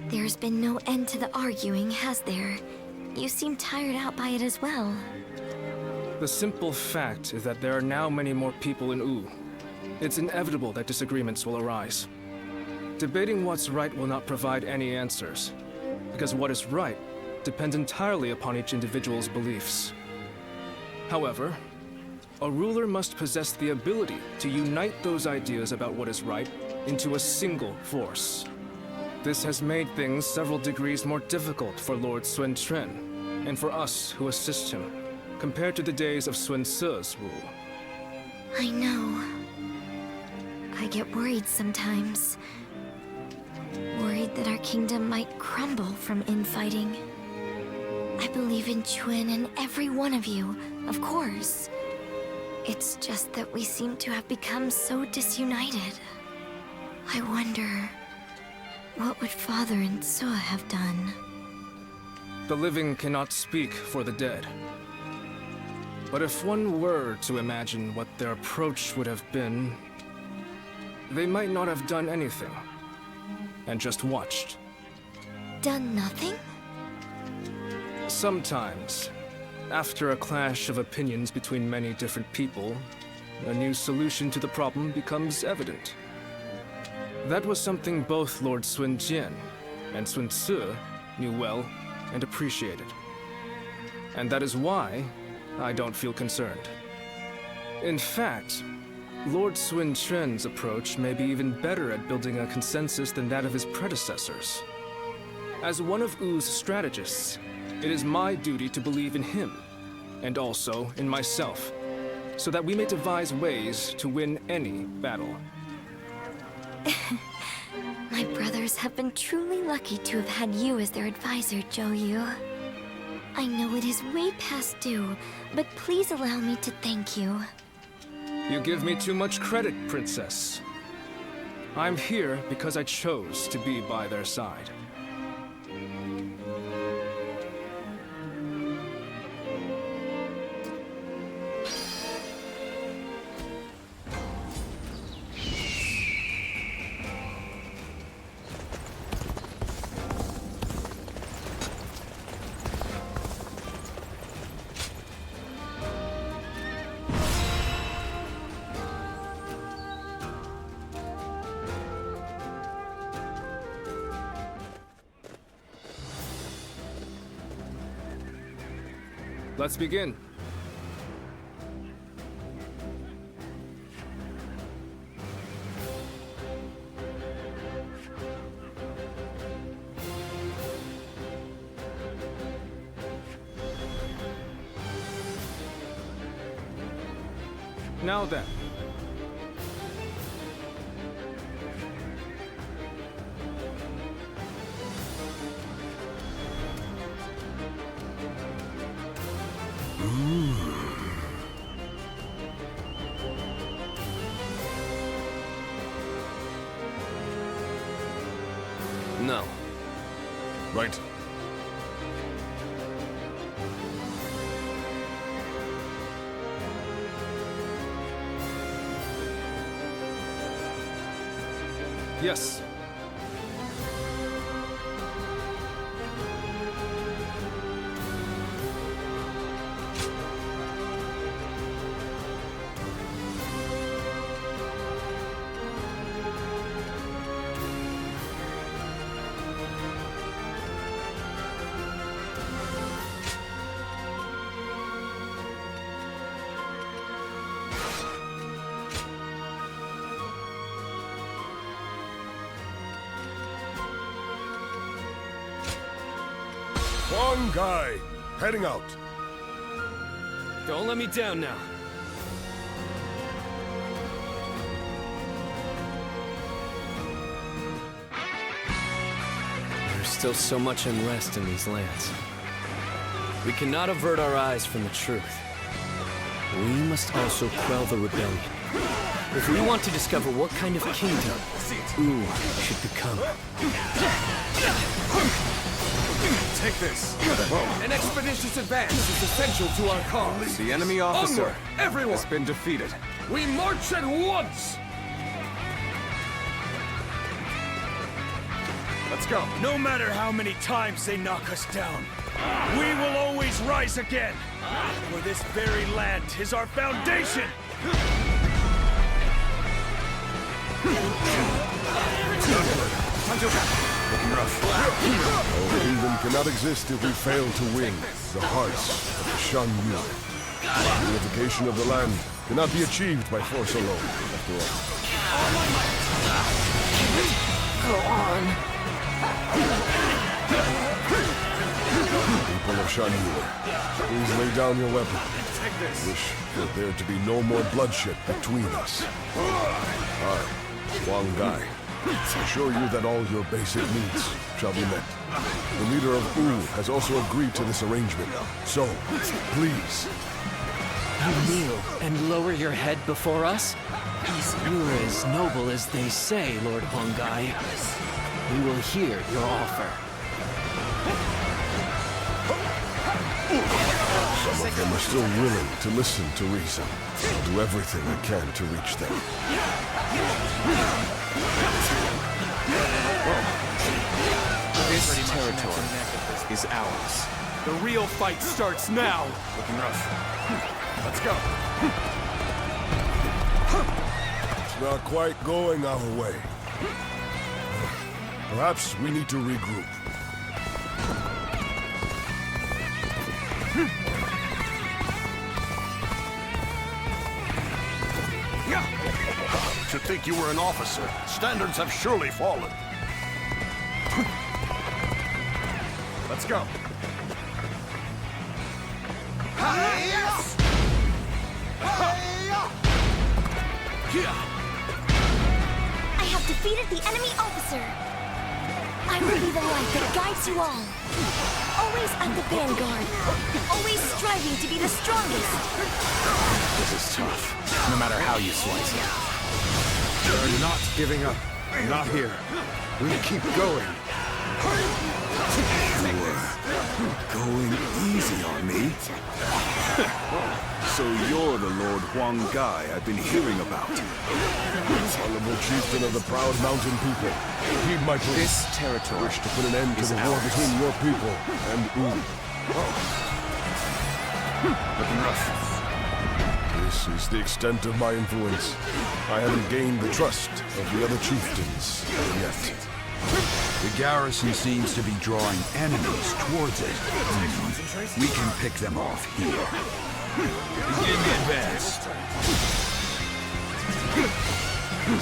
There's been no end to the arguing, has there? You seem tired out by it as well. The simple fact is that there are now many more people in Wu. It's inevitable that disagreements will arise. Debating what's right will not provide any answers, because what is right depends entirely upon each individual's beliefs. However, a ruler must possess the ability to unite those ideas about what is right into a single force. This has made things several degrees more difficult for Lord Sun Quan, and for us who assist him, compared to the days of Sun Ce's rule. I know. I get worried sometimes. Worried that our kingdom might crumble from infighting. I believe in Chuen and every one of you, of course. It's just that we seem to have become so disunited. I wonder, what would Father and Suo have done? The living cannot speak for the dead. But if one were to imagine what their approach would have been, they might not have done anything, and just watched. Done nothing? Sometimes, after a clash of opinions between many different people, a new solution to the problem becomes evident. That was something both Lord Sun Jian and Sun Ce knew well and appreciated. And that is why I don't feel concerned. In fact, Lord Sun Quan's approach may be even better at building a consensus than that of his predecessors. As one of Wu's strategists, it is my duty to believe in him, and also in myself, so that we may devise ways to win any battle. My brothers have been truly lucky to have had you as their advisor, Zhou Yu. I know it is way past due, but please allow me to thank you. You give me too much credit, Princess. I'm here because I chose to be by their side. Let's begin. Now then. No. Right. Yes. One guy, heading out. Don't let me down now. There's still so much unrest in these lands. We cannot avert our eyes from the truth. We must also quell the rebellion. If we want to discover what kind of kingdom Wu should become. Take this. An expeditious advance is essential to our cause. The enemy officer Onward, everyone. has been defeated. We march at once! Let's go. No matter how many times they knock us down, we will always rise again. For this very land is our foundation. Looking rough. Our kingdom cannot exist if we fail to win the hearts of the Shan Yu. The unification of the land cannot be achieved by force alone, after all. Go on. People of Shan Yu, please lay down your weapon. Wish for there to be no more bloodshed between us. I, Wang Gai, assure you that all your basic needs shall be met. The leader of Wu has also agreed to this arrangement. So, please. You kneel and lower your head before us? You're as noble as they say, Lord Hongai. We will hear your offer. Some of them are still willing to listen to reason. I'll do everything I can to reach them. This territory is ours. The real fight starts now. Looking rough. Let's go. It's not quite going our way. Perhaps we need to regroup. to think you were an officer. Standards have surely fallen. Let's go. I have defeated the enemy officer. I will be the light that guides you all. Always at the vanguard. Always striving to be the strongest. This is tough, no matter how you slice it. We're not giving up. Not here. We keep going. Going easy on me? So you're the Lord Huang Gai I've been hearing about. Honorable chieftain of the proud mountain people. Heed my plea. This territory wish to put an end to the war between your people and Wu. Looking rough. This is the extent of my influence. I haven't gained the trust of the other chieftains yet. The garrison seems to be drawing enemies towards it. We can pick them off here. Begin the advance.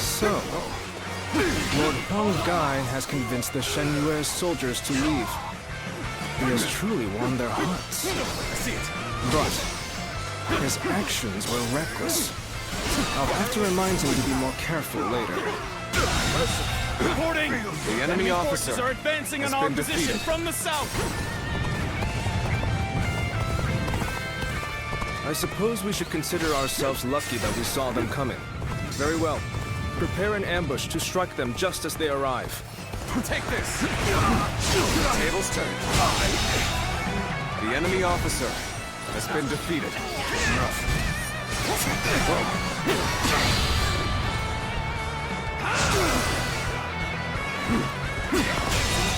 So, Lord Huang Gai has convinced the Shen Yue soldiers to leave. He has truly won their hearts. But his actions were reckless. I'll have to remind him to be more careful later. Reporting! The enemy officer forces are advancing has on our been position defeated. from the south! I suppose we should consider ourselves lucky that we saw them coming. Very well. Prepare an ambush to strike them just as they arrive. Take this! The tables turn. The enemy officer has been defeated.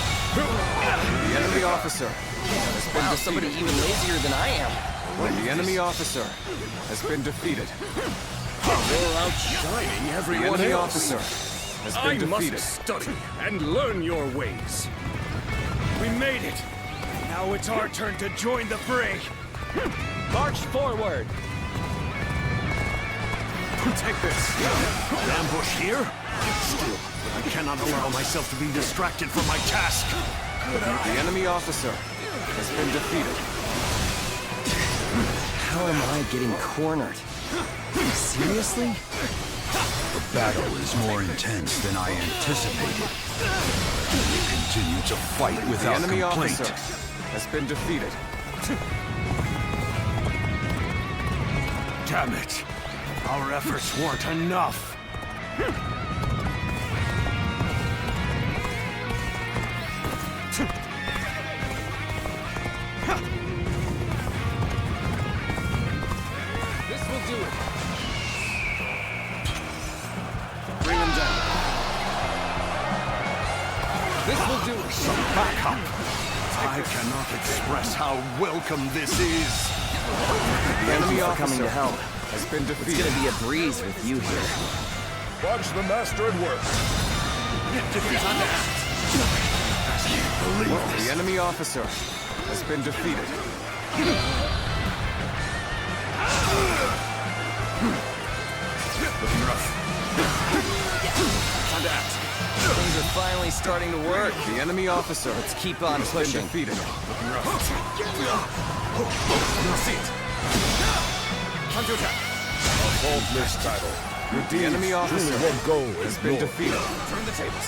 The enemy officer has been defeated. Somebody even lazier than I am. The enemy officer has been defeated. You're outshining The everyone enemy else. officer has I been defeated. must study and learn your ways. We made it! Now it's our turn to join the fray! March forward! Take this. An ambush here? Still, I cannot allow myself to be distracted from my task. The enemy officer has been defeated. How am I getting cornered? Seriously? The battle is more intense than I anticipated. We continue to fight The without enemy complaint. officer has been defeated. Damn it! Our efforts weren't enough. This will do it. Bring them down. This will do it. Some backup. I cannot express how welcome this is. The enemy for officer coming to help. has been It's defeated. gonna be a breeze with you here. Watch the master at work. The enemy officer has been defeated. Looking rough. Time to act. Things are finally starting to work. The enemy officer Let's keep on has been pushing. defeated. Looking rough. See it. Time to attack. A faultless battle. Your The enemy officer truly won't go has as been ignored. defeated. Turn the tables.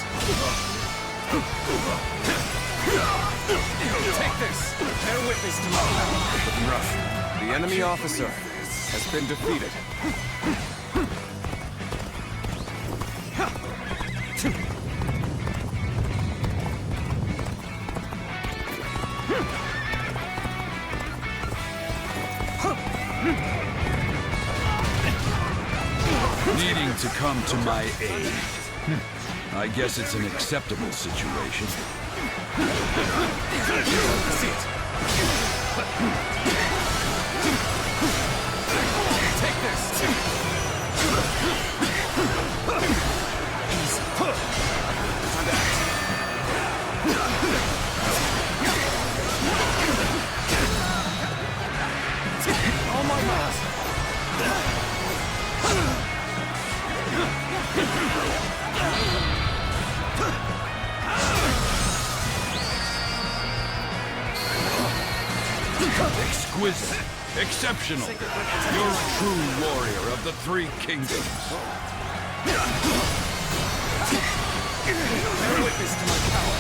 Take this. Bear witness to my power. Looking rough. The enemy officer has been defeated. Needing to come to my aid. I guess it's an acceptable situation. See it. Take this. Easy. Time to act. Oh my God. exquisite, exceptional. You're a true warrior of the Three Kingdoms. Bear witness to my power.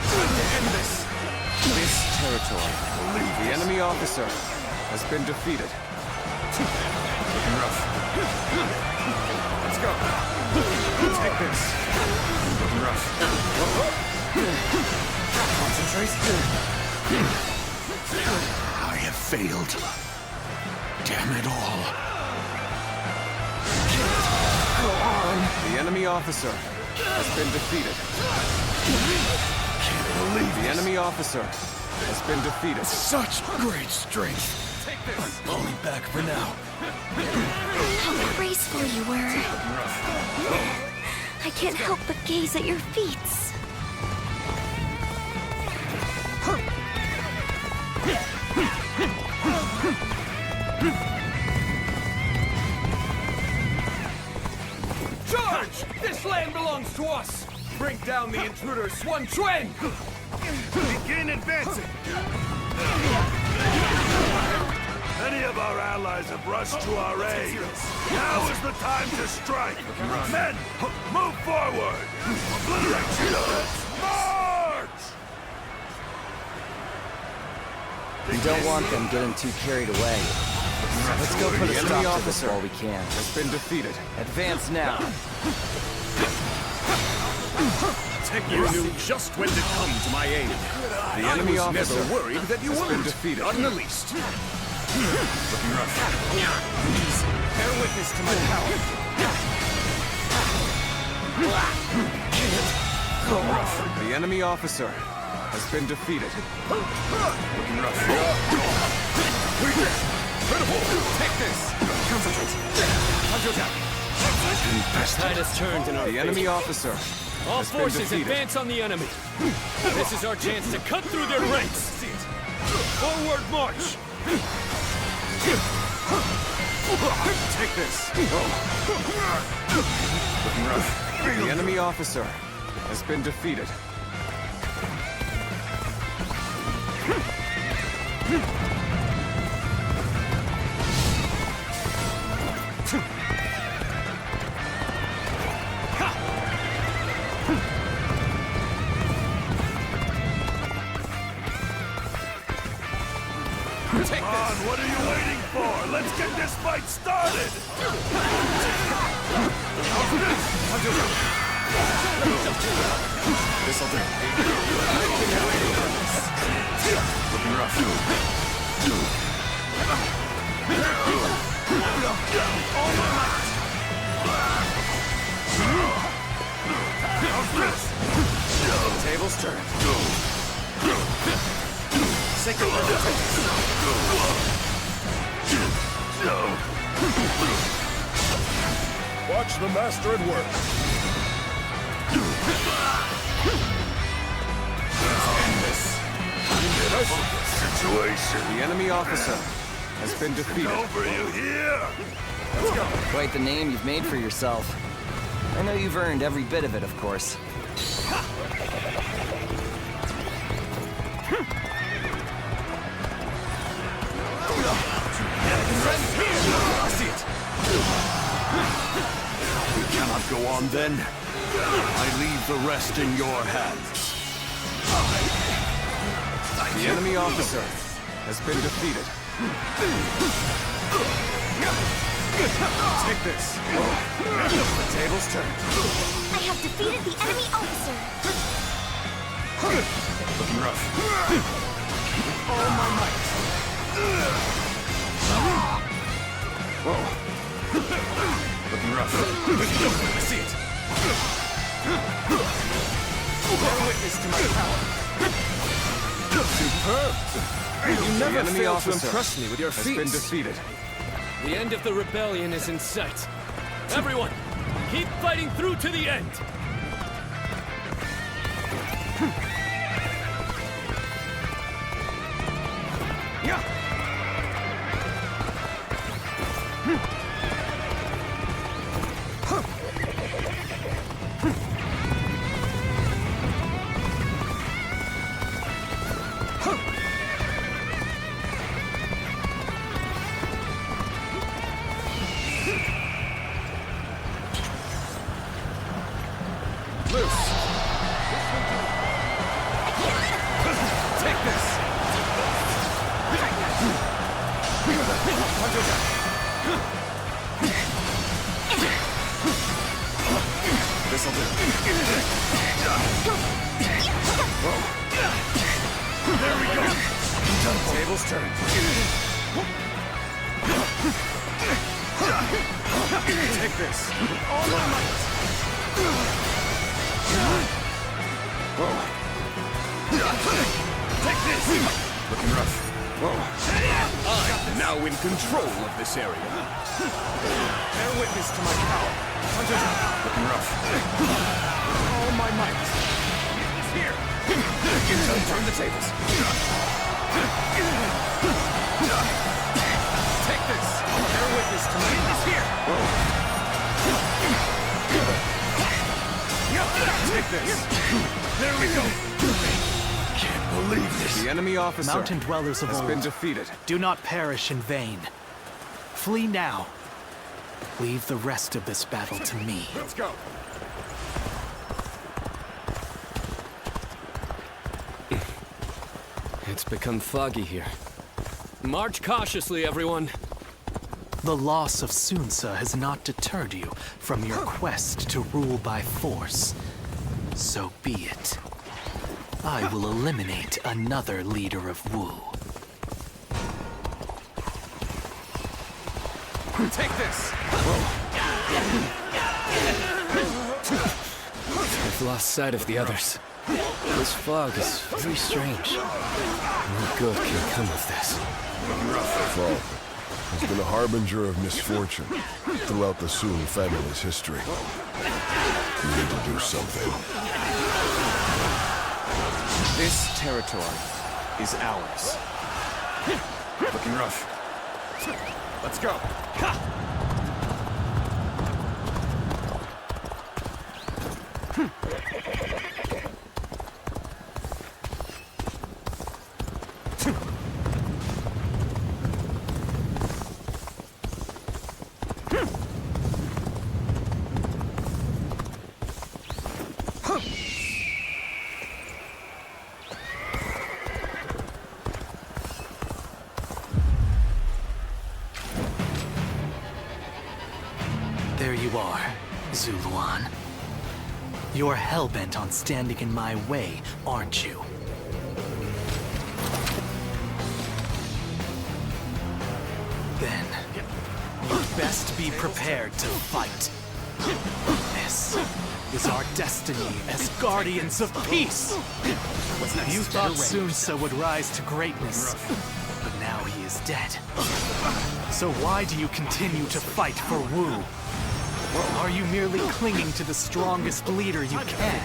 Time to end this. This territory, the enemy officer has been defeated. Looking rough. Let's go. Take this. Looking rough. Concentrate. I have failed. Damn it all. Go on. The enemy officer has been defeated. Can't believe the enemy officer has been defeated. Such great strength. Take this. I'm falling back for now. How graceful you were. I can't help but gaze at your feats. Charge! This land belongs to us! Bring down the intruder, Sun Quan! Begin advancing! Many of our allies have rushed to our aid. Now is the time to strike! Men, move forward! Obliterate units! March! We don't want them getting too carried away. Let's go put a stop to this while we can. Has been defeated. Advance now. You knew just when to come to my aid. The enemy I was officer never worried that you has been weren't. defeated. Not in the least. Looking rough. Please, bear witness to my power. Looking rough. The enemy officer has been defeated. Looking rough. Take this! Concentrate! Counterattack! Tide has turned in our The enemy favor. officer All has been forces defeated. advance on the enemy. This is our chance to cut through their ranks. Forward march! Take this! Looking rough. The enemy officer has been defeated. Take Come on, what are you waiting for? Let's get this fight started! This'll do. Looking rough. Tables turn. Sacred Watch the master at work. Situation. The enemy officer has been defeated. Over you here! Let's go. Quite the name you've made for yourself. I know you've earned every bit of it, of course. I see it. We cannot go on then. I leave the rest in your hands. The enemy officer has been defeated. Take this. The tables turn. I have defeated the enemy officer. Looking rough. All my might. Whoa. Looking rough. I see it. Bear witness to my power. Superb! You never enemy fail to officer impress me with your has feats. been defeated. The end of the rebellion is in sight. Everyone, keep fighting through to the end. Loose! Take this! Hunter down! This'll do. Whoa. There we go! Tables turn. Take this! All my might! Whoa. Take this! Looking rough. Whoa. I'm now in control of this area. Bear witness to my power. Hunters out. Looking rough. All my might. It's here. Turn the tables. Take this. Bear witness to my power. It's here. Take this. There we go. Can't believe this. The enemy officer Mountain dwellers of has old been defeated. Do not perish in vain. Flee now. Leave the rest of this battle to me. Let's go. It's become foggy here. March cautiously, everyone. The loss of Sunsa has not deterred you from your quest to rule by force. So be it. I will eliminate another leader of Wu. Take this! I've lost sight of the others. This fog is very strange. No good can come of this. Fog has been a harbinger of misfortune throughout the Sun family's history. We need to do something. This territory is ours. Looking rough. Let's go. There you are, Zuluan. You're hell-bent on standing in my way, aren't you? Then, you'd best be prepared to fight. This is our destiny as guardians of peace! You thought Sunsa would rise to greatness, but now he is dead. So why do you continue to fight for Wu? Are you merely clinging to the strongest leader you can,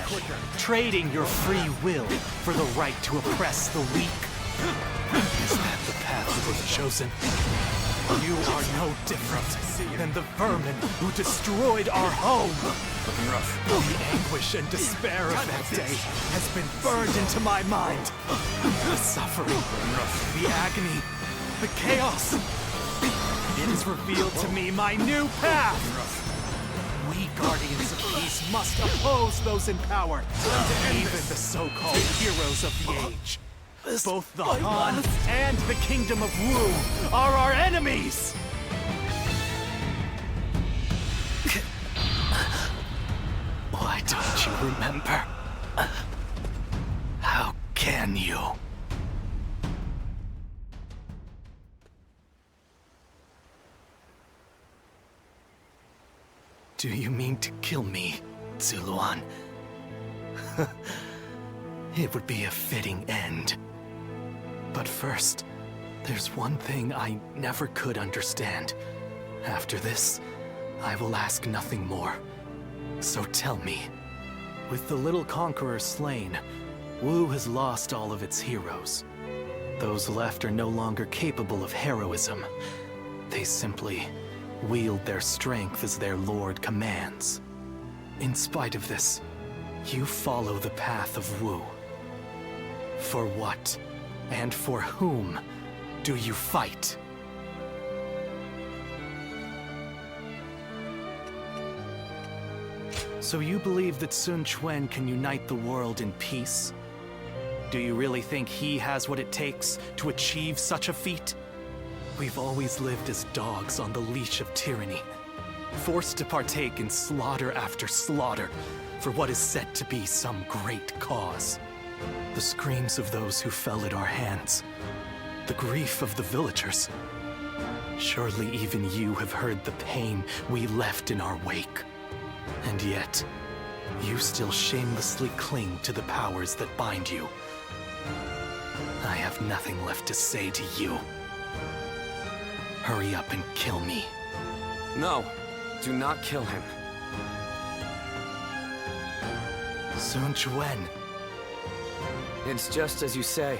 trading your free will for the right to oppress the weak? Is that the path you have chosen? You are no different than the vermin who destroyed our home. Looking rough. The anguish and despair of that day has been burned into my mind. The suffering, the agony, the chaos. It has revealed to me my new path. We guardians of peace must oppose those in power, even the so-called heroes of the age. Both the Han and the Kingdom of Wu are our enemies! Why don't you remember? How can you? Do you mean to kill me, Zuluan? It would be a fitting end. But first, there's one thing I never could understand. After this, I will ask nothing more. So tell me, with the little conqueror slain, Wu has lost all of its heroes. Those left are no longer capable of heroism. They simply wield their strength as their lord commands. In spite of this, you follow the path of Wu. For what, and for whom, do you fight? So you believe that Sun Quan can unite the world in peace? Do you really think he has what it takes to achieve such a feat? We've always lived as dogs on the leash of tyranny, forced to partake in slaughter after slaughter for what is said to be some great cause. The screams of those who fell at our hands, the grief of the villagers. Surely even you have heard the pain we left in our wake. And yet, you still shamelessly cling to the powers that bind you. I have nothing left to say to you. Hurry up and kill me. No, do not kill him. Sun Quan. It's just as you say.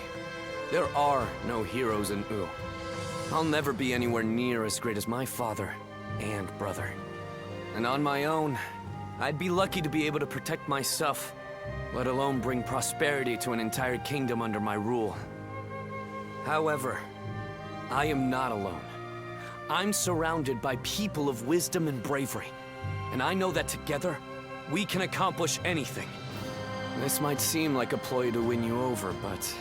There are no heroes in Wu. I'll never be anywhere near as great as my father and brother. And on my own, I'd be lucky to be able to protect myself, let alone bring prosperity to an entire kingdom under my rule. However, I am not alone. I'm surrounded by people of wisdom and bravery, and I know that together, we can accomplish anything. This might seem like a ploy to win you over, but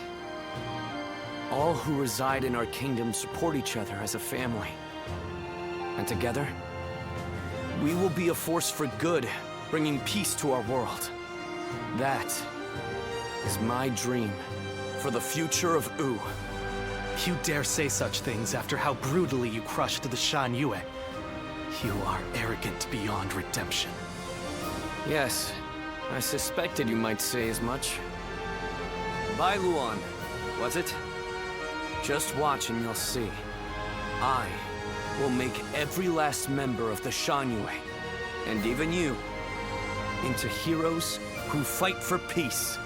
all who reside in our kingdom support each other as a family. And together, we will be a force for good, bringing peace to our world. That is my dream for the future of Wu. You dare say such things after how brutally you crushed the Shan Yue. You are arrogant beyond redemption. Yes, I suspected you might say as much. Bai Luan, was it? Just watch and you'll see. I will make every last member of the Shan Yue, and even you, into heroes who fight for peace.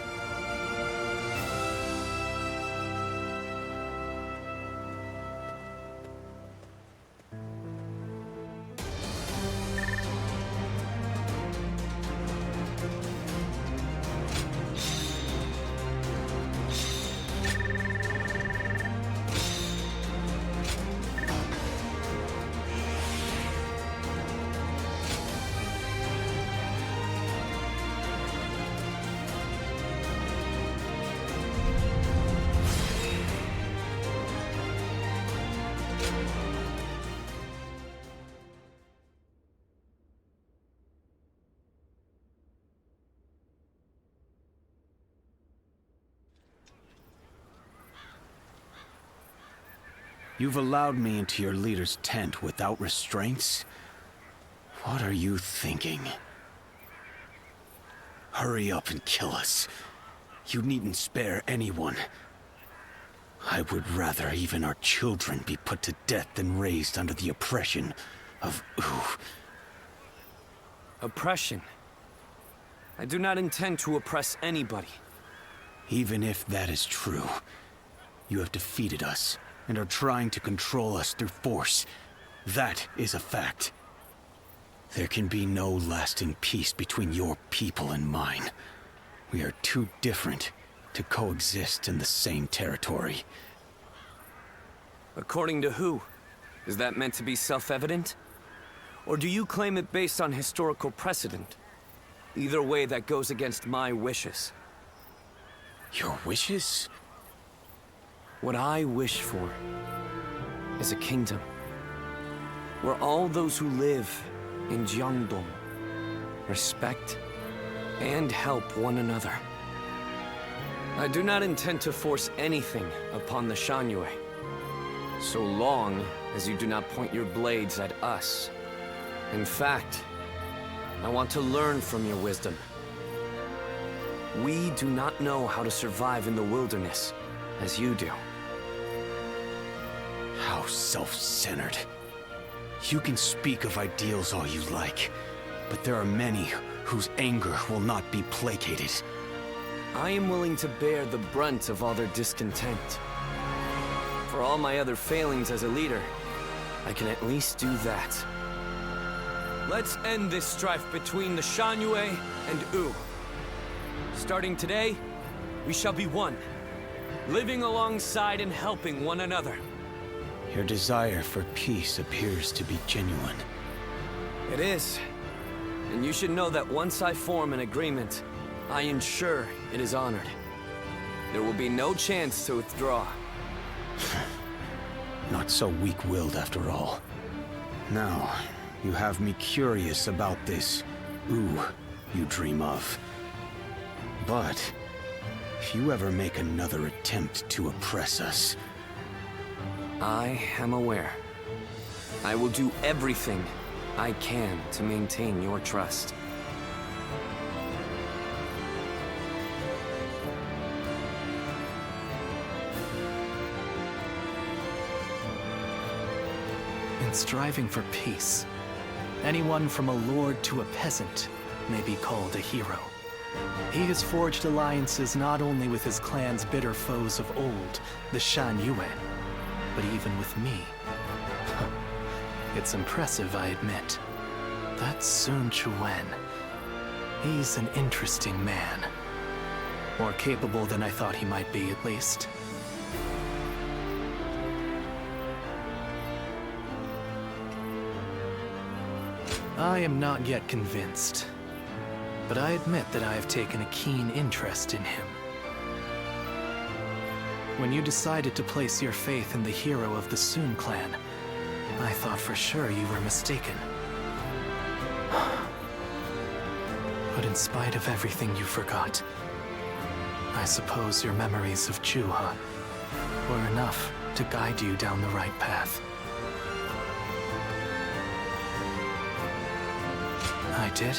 You've allowed me into your leader's tent without restraints? What are you thinking? Hurry up and kill us. You needn't spare anyone. I would rather even our children be put to death than raised under the oppression of Wu. Oppression? I do not intend to oppress anybody. Even if that is true, you have defeated us and are trying to control us through force. That is a fact. There can be no lasting peace between your people and mine. We are too different to coexist in the same territory. According to who? Is that meant to be self-evident? Or do you claim it based on historical precedent? Either way, that goes against my wishes. Your wishes? What I wish for is a kingdom where all those who live in Jiangdong respect and help one another. I do not intend to force anything upon the Shan Yue, so long as you do not point your blades at us. In fact, I want to learn from your wisdom. We do not know how to survive in the wilderness as you do. How self-centered. You can speak of ideals all you like, but there are many whose anger will not be placated. I am willing to bear the brunt of all their discontent. For all my other failings as a leader, I can at least do that. Let's end this strife between the Shan Yue and Wu. Starting today, we shall be one, living alongside and helping one another. Your desire for peace appears to be genuine. It is. And you should know that once I form an agreement, I ensure it is honored. There will be no chance to withdraw. Not so weak-willed after all. Now, you have me curious about this ooh you dream of. But if you ever make another attempt to oppress us... I am aware. I will do everything I can to maintain your trust. In striving for peace, anyone from a lord to a peasant may be called a hero. He has forged alliances not only with his clan's bitter foes of old, the Shan Yuan, but even with me. It's impressive, I admit. That Sun Quan. He's an interesting man. More capable than I thought he might be, at least. I am not yet convinced, but I admit that I have taken a keen interest in him. When you decided to place your faith in the hero of the Sun clan, I thought for sure you were mistaken. But in spite of everything you forgot, I suppose your memories of Juha were enough to guide you down the right path. I did?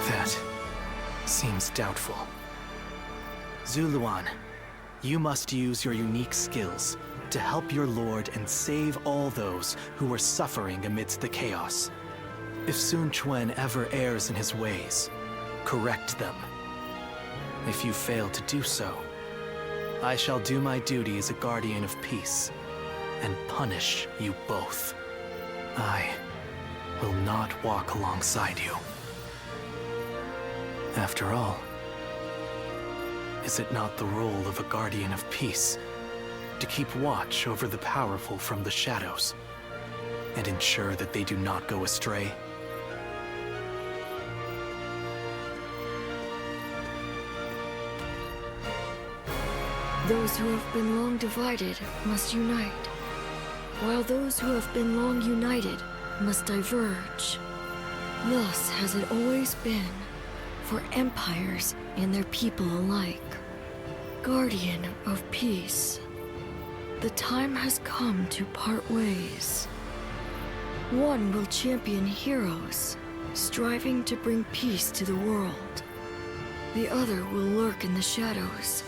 That seems doubtful. Zuluan, you must use your unique skills to help your lord and save all those who are suffering amidst the chaos. If Sun Quan ever errs in his ways, correct them. If you fail to do so, I shall do my duty as a guardian of peace and punish you both. I will not walk alongside you. After all, is it not the role of a guardian of peace to keep watch over the powerful from the shadows and ensure that they do not go astray? Those who have been long divided must unite, while those who have been long united must diverge. Thus has it always been for empires and their people alike. Guardian of peace, the time has come to part ways. One will champion heroes, striving to bring peace to the world. The other will lurk in the shadows,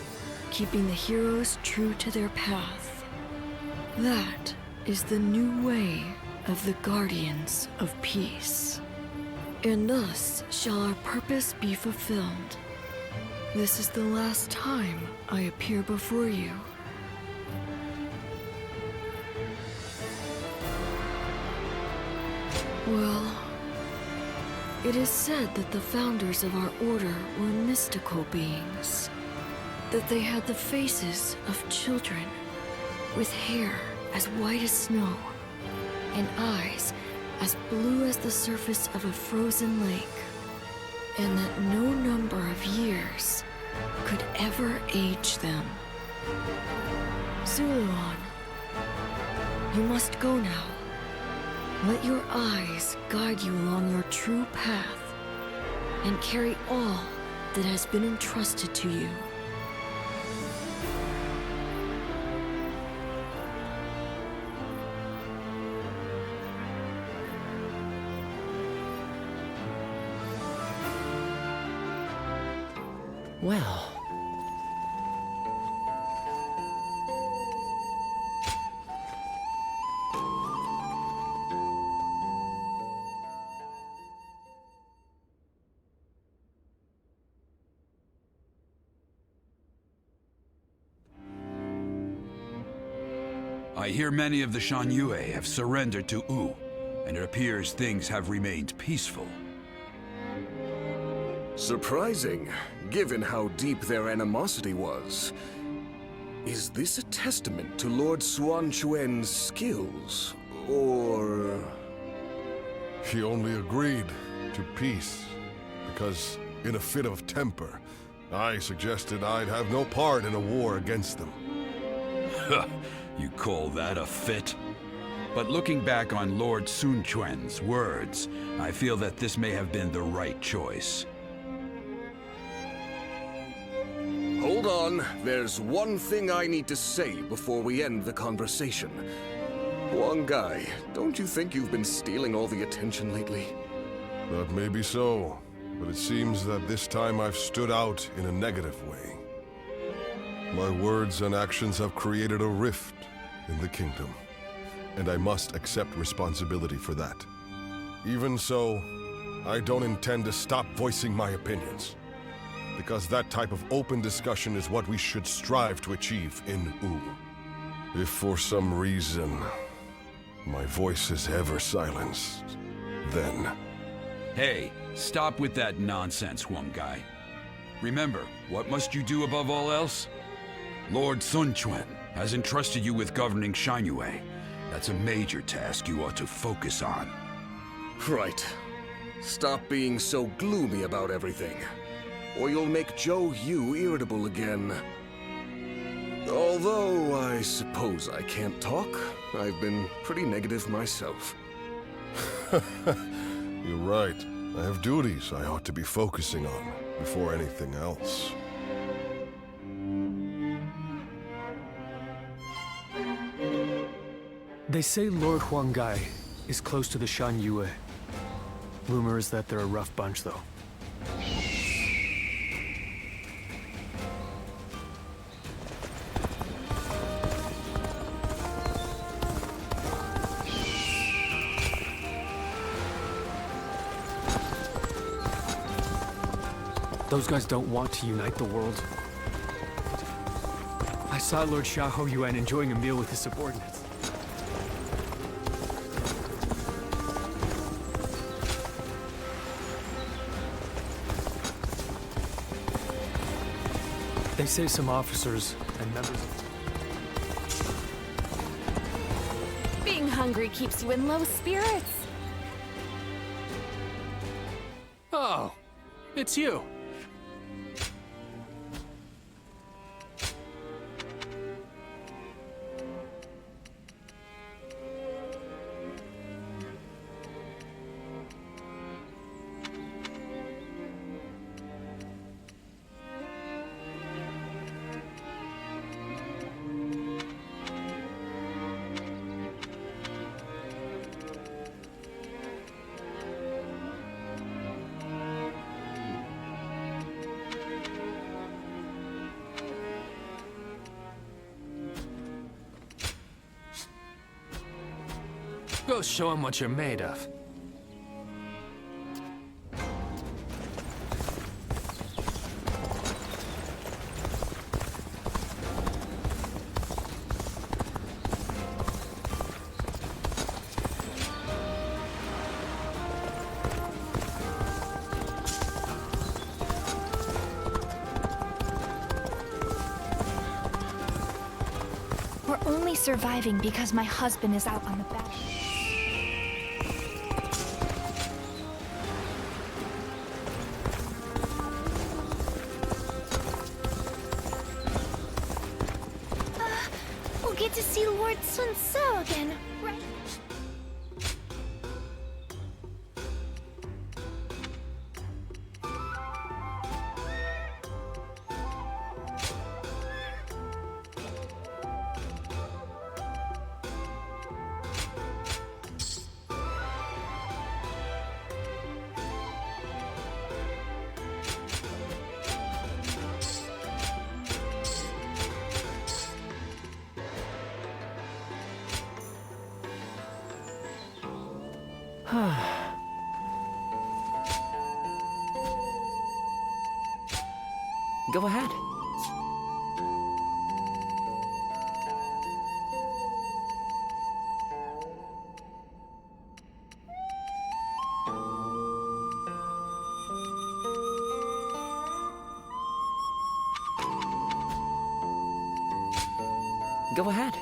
keeping the heroes true to their path. That is the new way of the Guardians of Peace. And thus shall our purpose be fulfilled. This is the last time I appear before you. Well, it is said that the founders of our order were mystical beings. That they had the faces of children, with hair as white as snow, and eyes as blue as the surface of a frozen lake, and that no number of years could ever age them. Zuluan, you must go now. Let your eyes guide you along your true path, and carry all that has been entrusted to you. Well... I hear many of the Shan Yue have surrendered to Wu, and it appears things have remained peaceful. Surprising, given how deep their animosity was. Is this a testament to Lord Sun Quan's skills, or... He only agreed to peace, because in a fit of temper, I suggested I'd have no part in a war against them. You call that a fit? But looking back on Lord Sun Quan's words, I feel that this may have been the right choice. Hold on, there's one thing I need to say before we end the conversation. Huang Gai, don't you think you've been stealing all the attention lately? That may be so, but it seems that this time I've stood out in a negative way. My words and actions have created a rift in the kingdom, and I must accept responsibility for that. Even so, I don't intend to stop voicing my opinions, because that type of open discussion is what we should strive to achieve in Wu. If for some reason my voice is ever silenced, then... Hey, stop with that nonsense, Huang Gai. Remember, what must you do above all else? Lord Sun Quan has entrusted you with governing Shangyue. That's a major task you ought to focus on. Right. Stop being so gloomy about everything, or you'll make Zhou Yu irritable again. Although, I suppose I can't talk. I've been pretty negative myself. You're right. I have duties I ought to be focusing on before anything else. They say Lord Huang Gai is close to the Shan Yue. Rumor is that they're a rough bunch, though. Those guys don't want to unite the world. I saw Lord Xiahou Yuan enjoying a meal with his subordinates. They say some officers and members of... Being hungry keeps you in low spirits. Oh, it's you. Go show him what you're made of. We're only surviving because my husband is out on the battlefield. We'll get to see Lord Sun Ce again, right? Go ahead. Go ahead.